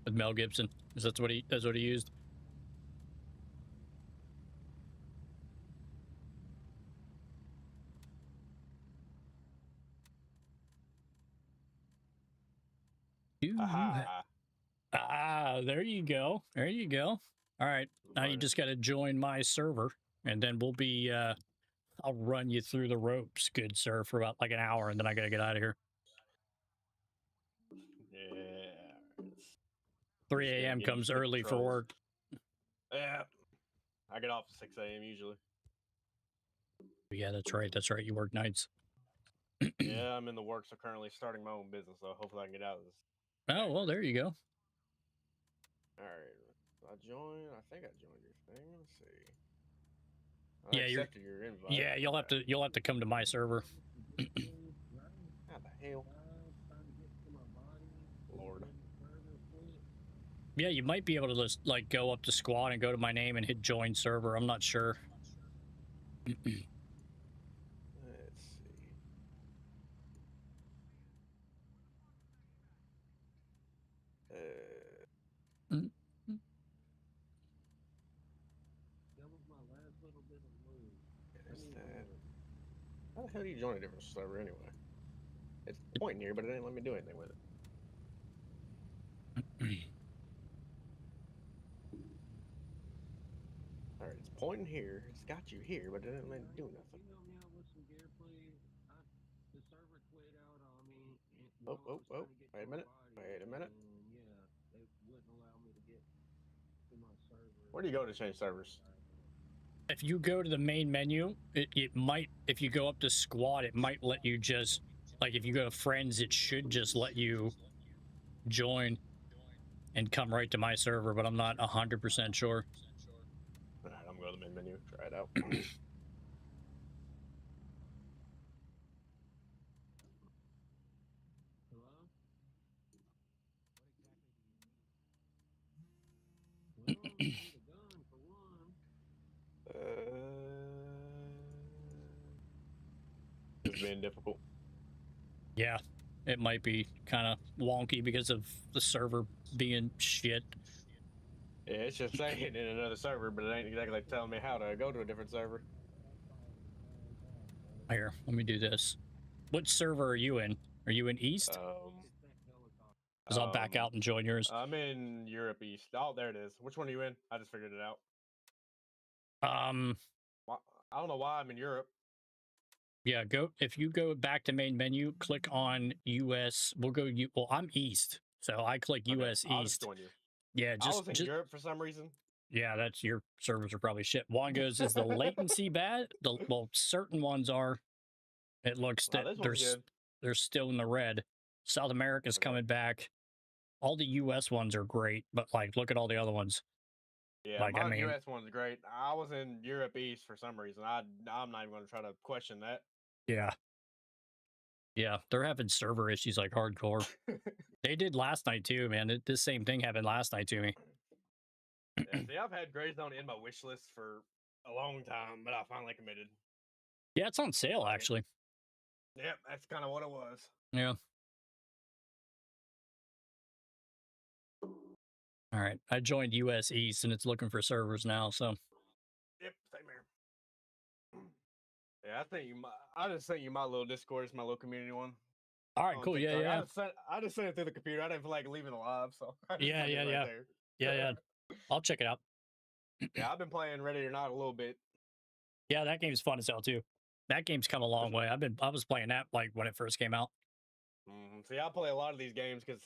with Mel Gibson. Is that's what he used? Aha. There you go. There you go. All right. Now you just got to join my server, and then we'll be. I'll run you through the ropes, good sir, for about like an hour, and then I gotta get out of here. Yeah. 3 a.m. Get used comes to the early for controls. work. Yeah. I get off at 6 a.m. usually. Yeah, that's right. That's right. You work nights. Yeah, I'm in the works of currently starting my own business, so hopefully I can get out of this. Oh, well, there you go. Alright. I think I joined your thing. Let's see. Yeah, you're- accepted your invite. Yeah, you'll have to come to my server. How the hell? Lord. Yeah, you might be able to just like go up to squad and go to my name and hit join server. I'm not sure. Let's see. Mm. There's that. How the hell do you join a different server anyway? It's pointing here, but it didn't let me do anything with it. Alright, it's pointing here. It's got you here, but it didn't let me do nothing. Oh. Wait a minute. Where do you go to change servers? If you go to the main menu, it might, if you go up to squad, it might let you just, like if you go to friends, it should just let you join and come right to my server, but I'm not 100% sure. Alright, I'm going to the main menu, try it out. It's being difficult. Yeah, it might be kind of wonky because of the server being shit. Yeah, it's just saying in another server, but it ain't exactly like telling me how to go to a different server. Here, let me do this. What server are you in? Are you in East? Because I'll back out and join yours. I'm in Europe East. Oh, there it is. Which one are you in? I just figured it out. I don't know why I'm in Europe. Yeah, if you go back to main menu, click on US. We'll go well, I'm East, so I click US I'll East. just join you. Yeah, I was in Europe for some reason. Yeah, that's your servers are probably shit. One goes, is the latency bad? Well, certain ones are. It looks that they're still in the red. South America's coming back. All the US ones are great, but like look at all the other ones. Yeah, like, my US one's great. I was in Europe East for some reason. I'm not even going to try to question that. Yeah, they're having server issues like hardcore. They did last night too, man. This same thing happened last night to me. Yeah, see, I've had Gray Zone in my wish list for a long time, but I finally committed. Yeah, it's on sale actually. Yep, that's kind of what it was. Yeah. All right, I joined US East and it's looking for servers now. So. Yep, same here. Yeah, I just sent you my little Discord. It's my little community one. All right, cool. TikTok. Yeah. I just sent it through the computer. I didn't feel like leaving it live, so I just Yeah. Yeah. I'll check it out. Yeah, I've been playing Radiator a little bit. Yeah, that game's fun as hell too. That game's come a long way. I was playing that like when it first came out. See, I play a lot of these games because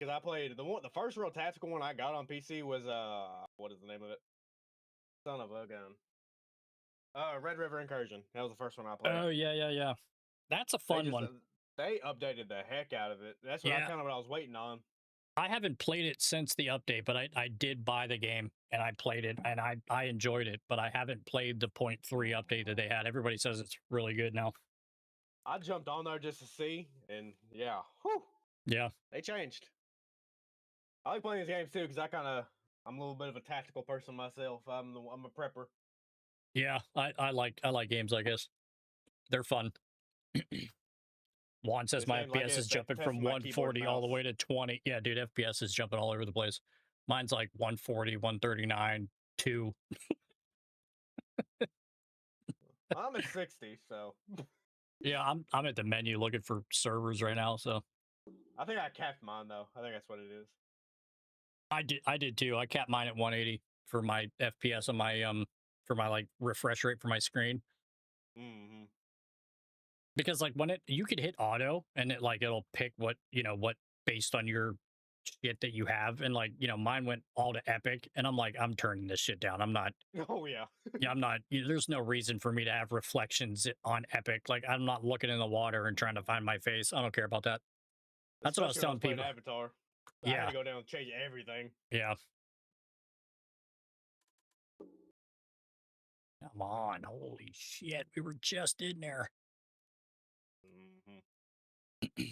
I played the first real tactical one I got on PC was what is the name of it? Son of a gun. Red River Incursion. That was the first one I played. Oh yeah. That's a fun one. They updated the heck out of it. That's what I was waiting on. I haven't played it since the update, but I did buy the game and I played it and I enjoyed it, but I haven't played the 0.3 update that they had. Everybody says it's really good now. I jumped on there just to see, and yeah, whew, yeah, they changed. I like playing these games too because I'm a little bit of a tactical person myself. I'm a prepper. Yeah, I like games like this. They're fun. Juan says This my game like FPS this, is that jumping from testing my keyboard 140 and all the mouse. way to 20. Yeah, dude, FPS is jumping all over the place. Mine's like 140, 139, 2. I'm at 60, so Yeah, I'm at the menu looking for servers right now, so I think I capped mine though. I think that's what it is. I did too. I capped mine at 180 for my FPS on my for my like refresh rate for my screen. Mm-hmm. Because like when you could hit auto and it'll pick what what based on your shit that you have, and like mine went all to epic, and I'm like, I'm turning this shit down. I'm not. Oh yeah. Yeah, I'm not. There's no reason for me to have reflections on epic. Like I'm not looking in the water and trying to find my face. I don't care about that. That's what I was Especially when telling playing people. Avatar. I Yeah, had to go down and change everything. yeah. Come on, holy shit, we were just in there. Mm-hmm.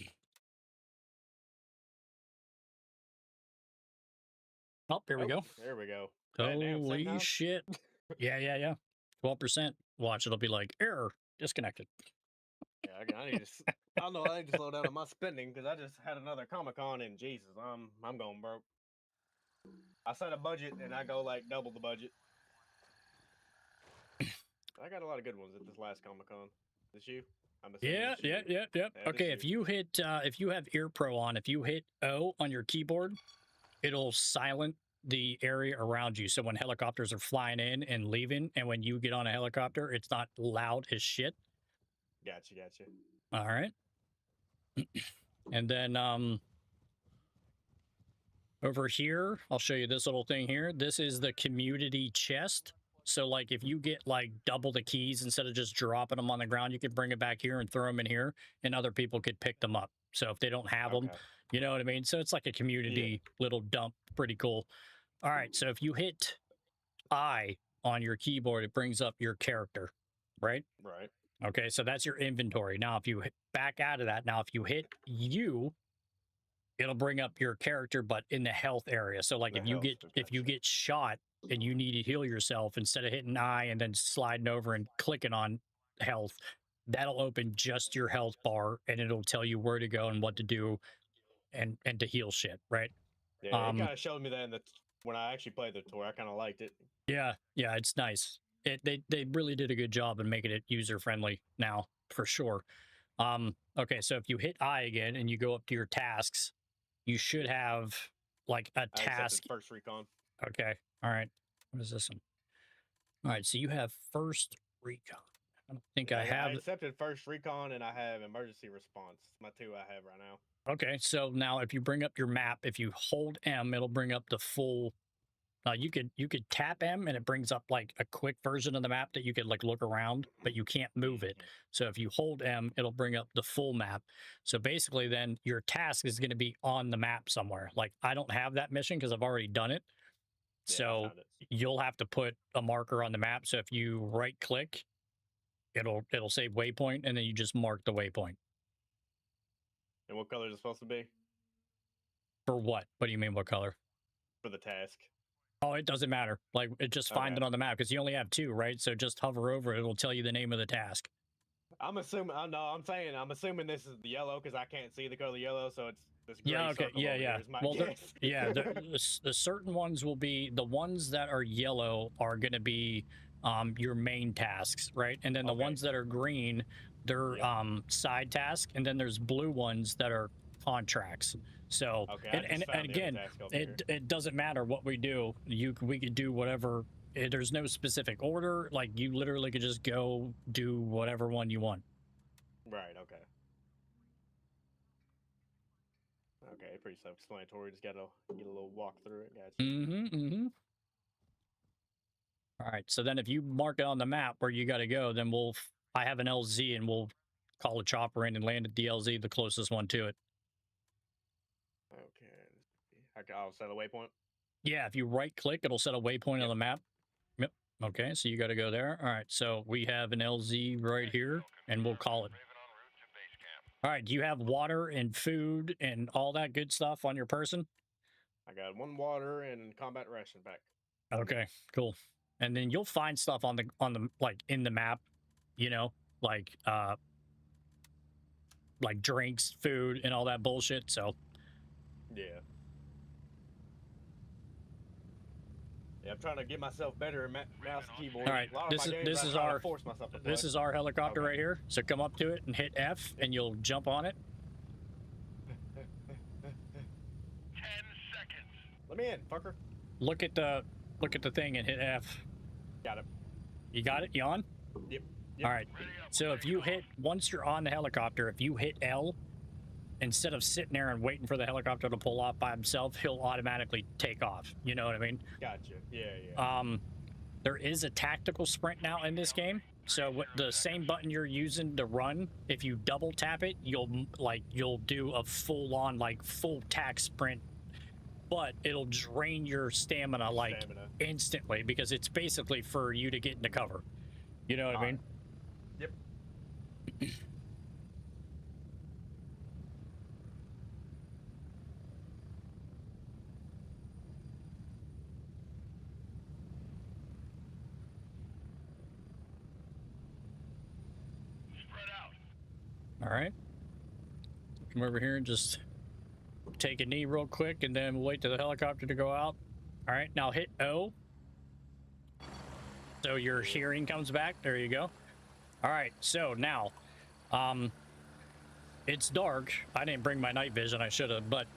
Oh, there we go. There we go. Damn, same Holy time? shit. Yeah. 12%. Watch, it'll be like error disconnected. Yeah, I need to. I don't know. I need to slow down on my spending because I just had another Comic-Con and Jesus, I'm going broke. I set a budget and I go like double the budget. I got a lot of good ones at this last Comic-Con. This you? I'm assuming Yeah. it's you. Yeah. Okay, this if you hit if you have Ear Pro on, if you hit O on your keyboard, it'll silent the area around you. So when helicopters are flying in and leaving, and when you get on a helicopter, it's not loud as shit. Gotcha. All right. And then over here, I'll show you this little thing here. This is the community chest. So like if you get like double the keys instead of just dropping them on the ground, you can bring it back here and throw them in here, and other people could pick them up. So if they don't have them, you know what I mean? So it's like a community little dump. Pretty cool. All right. So if you hit I on your keyboard, it brings up your character, right? Right. Okay. So that's your inventory. Now, if you back out of that, now if you hit U, it'll bring up your character, but in the health area. So like if you get shot and you need to heal yourself, instead of hitting I and then sliding over and clicking on health, that'll open just your health bar, and it'll tell you where to go and what to do and to heal shit, right? Yeah, it kind of showed me that when I actually played the tour. I kind of liked it. Yeah, it's nice. They really did a good job in making it user friendly now, for sure. Okay, so if you hit I again and you go up to your tasks, you should have like a task. First recon. Okay, all right. What is this one? All right, so you have first recon. I don't think I have. I accepted first recon and I have emergency response. My two I have right now. Okay, so now if you bring up your map, if you hold M, it'll bring up the full. You could tap M and it brings up like a quick version of the map that you could like look around, but you can't move it. So if you hold M, it'll bring up the full map. So basically then your task is going to be on the map somewhere. Like I don't have that mission because I've already done it. Yeah, so you'll have to put a marker on the map. So if you right click, it'll say waypoint, and then you just mark the waypoint. And what color is it supposed to be? For what? What do you mean what color? For the task. Oh, it doesn't matter. Like it just find it on the map because you only have two, right? So just hover over it. It'll tell you the name of the task. I'm assuming. No, I'm assuming this is the yellow because I can't see the color yellow. So it's this gray yeah. Okay. circle Yeah. over Yeah. here is my Well, guess. yeah. The certain ones will be the ones that are yellow are going to be your main tasks, right? And then the ones that are green, they're side tasks, and then there's blue ones that are contracts. So and again, it doesn't matter what we do. We could do whatever. There's no specific order. Like you literally could just go do whatever one you want. Right. Okay. Okay. Pretty self-explanatory. Just gotta get a little walk through it. Gotcha. All right. So then if you mark it on the map where you got to go, then I have an LZ and we'll call a chopper in and land at the LZ, the closest one to it. Okay. I'll set a waypoint. Yeah. If you right click, it'll set a waypoint on the map. Yep. Okay. So you got to go there. All right. So we have an LZ right here and we'll call it. All right. Do you have water and food and all that good stuff on your person? I got 1 water and combat ration pack. Okay, cool. And then you'll find stuff on the like in the map, you know, like drinks, food, and all that bullshit. So Yeah. Yeah, I'm trying to get myself better at mouse and keyboard. all right, A lot of my games this I is try to our force myself to play. this is our helicopter Okay. right here. So come up to it and hit F, and you'll jump on it. 10 seconds. Let me in, fucker. Look at the thing and hit F. Got it. You got it? You on? Yep. All right. So if you hit, once you're on the helicopter, if you hit L, instead of sitting there and waiting for the helicopter to pull off by himself, he'll automatically take off. You know what I mean? Gotcha. Yeah. There is a tactical sprint now in this game. So what the same button you're using to run, if you double tap it, you'll do a full-on full tac sprint, but it'll drain your stamina instantly because it's basically for you to get into cover. You know what I mean? Yep. Spread out. All right. Come over here and just take a knee real quick, and then we'll wait till the helicopter to go out. All right, now hit O. So your hearing comes back. There you go. All right, so now, it's dark. I didn't bring my night vision. I should have, but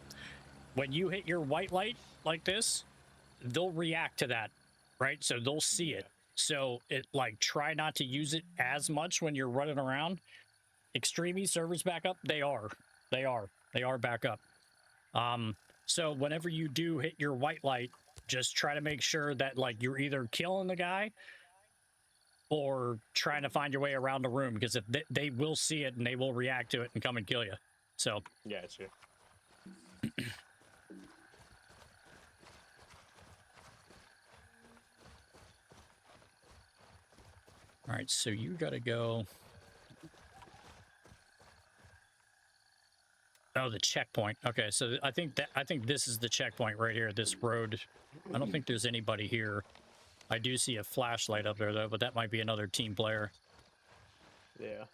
when you hit your white light like this, they'll react to that, right? So they'll see it. So try not to use it as much when you're running around. Extreme servers back up. They are back up. So whenever you do hit your white light, just try to make sure that you're either killing the guy or trying to find your way around the room, because if they will see it and they will react to it and come and kill you. So Gotcha. all right, so you gotta go. Oh, the checkpoint. Okay, so I think this is the checkpoint right here. This road. I don't think there's anybody here. I do see a flashlight up there though, but that might be another team player. Yeah,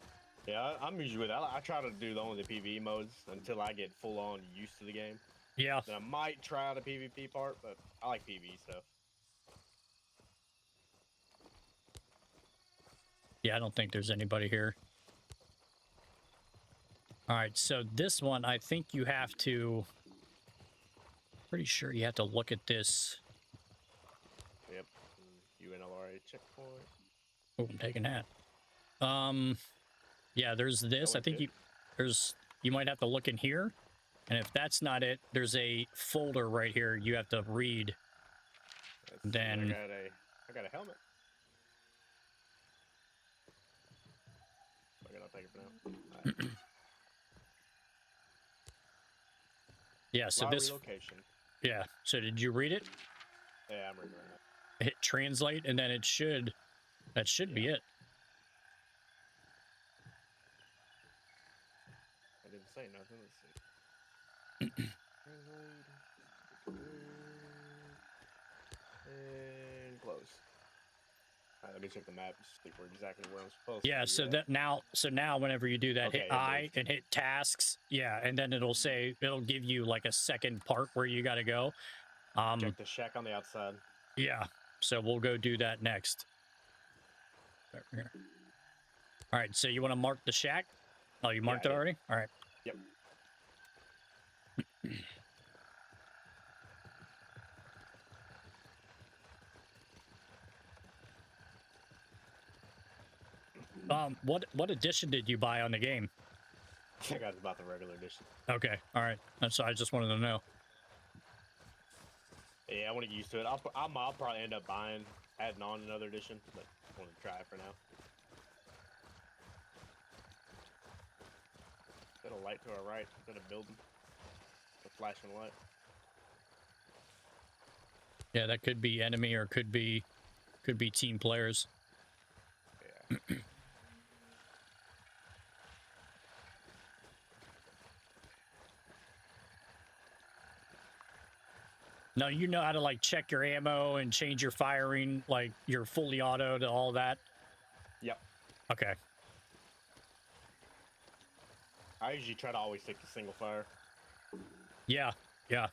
I'm usually with it. I try to do only the PvE modes until I get full on used to the game. Yeah. Then I might try the PvP part, but I like PvE stuff. Yeah, I don't think there's anybody here. All right, so this one, I think you have to... Pretty sure you have to look at this. Yep. UNLRA checkpoint. Oh, I'm taking that. Yeah, there's this. I think you might have to look in here. And if that's not it, there's a folder right here you have to read. Then... I got a helmet. Okay, I'll take it for now. All right. Yeah, so this... Location. Yeah, so did you read it? Yeah, I'm reading right now. Hit translate, and then it should... That should be it. I didn't say nothing. Let's see. And close. All right, let me check the map. See exactly where I'm supposed to. Yeah, so now whenever you do that, hit I and hit tasks. Yeah, and then it'll give you like a second part where you got to go. Check the shack on the outside. Yeah, so we'll go do that next. Over here. All right, so you want to mark the shack? Oh, you marked it already? All right. Yep. What edition did you buy on the game? I got about the regular edition. Okay, all right. That's I just wanted to know. Yeah, I want to get used to it. I'll probably end up adding on another edition, but I want to try it for now. Is that a light to our right? Is that a building? A flashing light. Yeah, that could be enemy or could be team players. Yeah. No, you know how to like check your ammo and change your firing, like your fully auto to all that. Yep. Okay. I usually try to always stick to single fire. Yeah. Yeah.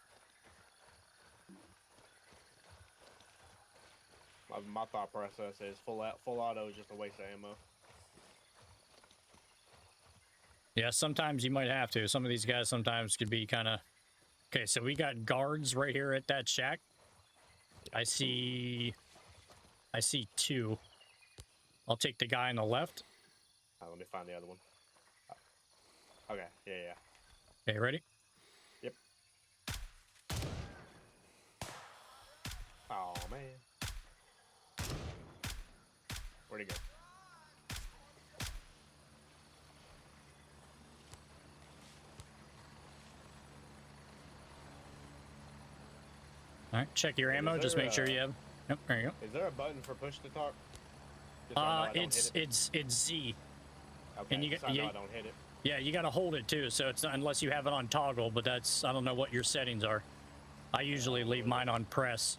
My thought process is full auto is just a waste of ammo. Yeah. Sometimes you might have to. Some of these guys sometimes could be kind of. Okay, so we got guards right here at that shack. I see 2. I'll take the guy on the left. Let me find the other one. Okay. Yeah. Okay, ready? Yep. Oh man. Where'd he go? All right, check your ammo. Just make sure you have. Yep, there you Is there a button for push to talk? Just so go. I know I don't hit it? It's Z. Okay, and you so got- I know you- I don't hit it. Yeah, you got to hold it too. So it's not, unless you have it on toggle, but that's I don't know what your settings are. I usually leave mine on press.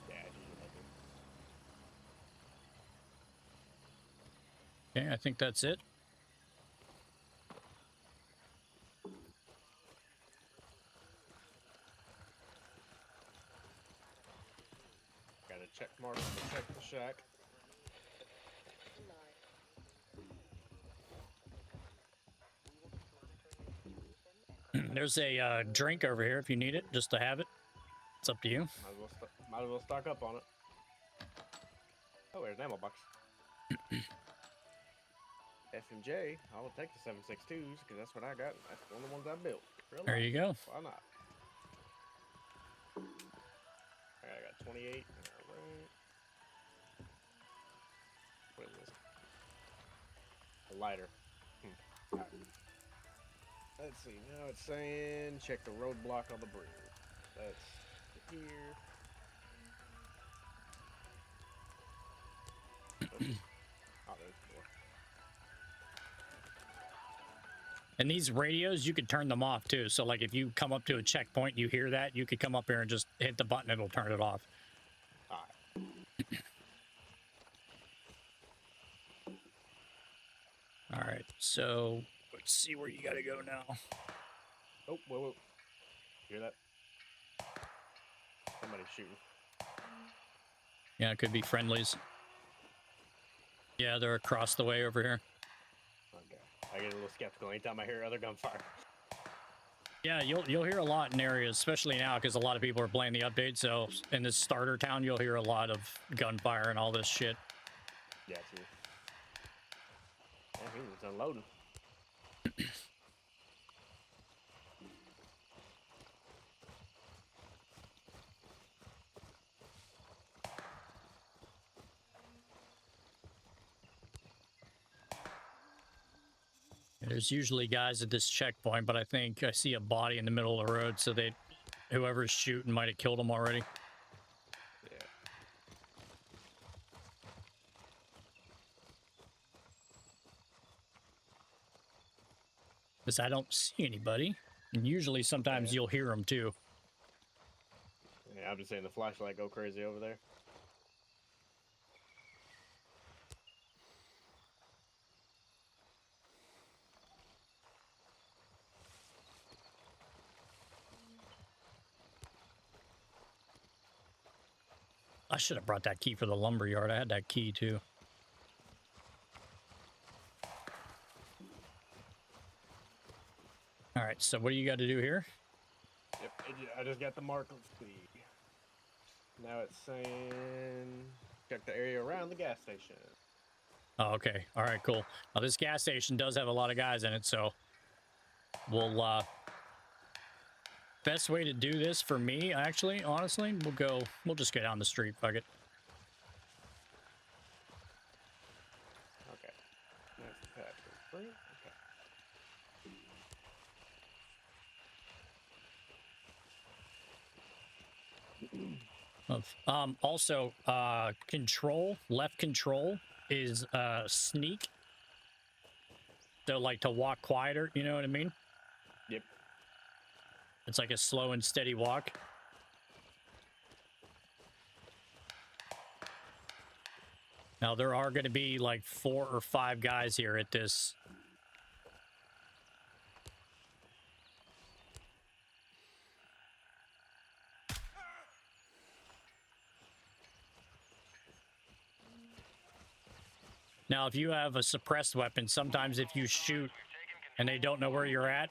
Yeah, I usually do. Okay, I think that's it. Got a check mark to check the shack. There's a drink over here if you need it, just to have it. It's up to you. Might as well stock up on it. Oh, there's an ammo box. FMJ, I will take the 7.62s because that's what I got. That's one of the ones I built. Real There life. you go. Why not? Alright, I got 28. Alright. What is this? A lighter. Alright. Let's see. Now it's saying check the roadblock on the bridge. That's here. Oh, there's the door. And these radios, you could turn them off too. So like if you come up to a checkpoint, you hear that, you could come up here and just hit the button, it'll turn it off. Alright. All right, so let's see where you gotta go now. Oh, whoa. Hear that? Somebody's shooting. Yeah, it could be friendlies. Yeah, they're across the way over here. Okay. I get a little skeptical anytime I hear other gunfire. Yeah, you'll hear a lot in areas, especially now because a lot of people are playing the update. So in this starter town, you'll hear a lot of gunfire and all this shit. Yeah, see. Yeah, he was unloading. There's usually guys at this checkpoint, but I think I see a body in the middle of the road, so whoever's shooting might have killed him already. Yeah. Because I don't see anybody. And usually sometimes Yeah. you'll hear them too. Yeah, I'm just saying the flashlight go crazy over there. I should have brought that key for the lumber yard. I had that key too. All right, so what do you got to do here? Yep, I just got the mark. Let's see. Now it's saying check the area around the gas station. Oh, okay. All right, cool. Now this gas station does have a lot of guys in it, so we'll best way to do this for me, actually, honestly, we'll just go down the street, fuck it. Okay. That's the path for free. Also, left control is sneak. So like to walk quieter, you know what I mean? Yep. It's like a slow and steady walk. Now, there are going to be like 4 or 5 guys here at this. Now, if you have a suppressed weapon, sometimes if you shoot and they don't know where you're at,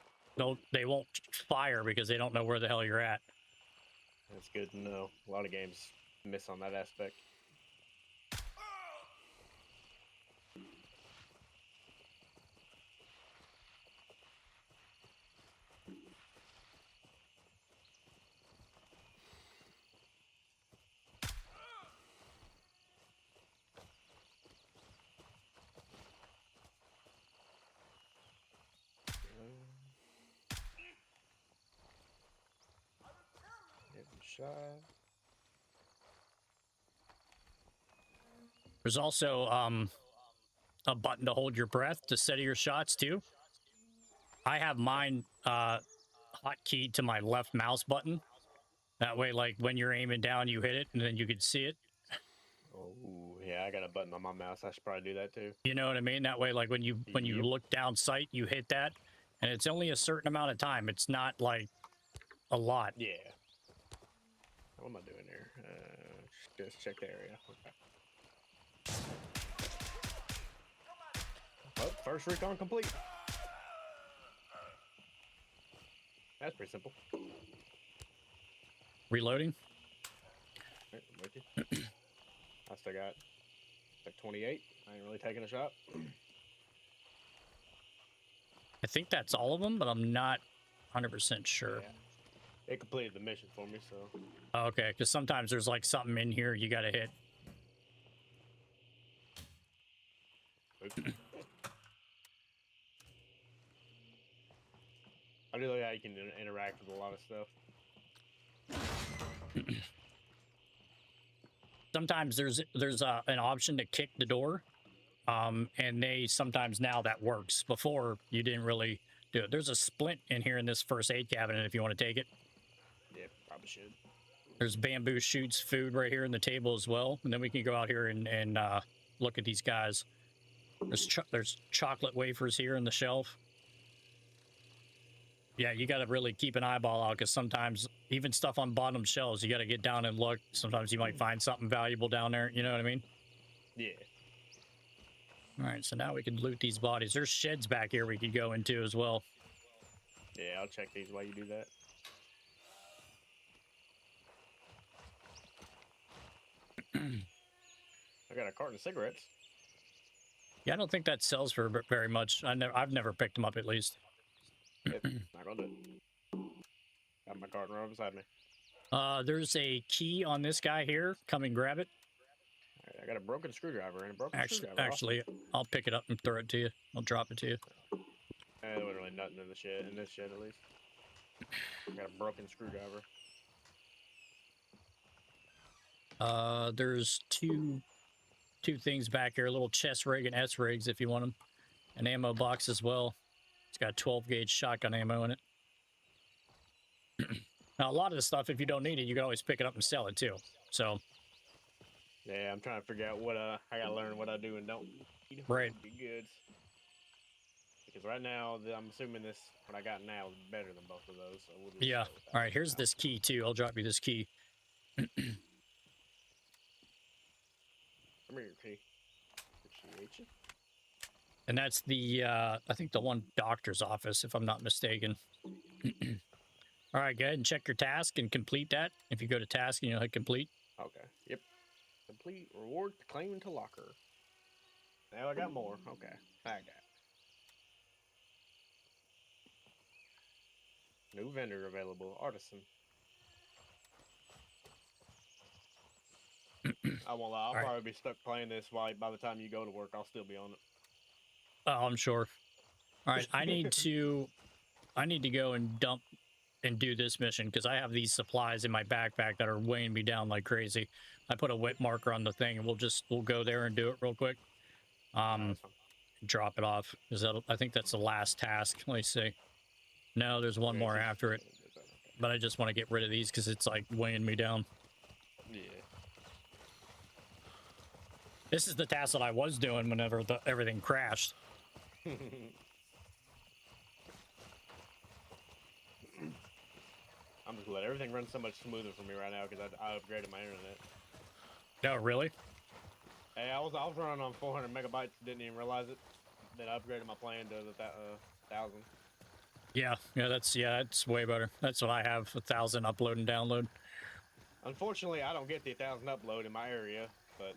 they won't fire because they don't know where the hell you're at. That's good to know. A lot of games miss on that aspect. Shot. There's also a button to hold your breath to steady your shots too. I have mine hotkeyed to my left mouse button. That way, like when you're aiming down, you hit it and then you can see it. Oh yeah, I got a button on my mouse. I should probably do that too. You know what I mean? That way, like when you look down sight, you hit that, and it's only a certain amount of time. It's not like a lot. Yeah. What am I doing here? Just check the area. Okay. Oh, first recon complete. That's pretty simple. Reloading. Right, I'm with you. I still got like 28. I ain't really taking a shot. I think that's all of them, but I'm not 100% sure. Yeah. It completed the mission for me, so. Oh, okay, because sometimes there's like something in here you gotta hit. I do like how you can interact with a lot of stuff. Sometimes there's an option to kick the door, and they sometimes now that works. Before you didn't really do it. There's a splint in here in this first aid cabinet if you want to take it. Yeah, probably should. There's bamboo shoots, food right here in the table as well, and then we can go out here and look at these guys. There's chocolate wafers here in the shelf. Yeah, you got to really keep an eyeball out because sometimes even stuff on bottom shelves, you got to get down and look. Sometimes you might find something valuable down there. You know what I mean? Yeah. All right, so now we can loot these bodies. There's sheds back here we could go into as well. Yeah, I'll check these while you do that. I got a carton of cigarettes. Yeah, I don't think that sells for very much. I've never picked them up at least. Yep, not gonna do it. Got my carton right beside me. There's a key on this guy here. Come and grab it. All right, I got a broken screwdriver and a broken screwdriver. Actually, I'll pick it up and throw it to you. I'll drop it to you. There wasn't really nothing in the shed, in this shed at least. Got a broken screwdriver. There's two things back here, a little chest rig and S rigs if you want them. An ammo box as well. It's got 12 gauge shotgun ammo in it. Now, a lot of the stuff, if you don't need it, you can always pick it up and sell it too. So, yeah, I'm trying to figure out what I gotta learn what I do and don't need. Right. Be good. Because right now, I'm assuming what I got now is better than both of those. So we'll just yeah. go with that All right, here's now. this key too. I'll drop you this key. Come here, P. Appreciate you. And that's the, I think the one doctor's office, if I'm not mistaken. All right, go ahead and check your task and complete that. If you go to task and you'll hit complete. Okay. Yep. Complete reward to claim into locker. Now I got more. Okay. I got it. New vendor available. Artisan. I won't lie. I'll probably be stuck playing this while by the time you go to work, I'll still be on it. Oh, I'm sure. All right, I need to go and dump and do this mission because I have these supplies in my backpack that are weighing me down like crazy. I put a whip marker on the thing and we'll go there and do it real quick. Drop it off. I think that's the last task. Let me see. No, there's one more after it. But I just want to get rid of these because it's like weighing me down. Yeah. This is the task that I was doing whenever everything crashed. I'm just glad everything runs so much smoother for me right now because I upgraded my internet. No, really? Hey, I was running on 400 megabytes, didn't even realize it. Then I upgraded my plan to the 1,000. Yeah, it's way better. That's what I have, 1,000 upload and download. Unfortunately, I don't get the 1,000 upload in my area, but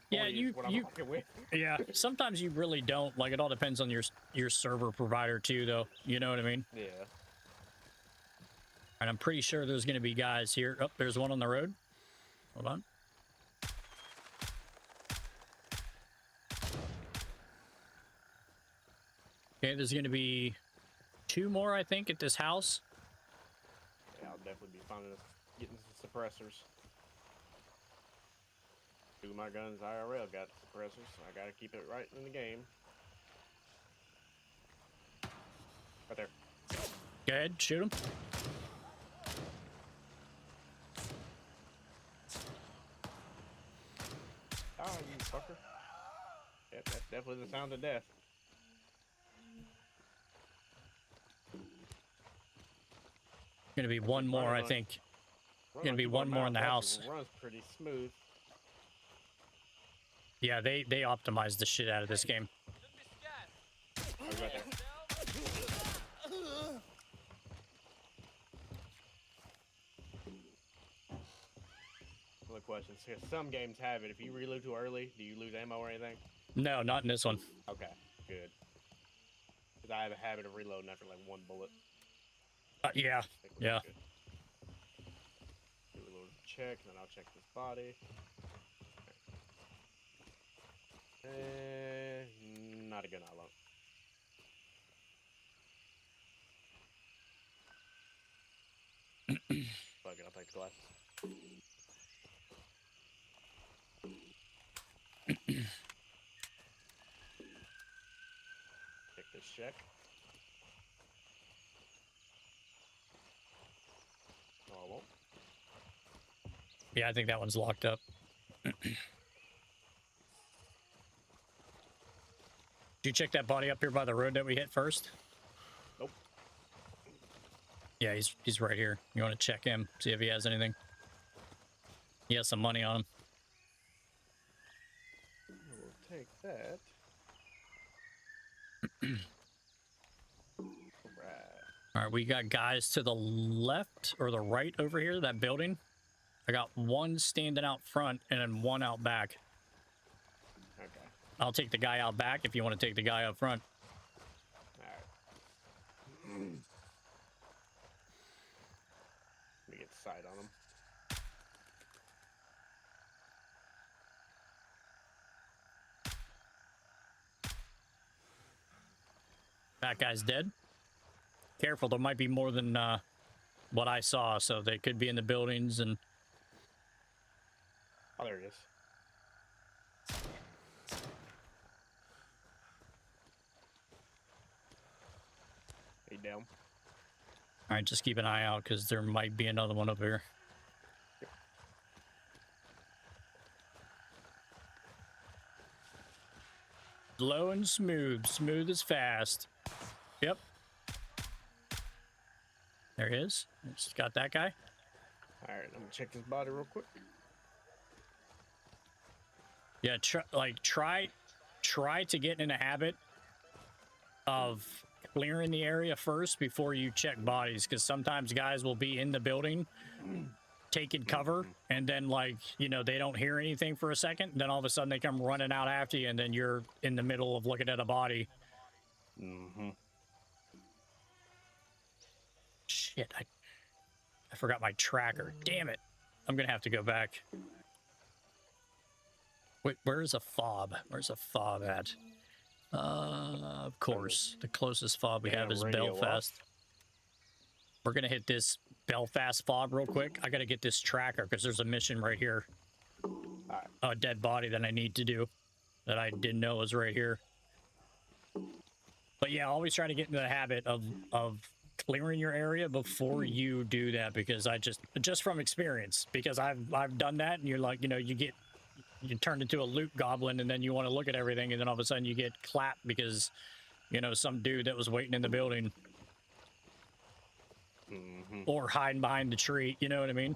Yeah, 40 is what I'm working with. Yeah, sometimes you really don't. Like, it all depends on your server provider too, though. You know what I mean? Yeah. And I'm pretty sure there's going to be guys here. Oh, there's one on the road. Hold on. Okay, there's going to be 2 more, I think, at this house. Yeah, I'll definitely be getting some suppressors. 2 of my guns IRL got suppressors, so I gotta keep it right in the game. Right there. Go ahead, shoot him. Ah, you fucker. Yep, that's definitely the sound of death. Going to be one more, I think. Going to be one more in the house. Runs pretty smooth. Yeah, they optimized the shit out of this game. Oh, right there. Other questions. Here, some games have it. If you reload too early, do you lose ammo or anything? No, not in this one. Okay, good. Because I have a habit of reloading after like 1 bullet. Yeah, yeah. Do a little check, and then I'll check this body. Not a good outlook. Fuck it, I'll take the glasses. Take this check. No, I won't. Yeah, I think that one's locked up. Did you check that body up here by the road that we hit first? Nope. Yeah, he's right here. You want to check him, see if he has anything. He has some money on him. We'll take that. All right, we got guys to the left or the right over here, that building. I got 1 standing out front and then 1 out back. Okay. I'll take the guy out back if you want to take the guy up front. Alright. Let me get sight on him. That guy's dead. Careful, there might be more than what I saw, so they could be in the buildings and... Oh, there it is. He down. All right, just keep an eye out because there might be another one over here. Slow and smooth. Smooth as fast. Yep. There he is. Just got that guy. Alright, I'm gonna check his body real quick. Yeah, try to get in a habit of clearing the area first before you check bodies, because sometimes guys will be in the building taking cover, and then, like, you know, they don't hear anything for a second, then all of a sudden they come running out after you, and then you're in the middle of looking at a body. Mm-hmm. Shit, I forgot my tracker. Damn it. I'm gonna have to go back. Wait, where's a fob? Where's a fob at? Of course, the closest fob we have is Belfast. We're gonna hit this Belfast fob real quick. I gotta get this tracker because there's a mission right here. A dead body that I need to do that I didn't know was right here. But yeah, always try to get into the habit of clearing your area before you do that, because I just from experience, because I've done that, and you're like, you know, you get you turn into a loot goblin, and then you want to look at everything, and then all of a sudden you get clapped because, you know, some dude that was waiting in the building or hiding behind the tree. You know what I mean?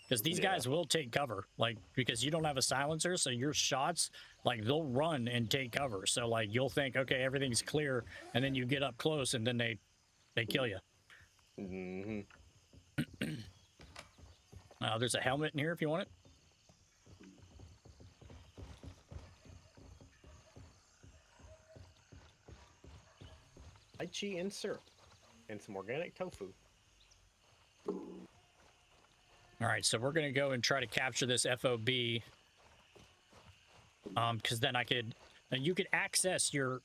Because these guys will take cover, like, because you don't have a silencer, so your shots, like, they'll run and take cover. So, like, you'll think, okay, everything's clear, and then you get up close, and then they kill you. There's a helmet in here if you want it. Lychee and syrup. And some organic tofu. All right, so we're going to go and try to capture this FOB. Because then you could access your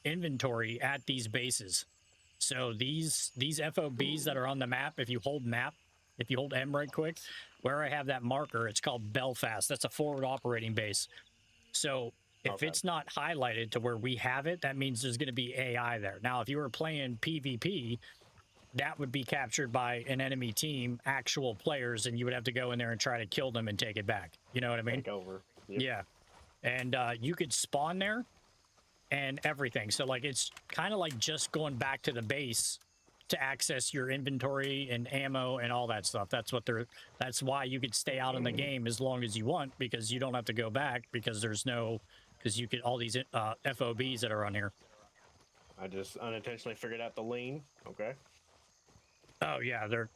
inventory at these bases. So these FOBs that are on the map, if you hold M right quick, where I have that marker, it's called Belfast. That's a forward operating base. So if it's not highlighted to where we have it, that means there's going to be AI there. Now, if you were playing PvP, that would be captured by an enemy team, actual players, and you would have to go in there and try to kill them and take it back. You know what I mean? Take over. Yep. Yeah. And you could spawn there and everything. So, like, it's kind of like just going back to the base to access your inventory and ammo and all that stuff. That's why you could stay out in the game as long as you want, because you don't have to go back, because you get all these FOBs that are on here. I just unintentionally figured out the lean. Okay. Oh yeah, they're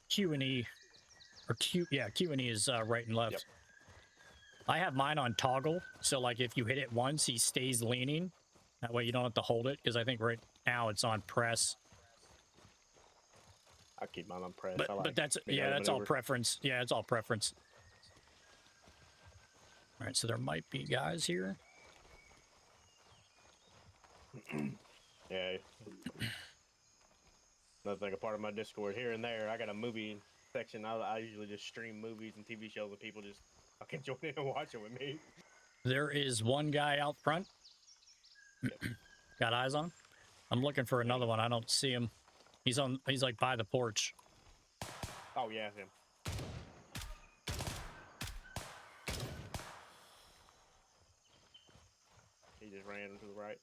Q and E, or Q and E is right and left. Yep. I have mine on toggle, so like if you hit it once, he stays leaning. That way you don't have to hold it, because I think right now it's on press. I keep mine on press. But that's all preference. Yeah, it's all preference. All right, so there might be guys here. Yeah. Another thing, a part of my Discord here and there, I got a movie section. I usually just stream movies and TV shows, and people just fucking join in and watch it with me. There is one guy out front. Got eyes on. I'm looking for another one. I don't see him. He's like by the porch. Oh yeah, him. He just ran to the right.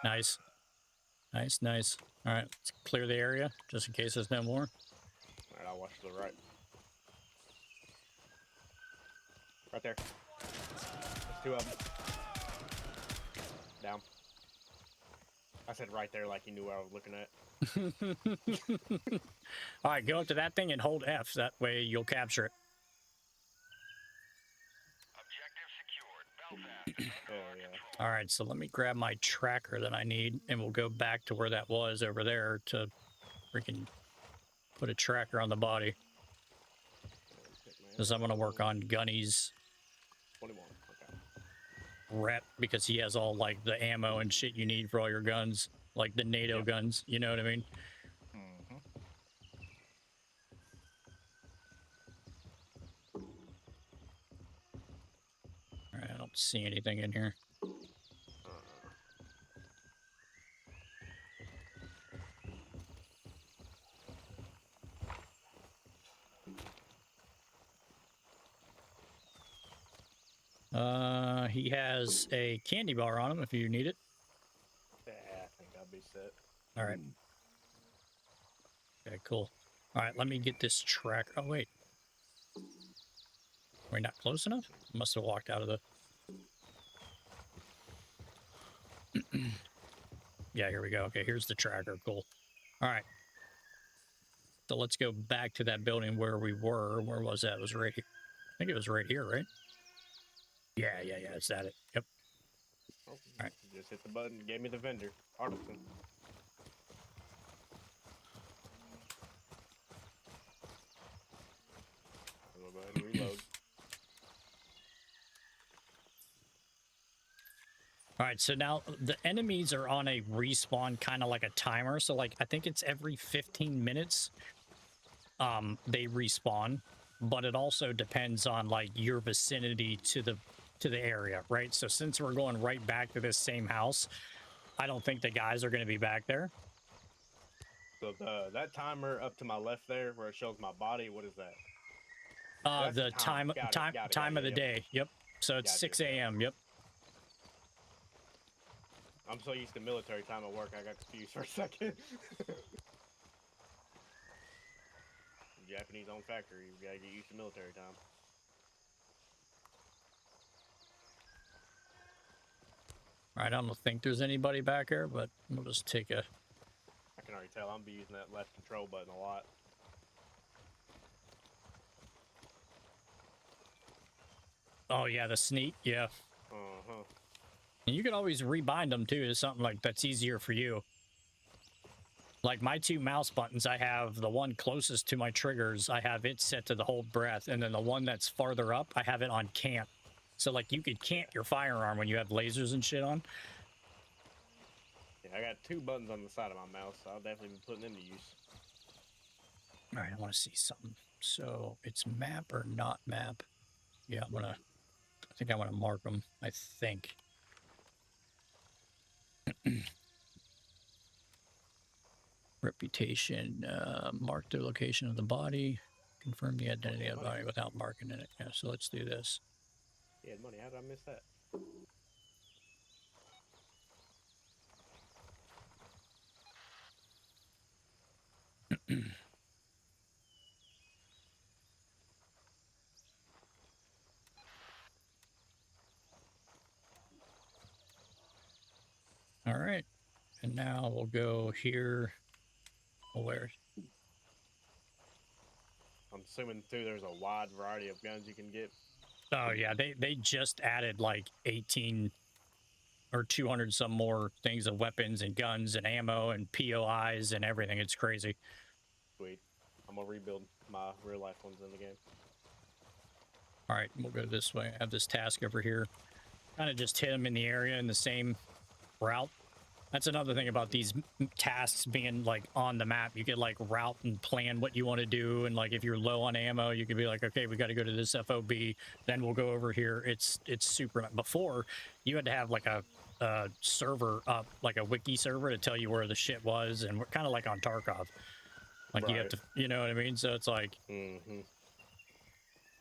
Nice. Nice. All right, let's clear the area just in case there's no more. All right, I'll watch to the right. Right there. There's two of them. Down. I said right there like he knew where I was looking at. All right, go up to that thing and hold F. That way you'll capture it. Objective secured. Belfast. All right, so let me grab my tracker that I need, and we'll go back to where that was over there to freaking put a tracker on the body. Because I'm going to work on Gunny's 21. Okay. rep, because he has all, like, the ammo and shit you need for all your guns. Like the NATO guns, you know what I mean? All right, I don't see anything in here. He has a candy bar on him if you need it. Yeah, I think I'll be set. All right. Okay, cool. All right, let me get this tracker. Oh, wait. Are we not close enough? Must have walked out of the... Yeah, here we go. Okay, here's the tracker. Cool. All right. So let's go back to that building where we were. Where was that? It was right here. I think it was right here, right? Yeah, it's that it. Yep. Oh, all right. Just hit the button. Gave me the vendor. Artisan. We'll go ahead and reload. All right, so now the enemies are on a respawn, kind of like a timer. So, like, I think it's every 15 minutes they respawn. but it also depends on like your vicinity to the area, right? So since we're going right back to this same house, I don't think the guys are going to be back there. So that timer up to my left there, where it shows my body, what is that? That's The time Got it, time got it, time got of it, the yep. day. Yep. So it's Gotcha, 6 yep. a.m. Yep. I'm so used to military time at work, I got confused for a second. Japanese owned factory, you gotta get used to military time. All right, I don't think there's anybody back here, but we'll just take a. I can already tell I'm be using that left control button a lot. Oh yeah, the sneak. Yeah. Uh-huh. And you can always rebind them too to something like that's easier for you. Like my two mouse buttons, I have the one closest to my triggers, I have it set to the hold breath, and then the one that's farther up, I have it on camp. So like you could camp your firearm when you have lasers and shit on. Yeah, I got two buttons on the side of my mouse, so I'll definitely be putting them to use. All right, I want to see something. So it's map or not map? Yeah, I think I want to mark them, I think. Reputation, mark the location of the body, confirm the identity of the body without marking in it. Yeah, so let's do this. Yeah, money, how did I miss that? All right, and now we'll go here. Where? I'm assuming too there's a wide variety of guns you can get. Oh yeah, they just added like 18 or 200 some more things of weapons and guns and ammo and POIs and everything. It's crazy. Sweet. I'm gonna rebuild my real life ones in the game. All right, we'll go this way. I have this task over here. Kind of just hit them in the area in the same route. That's another thing about these tasks being like on the map. You could like route and plan what you want to do, and like if you're low on ammo, you could be like, okay, we got to go to this FOB, then we'll go over here. It's super. Before you had to have like a server up, like a wiki server, to tell you where the shit was, and we're kind of like on Tarkov. Like right. You have to, you know what I mean? So it's like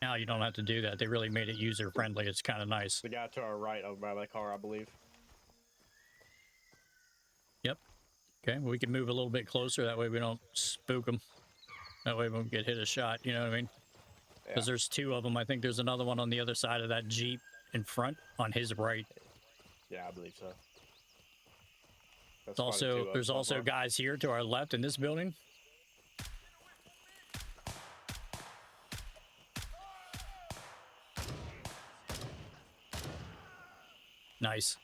now you don't have to do that. They really made it user friendly. It's kind of nice. The guy to our right over by that car, I believe. Yep. Okay, well, we can move a little bit closer. That way we don't spook them. That way we won't get hit a shot. You know what I mean? Because there's two of them. I think there's another one on the other side of that Jeep in front on his right. Yeah, I believe so. It's also, there's also guys here to our left in this building. Nice.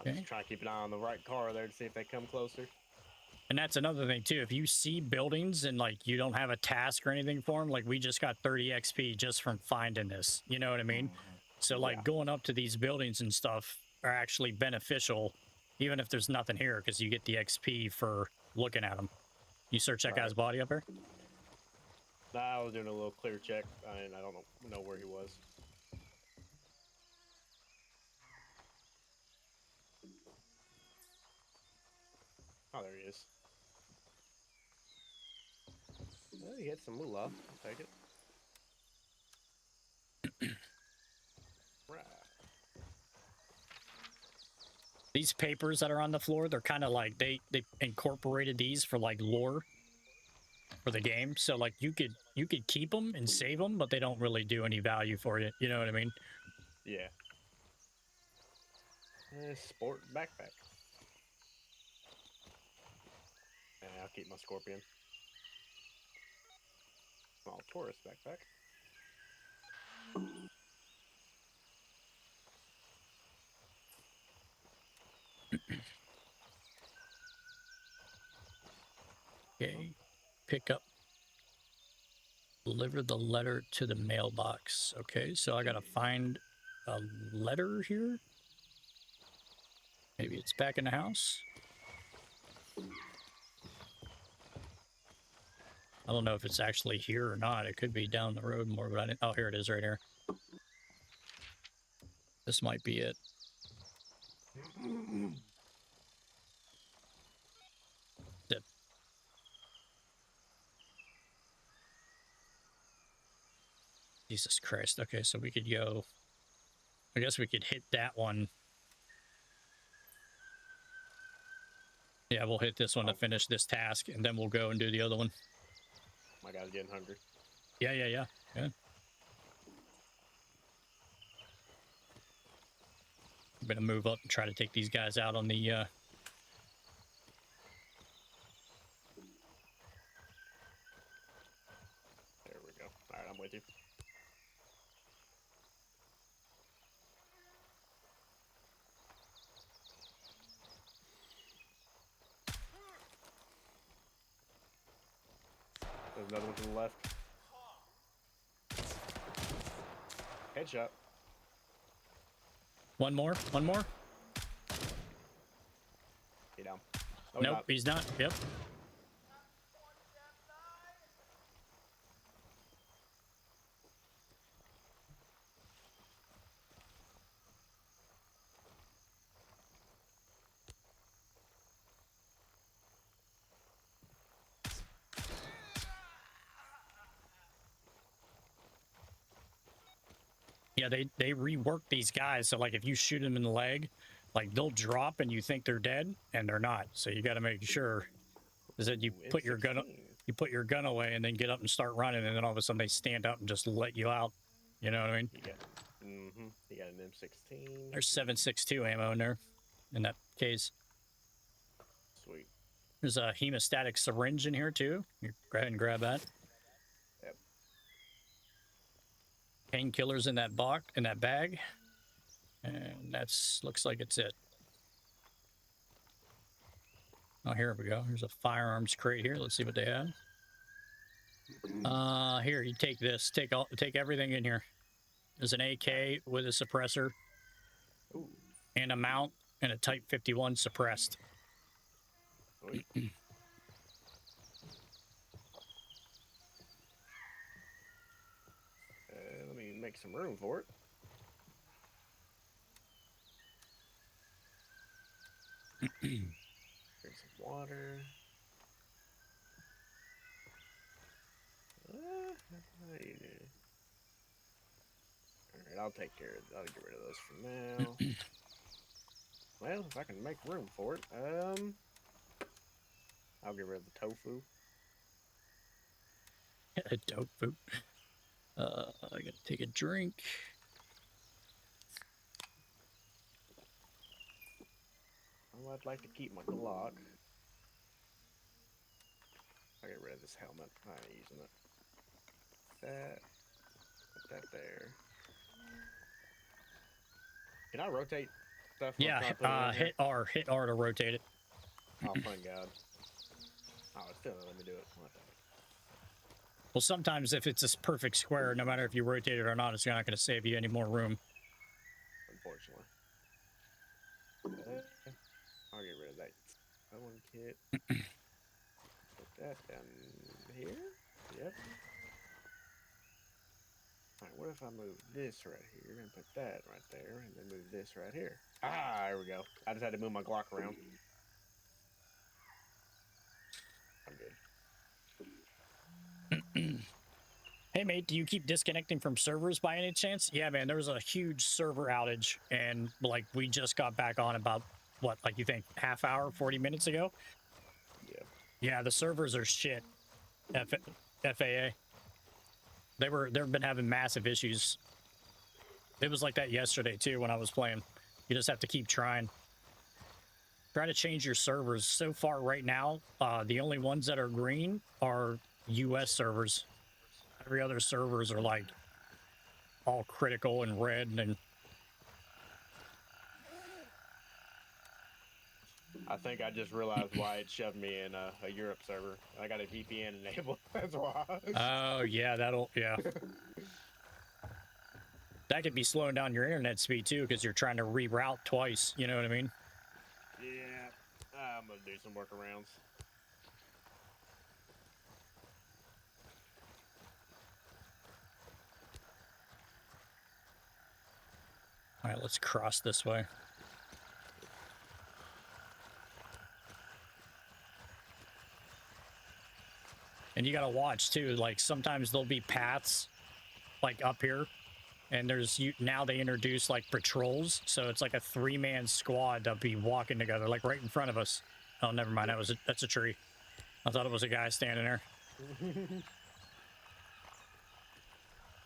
Just try to keep an eye on the right car there to see if they come closer. And that's another thing too. If you see buildings and like you don't have a task or anything for them, like we just got 30 XP just from finding this. You know what I mean? So like going up to these buildings and stuff are actually beneficial, even if there's nothing here, because you get the XP for looking at them. You search that guy's body up there? Nah, I was doing a little clear check, and I don't know where he was. Oh, there he is. Well, he had some moolah. I'll take it. Right. These papers that are on the floor, they're kind of like, they incorporated these for like lore for the game. So like you could keep them and save them, but they don't really do any value for you. You know what I mean? Yeah. Sport backpack. I'll keep my Scorpion. Small tourist backpack. Okay. Pick up. Deliver the letter to the mailbox. Okay, so I gotta find a letter here. Maybe it's back in the house. I don't know if it's actually here or not. It could be down the road more, but I didn't. Oh, here it is right here. This might be it. Zip. Jesus Christ. Okay, so we could go. I guess we could hit that one. Yeah, we'll hit this one to finish this task, and then we'll go and do the other one. My guy's getting hungry. Yeah. I'm gonna move up and try to take these guys out on the There we go. All right, I'm with you. There's another one to the left. Headshot. one more. He down. Oh, Nope, he's not. Yep. Yeah, they rework these guys, so like if you shoot them in the leg, like they'll drop and you think they're dead and they're not. So you got to make sure is that you put your gun away and then get up and start running, and then all of a sudden they stand up and just let you out. You know what I mean? He got an M16. There's 7.62 ammo in there, in that case. Sweet. There's a hemostatic syringe in here too. You go ahead and grab that. Yep. Painkillers in that box, in that bag, and that's looks like it's it. Oh, here we go. Here's a firearms crate here. Let's see what they have. Here, you take this. Take everything in here. There's an AK with a suppressor. Ooh. And a mount and a Type 51 suppressed. Sweet. Let me make some room for it. Drink some water. How do you do? Alright, I'll take care of. I'll get rid of those for now. Well, if I can make room for it, I'll get rid of the tofu. Tofu. I gotta take a drink. Oh, I'd like to keep my Glock. I'll get rid of this helmet. I ain't using it. That. Put that there. Can I rotate stuff? Yeah, hit R to rotate it. Oh, thank God. Oh, it's still not letting me do it. What the heck? Well, sometimes if it's a perfect square, no matter if you rotate it or not, it's not going to save you any more room. Unfortunately. I'll get rid of that. That one kit. Put that down here. Yep. Alright, what if I move this right here and put that right there, and then move this right here? Ah, there we go. I just had to move my Glock around. I'm good. Hey, mate, do you keep disconnecting from servers by any chance? Yeah, man, there was a huge server outage, and, like, we just got back on about, what, like, you think, half hour, 40 minutes ago? Yeah. Yeah, the servers are shit. FAA. They've been having massive issues. It was like that yesterday, too, when I was playing. You just have to keep trying. Try to change your servers. So far, right now, the only ones that are green are US servers. Every other servers are like all critical and red, and I think I just realized why it shoved me in a Europe server. I got a VPN enabled. That's why. oh yeah, yeah. That could be slowing down your internet speed too, because you're trying to reroute twice. You know what I mean? Yeah, I'm gonna do some workarounds. All right, let's cross this way. And you gotta watch too. Like sometimes there'll be paths, like up here, and now they introduce like patrols, so it's like a 3-man squad to be walking together, like right in front of us. Oh, never mind. That's a tree. I thought it was a guy standing there.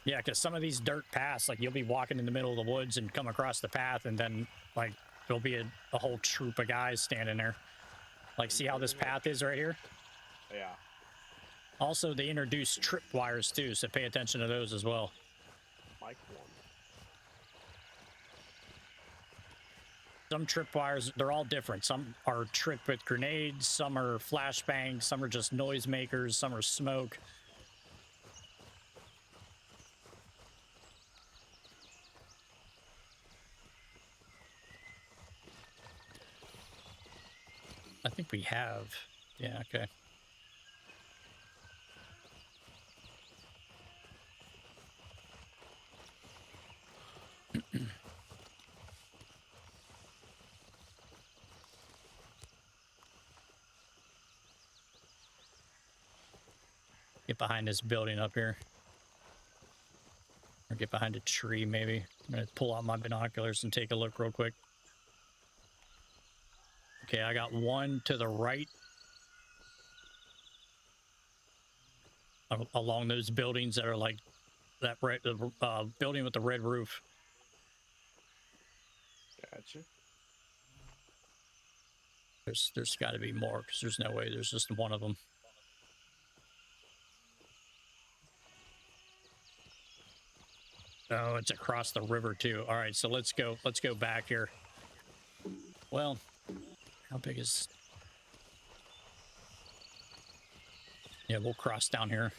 Yeah, because some of these dirt paths, like you'll be walking in the middle of the woods and come across the path, and then like there'll be a whole troop of guys standing there. Like, see how this path is right here? Yeah. Also, they introduce tripwires too, so pay attention to those as well. Mike 1. Some tripwires, they're all different. Some are tripped with grenades, some are flashbangs, some are just noisemakers, some are smoke. I think we have. Yeah, okay. Get behind this building up here. Or get behind a tree, maybe. I'm going to pull out my binoculars and take a look real quick. Okay, I got one to the right. Along those buildings that are like that red, building with the red roof. Gotcha. There's got to be more, because there's no way there's just one of them. Oh, it's across the river too. All right, so let's go back here. Well, how big is... Yeah, we'll cross down here.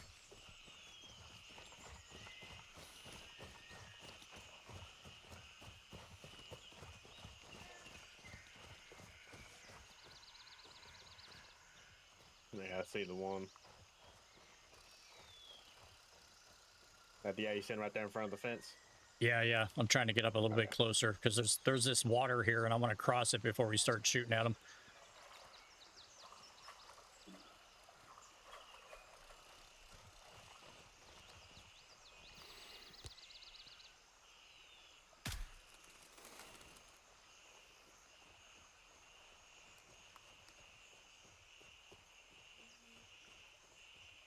Yeah, I see the one. Yeah, you sitting right there in front of the fence. Yeah. I'm trying to get up a little bit closer because there's this water here, and I want to cross it before we start shooting at them.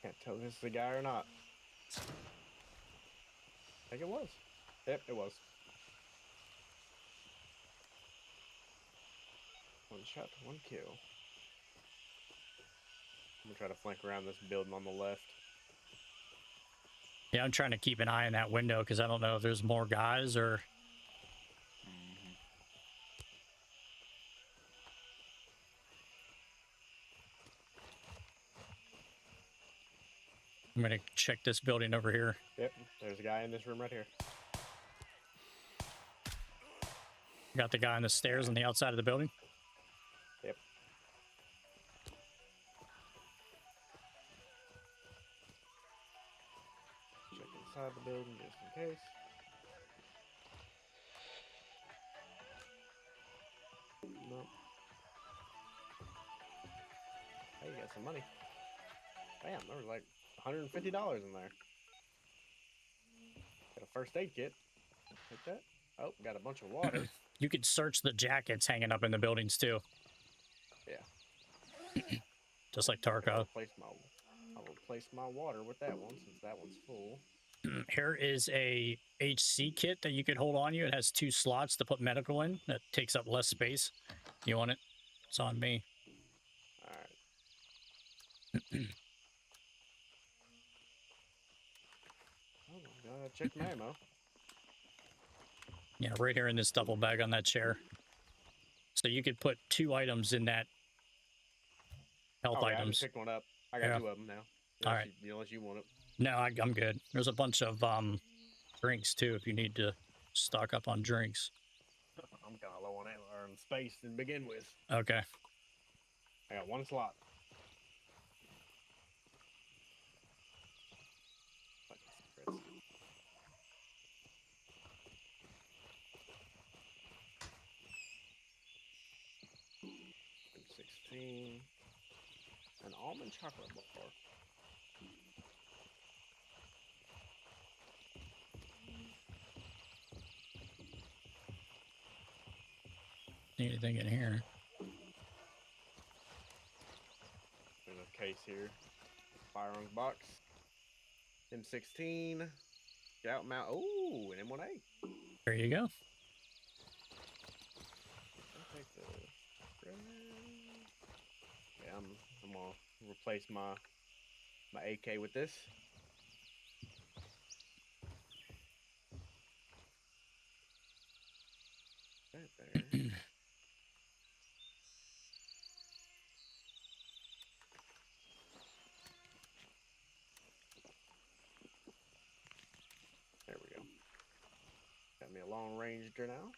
Can't tell if this is the guy or not. I think it was. Yep, it was. One shot, one kill. I'm gonna try to flank around this building on the left. Yeah, I'm trying to keep an eye on that window because I don't know if there's more guys or... I'm going to check this building over here. Yep, there's a guy in this room right here. Got the guy on the stairs on the outside of the building. Yep. Check inside the building just in case. Nope. Hey, you got some money. Bam, there was like $150 in there. Got a first aid kit. Take that. Oh, got a bunch of water. You could search the jackets hanging up in the buildings too. Yeah. Just like Tarkov. I'll replace my water with that one since that one's full. Here is a HC kit that you could hold on you. It has 2 slots to put medical in. That takes up less space. You want it? It's on me. Alright. Oh my god, I checked my ammo. Yeah, right here in this duffel bag on that chair. So you could put 2 items in that. Health I just items. picked one up. I got 2 of them now. All right. Unless you want it. No, I'm good. There's a bunch of drinks too if you need to stock up on drinks. I'm kind of low on ammo or on space to begin with. Okay. I got 1 slot. M16. An almond chocolate bar. Anything in here? There's a case here. Firearms box. M16. Scout mount. Ooh, an M1A. There you go. I'll take the. Yeah, I'm gonna replace my AK with this. Right there. There we go. Got me a long ranger now.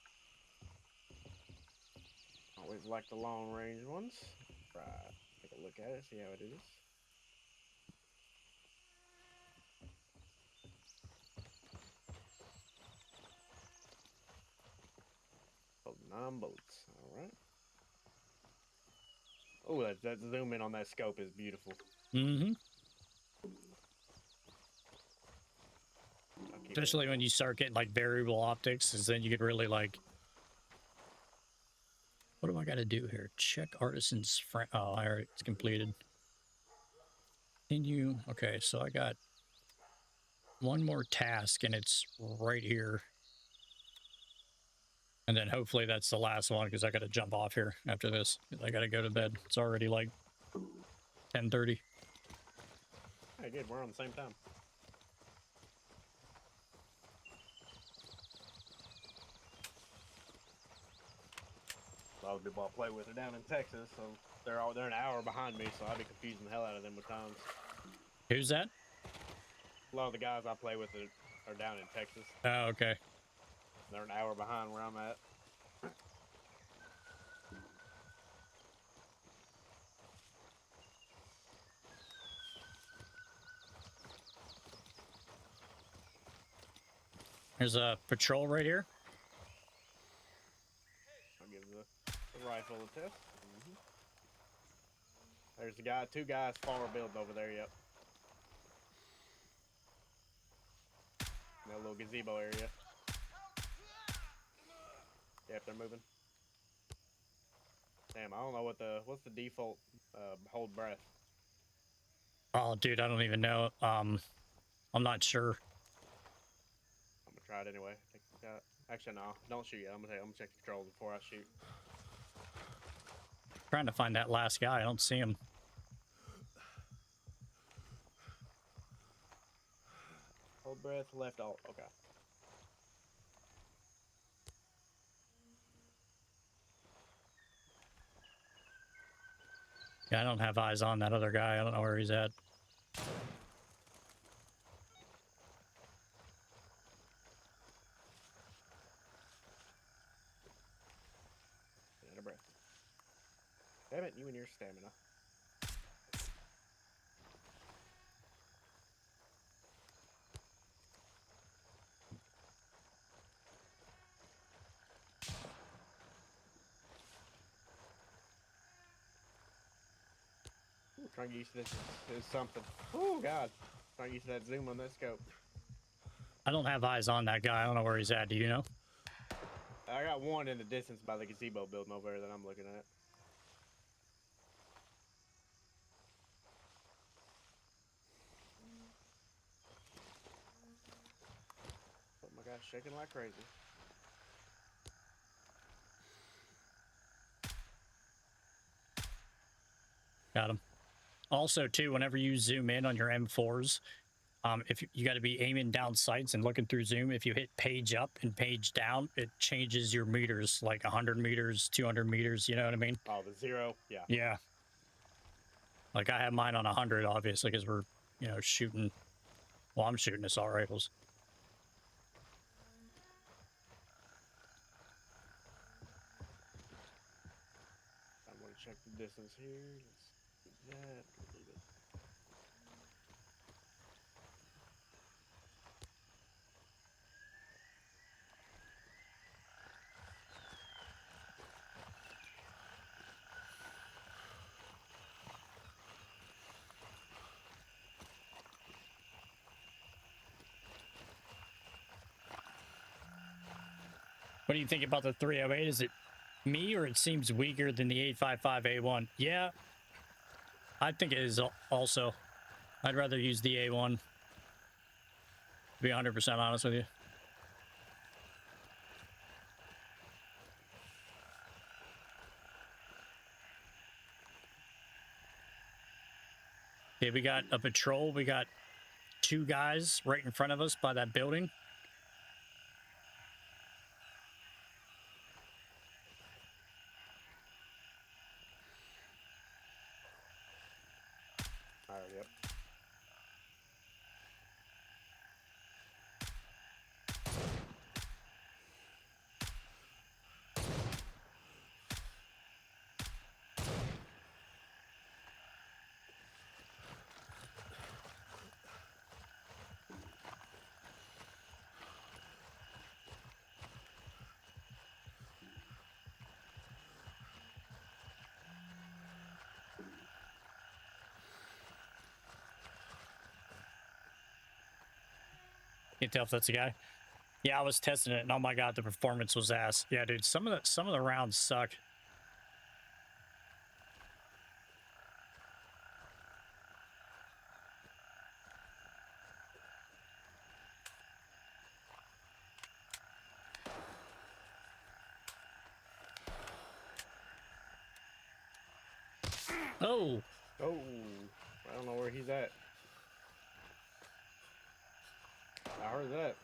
Always like the long range ones. Right. Take a look at it, see how it is. Oh, 9 bullets. Alright. Oh, that zoom in on that scope is beautiful. Mm-hmm. I'll keep it. Especially when you start getting like variable optics, is then you could really like. What do I got to do here? Check artisan's frame. Oh, all right, it's completed. Continue. Okay, so I got one more task, and it's right here. And then hopefully that's the last one because I got to jump off here after this. I got to go to bed. It's already like 10:30. Hey, good. We're on the same time. A lot of people I play with are down in Texas, so they're an hour behind me, so I'd be confusing the hell out of them with times. Who's that? A lot of the guys I play with are down in Texas. Oh, okay. They're an hour behind where I'm at. There's a patrol right here. I'll give the rifle a test. There's the guy, 2 guys far building over there, yep. In that little gazebo area. Yep, they're moving. Damn, I don't know what's the default hold breath. Oh, dude, I don't even know. I'm not sure. I'm gonna try it anyway. Take the shot. Actually, no, don't shoot yet. I'm gonna check the controls before I shoot. Trying to find that last guy. I don't see him. Hold breath, left alt. Okay. Yeah, I don't have eyes on that other guy. I don't know where he's at. Out of breath. Damn it, you and your stamina. Ooh, trying to get used to this is something. Oh god. Trying to get used to that zoom on that scope. I don't have eyes on that guy. I don't know where he's at. Do you know? I got one in the distance by the gazebo building over there that I'm looking at. Oh my gosh, shaking like crazy. Got him. Also, too, whenever you zoom in on your M4s, if you got to be aiming down sights and looking through zoom, if you hit page up and page down, it changes your meters, like 100 meters, 200 meters. You know what I mean? Oh, the 0? Yeah. Yeah. Like I have mine on 100, obviously, because we're, shooting. Well, I'm shooting assault rifles. I'm gonna check the distance here. Let's do that. Leave it. What do you think about the 308? Is it me or it seems weaker than the 855A1? Yeah, I think it is also. I'd rather use the A1. To be 100% honest with you. Okay, we got a patrol. We got 2 guys right in front of us by that building. All right, yep. Can't tell if that's a guy. Yeah, I was testing it, and oh my god, the performance was ass. Yeah, dude, some of the rounds suck. Oh, Oh, I don't know where he's at. I heard that.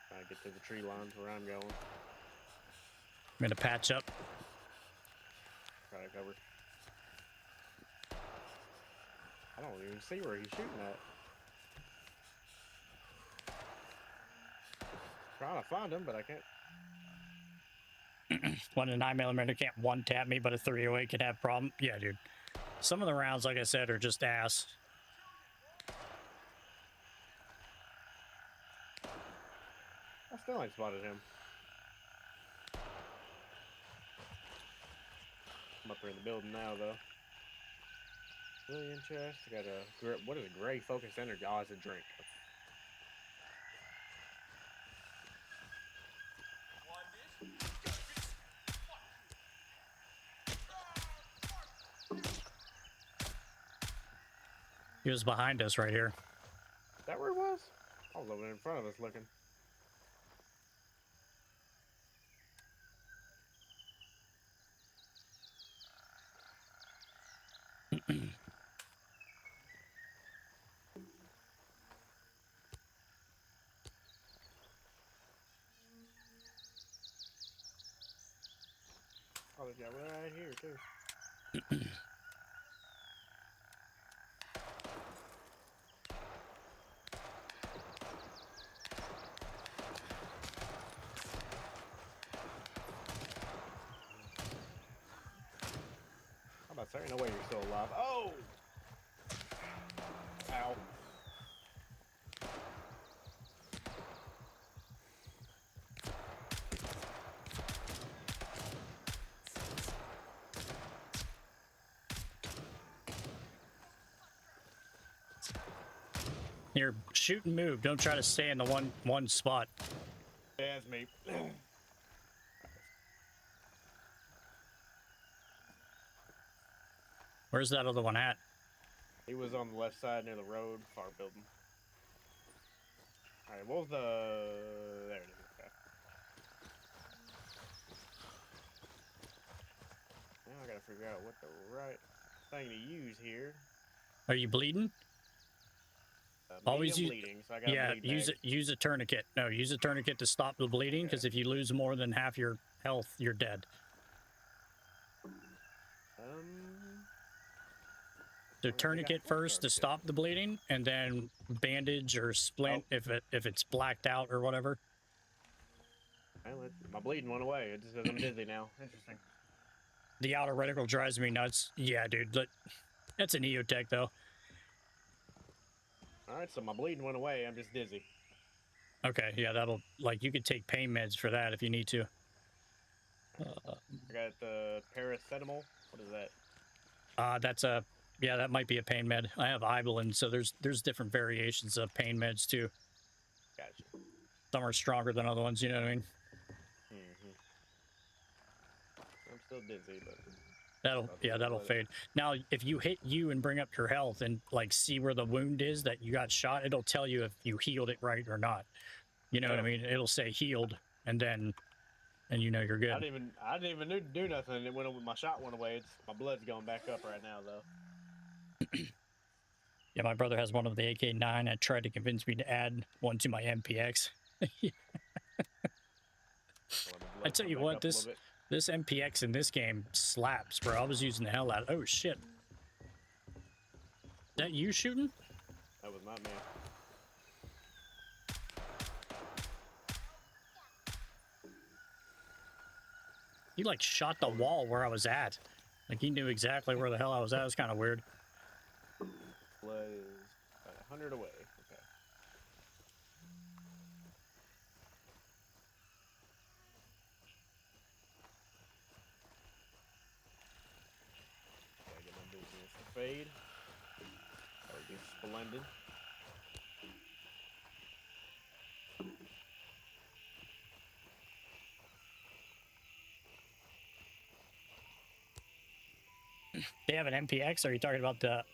Trying to get to the tree lines where I'm going. I'm gonna patch up. Try to cover. I don't even see where he's shooting at. Trying to find him, but I can't. When a 9mm can't one tap me, but a 308 can have problem. Yeah, dude. Some of the rounds, like I said, are just ass. I still ain't spotted him. I'm up here in the building now, though. Million chest. I got a what is a gray focused energy? Oh, it's a drink. He was behind us right here. Is that where it was? I was over in front of us looking. Oh, they got right here too. I'm about to say, ain't no way you're still alive. Oh! Ow. Here, shoot and move. Don't try to stay in the one spot. Yeah, it's me. Where's that other one at? He was on the left side near the road, far building. Alright, what was the... There it is. Okay. Now I gotta figure out what the right thing to use here. Are you bleeding? Always Medium use. bleeding, so I got Yeah, bleed use bag. it. Use a tourniquet. No, use a tourniquet to stop the bleeding. Because if you lose more than half your health, you're dead. So think I tourniquet have first to tourniquet. stop the bleeding, and then bandage or splint if it's blacked out or whatever. Well, my bleeding went away. It just says I'm dizzy now. Interesting. The outer reticle drives me nuts. Yeah, dude. That's an EOTech though. Alright, so my bleeding went away. I'm just dizzy. Okay, yeah, that'll you could take pain meds for that if you need to. I got the paracetamol. What is that? That's a Yeah, that might be a pain med. I have Ibelin, so there's different variations of pain meds too. Gotcha. Some are stronger than other ones, you know what I mean? I'm still dizzy, but That'll I'll yeah, deal that'll with it. fade. Now, if you hit you and bring up your health and like see where the wound is that you got shot, it'll tell you if you healed it right or not. You know what I Oh. mean? It'll say healed, and then you know you're I good. didn't even do nothing. It went my shot went away. My blood's going back up right now though. Yeah, my brother has one of the AK-9. I tried to convince me to add one to my MPX. So my I blood tell come you back what, up a little bit. this MPX in this game slaps, bro. I was using the hell out of it. Oh shit. Is that you shooting? That was not me. He like shot the wall where I was at. Like he knew exactly where the hell I was at. It was kind of weird. Blood is about 100 away. Okay. Gotta get my dizziness to fade. That would be splendid. They have an MPX. Are you talking about the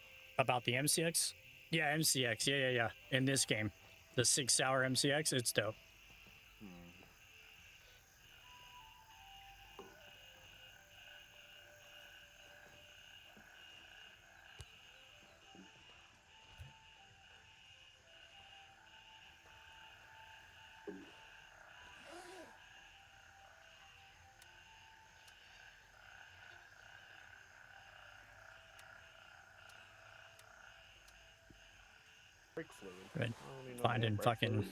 MCX? Yeah, MCX. Yeah. In this game, the 6-hour MCX. It's dope. Brake fluid. Good. I don't even know Finding brake fucking. fluid.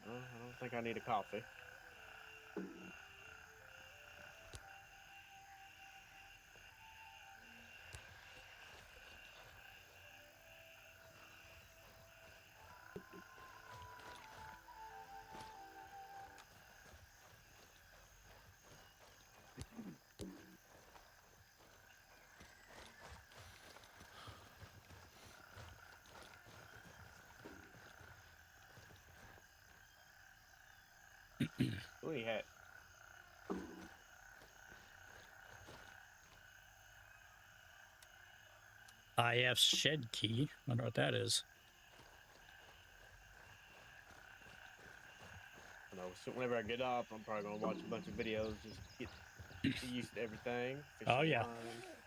I don't think I need a coffee. What do you hat? IF shed key. I wonder what that is. I know. So whenever I get up, I'm probably gonna watch a bunch of videos, just get used to everything. Oh, yeah. Lines,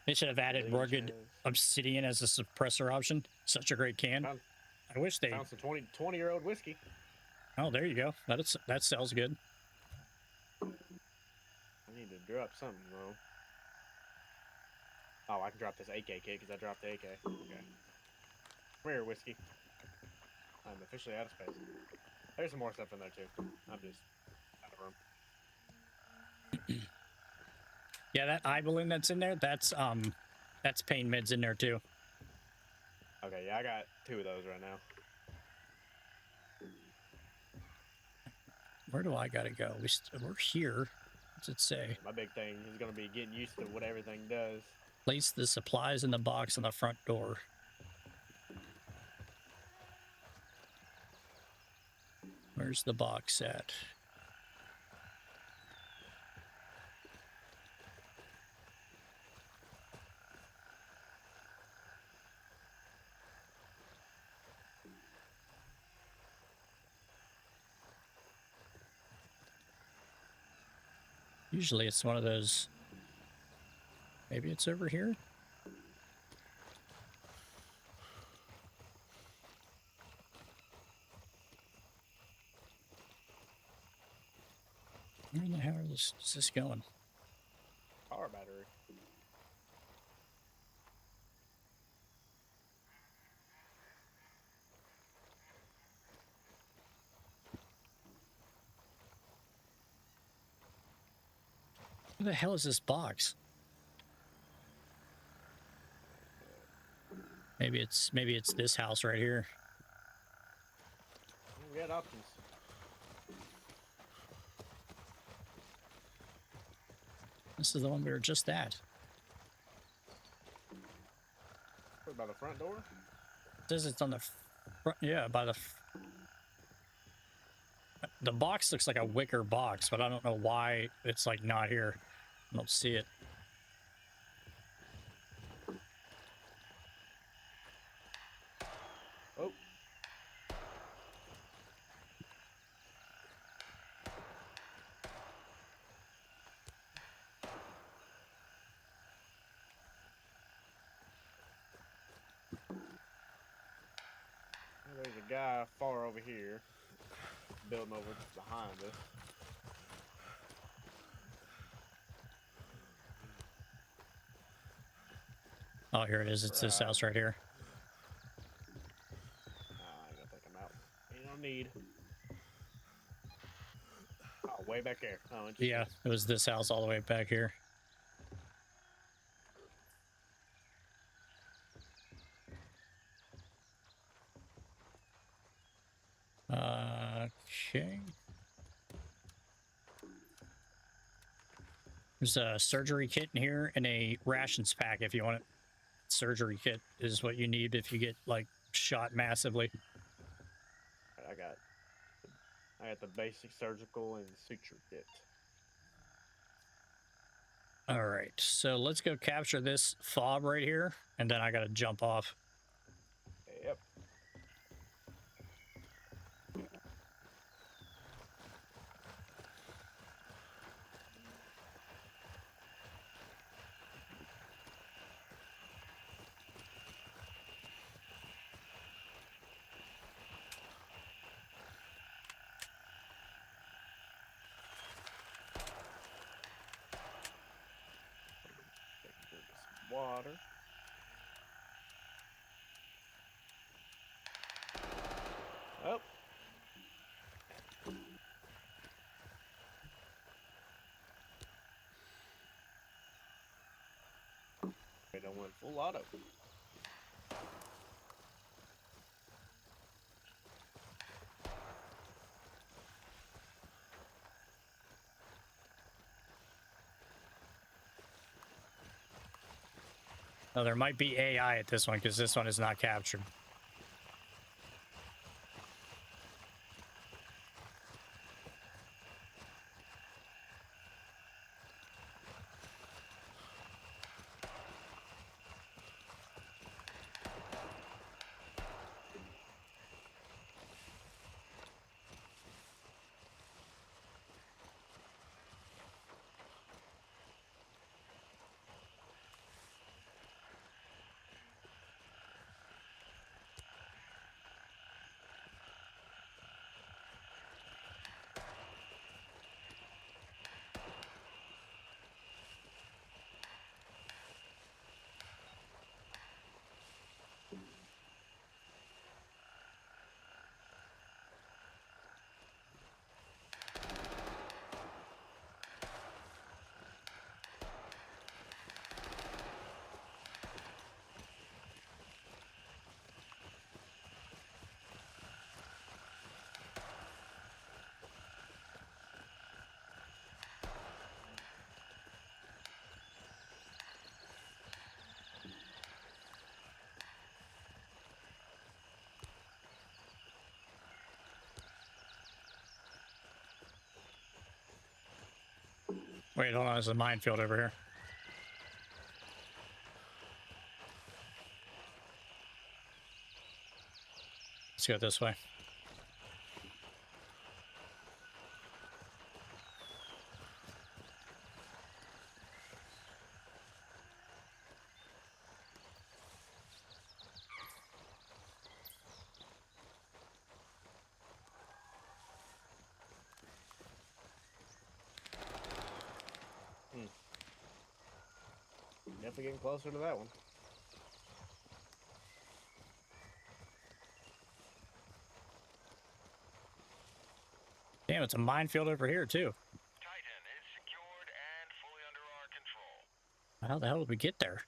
They should have added bleachers. rugged obsidian as a suppressor option. Such a great can. Found, I wish they. found some 20-year-old whiskey. Oh, there you go. That sells good. I need to drop something though. Oh, I can drop this AK kit because I dropped the AK. Okay. Come here, whiskey. I'm officially out of space. There's some more stuff in there too. I'm just out of room. Yeah, that Ibelin that's in there. That's pain meds in there too. Okay, yeah, I got 2 of those right now. Where do I gotta go? We're here. What's it say? My big thing is gonna be getting used to what everything does. Place the supplies in the box on the front door. Where's the box at? Usually it's one of those. Maybe it's over here. Where the hell is this going? Power battery. Where the hell is this box? Maybe it's this house right here. We got options. This is the one we were just at. What, by the front door? It says it's on the front. Yeah, by the box looks like a wicker box, but I don't know why it's like not here. I don't see it. Oh. There's a guy far over here, building over behind us. Oh, here it is. It's this house right here. I ain't gonna take him out. Ain't no need. Oh, way back there. Oh, interesting. Yeah, it was this house all the way back here. Okay. There's a surgery kit in here and a rations pack if you want it. Surgery kit is what you need if you get like shot massively. I got the basic surgical and suture kit. All right, so let's go capture this fob right here, and then I gotta jump off. Yep. Water. Oh. We don't want full auto. Oh, there might be AI at this one because this one is not captured. Wait, hold on. There's a minefield over here. Let's go this way. Definitely getting closer to that one. Damn, it's a minefield over here too. Titan is secured and fully under our control. How the hell did we get there?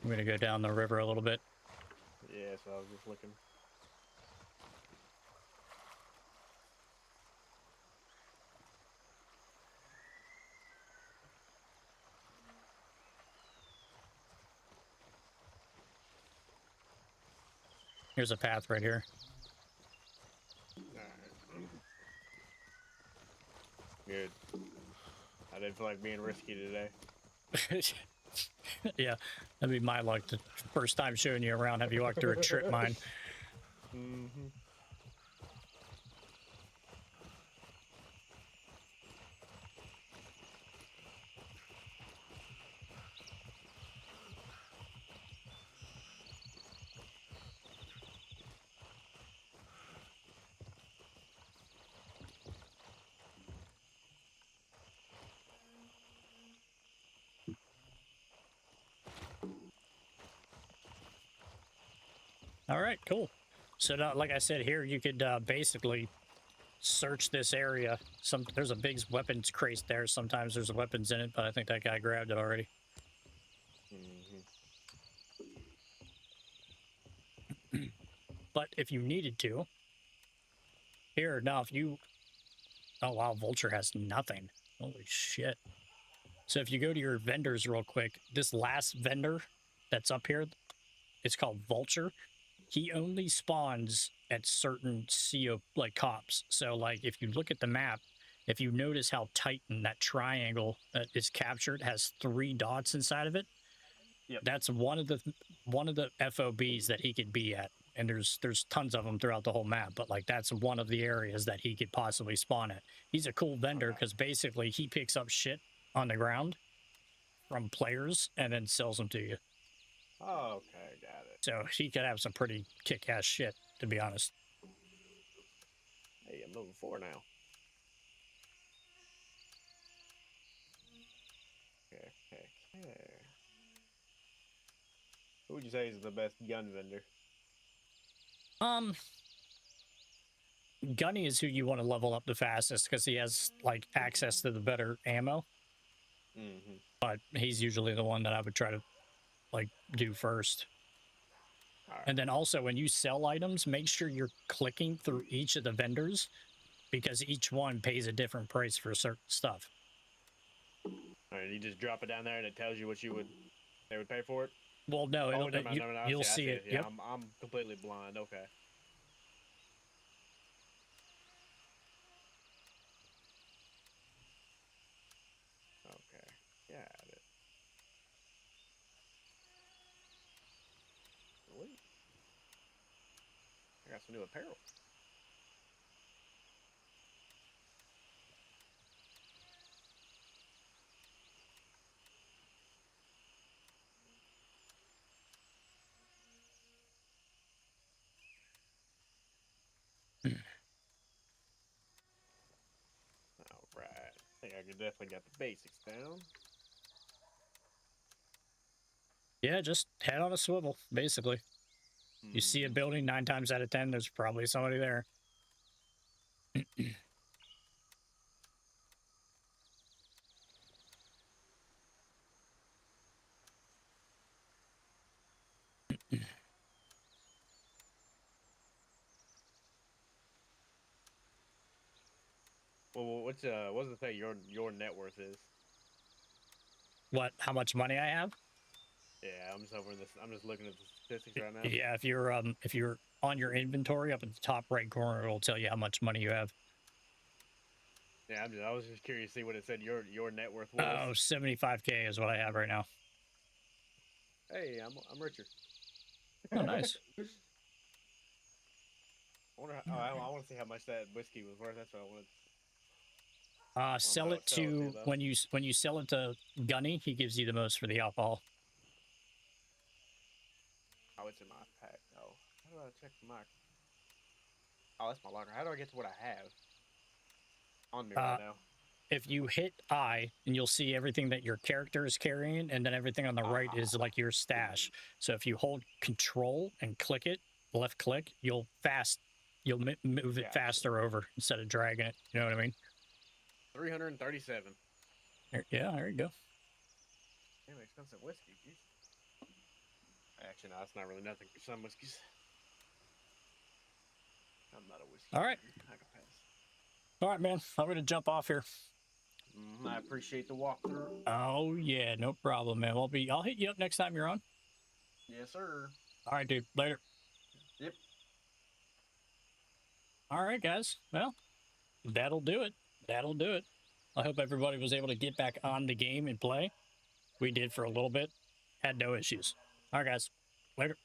I'm gonna go down the river a little bit. Yeah, so I was just looking. Here's a path right here. Alright. Good. I didn't feel like being risky today. Yeah, that'd be my luck. The first time showing you around, have you walked through a trip mine? Mm-hmm. All right, cool. So now, like I said, here you could basically search this area. There's a big weapons crate there. Sometimes there's weapons in it, but I think that guy grabbed it already. Mm-hmm. But if you needed to, here now, if you, oh wow, Vulture has nothing. Holy shit! So if you go to your vendors real quick, this last vendor that's up here, it's called Vulture. He only spawns at certain CO like comps. So like if you look at the map, if you notice how Titan, that triangle that is captured, has 3 dots inside of it. Yep. That's one of the FOBs that he could be at. And there's tons of them throughout the whole map, but like that's one of the areas that he could possibly spawn at. He's a cool vendor because basically he picks up shit on the ground from players and then sells them to you. Oh, okay, got it. So he could have some pretty kick-ass shit, to be honest. Hey, I'm level 4 now. Okay. Who would you say is the best gun vendor? Gunny is who you want to level up the fastest because he has like access to the better ammo. Mm-hmm. But he's usually the one that I would try to like do first. Right. And then also when you sell items, make sure you're clicking through each of the vendors because each one pays a different price for certain stuff. All right, you just drop it down there and it tells you what they would pay for it. Well, no, Oh, never mind, you'll I see it. Yeah, Yep. I'm completely blind. Okay. Okay, got it. Sweet. I got some new apparel. All right. I think I could definitely got the basics down. Yeah, just head on a swivel, basically. You see a building 9 times out of 10, there's probably somebody there. Well, what does it say your net worth is? What? How much money I have? Yeah, I'm just over this. I'm just looking at the statistics right now. Yeah, if you're on your inventory up at the top right corner, it'll tell you how much money you have. Yeah, I was just curious to see what it said your net worth was. Oh, 75K is what I have right now. Hey, I'm richer. Oh, nice. I want to see how much that whiskey was worth. That's what I wanted. Sell it to when you sell it to Gunny, he gives you the most for the alcohol. Oh, it's in my pack. Oh, how do I check my? Oh, that's my locker. How do I get to what I have on me right now? If you hit I, and you'll see everything that your character is carrying, and then everything on the right is like your stash. So if you hold Control and click it, left click, you'll move it faster over instead of dragging it. You know what I mean? 337. Yeah, there you go. Damn expensive whiskey. Geez. Actually, no, that's not really nothing for some whiskeys. I'm not a whiskey. All right. I can pass. All right, man. I'm gonna jump off here. I appreciate the walkthrough. Oh yeah, no problem, man. I'll hit you up next time you're on. Yes, sir. All right, dude. Later. Yep. All right, guys. Well, that'll do it. That'll do it. I hope everybody was able to get back on the game and play. We did for a little bit. Had no issues. All right, guys. Later.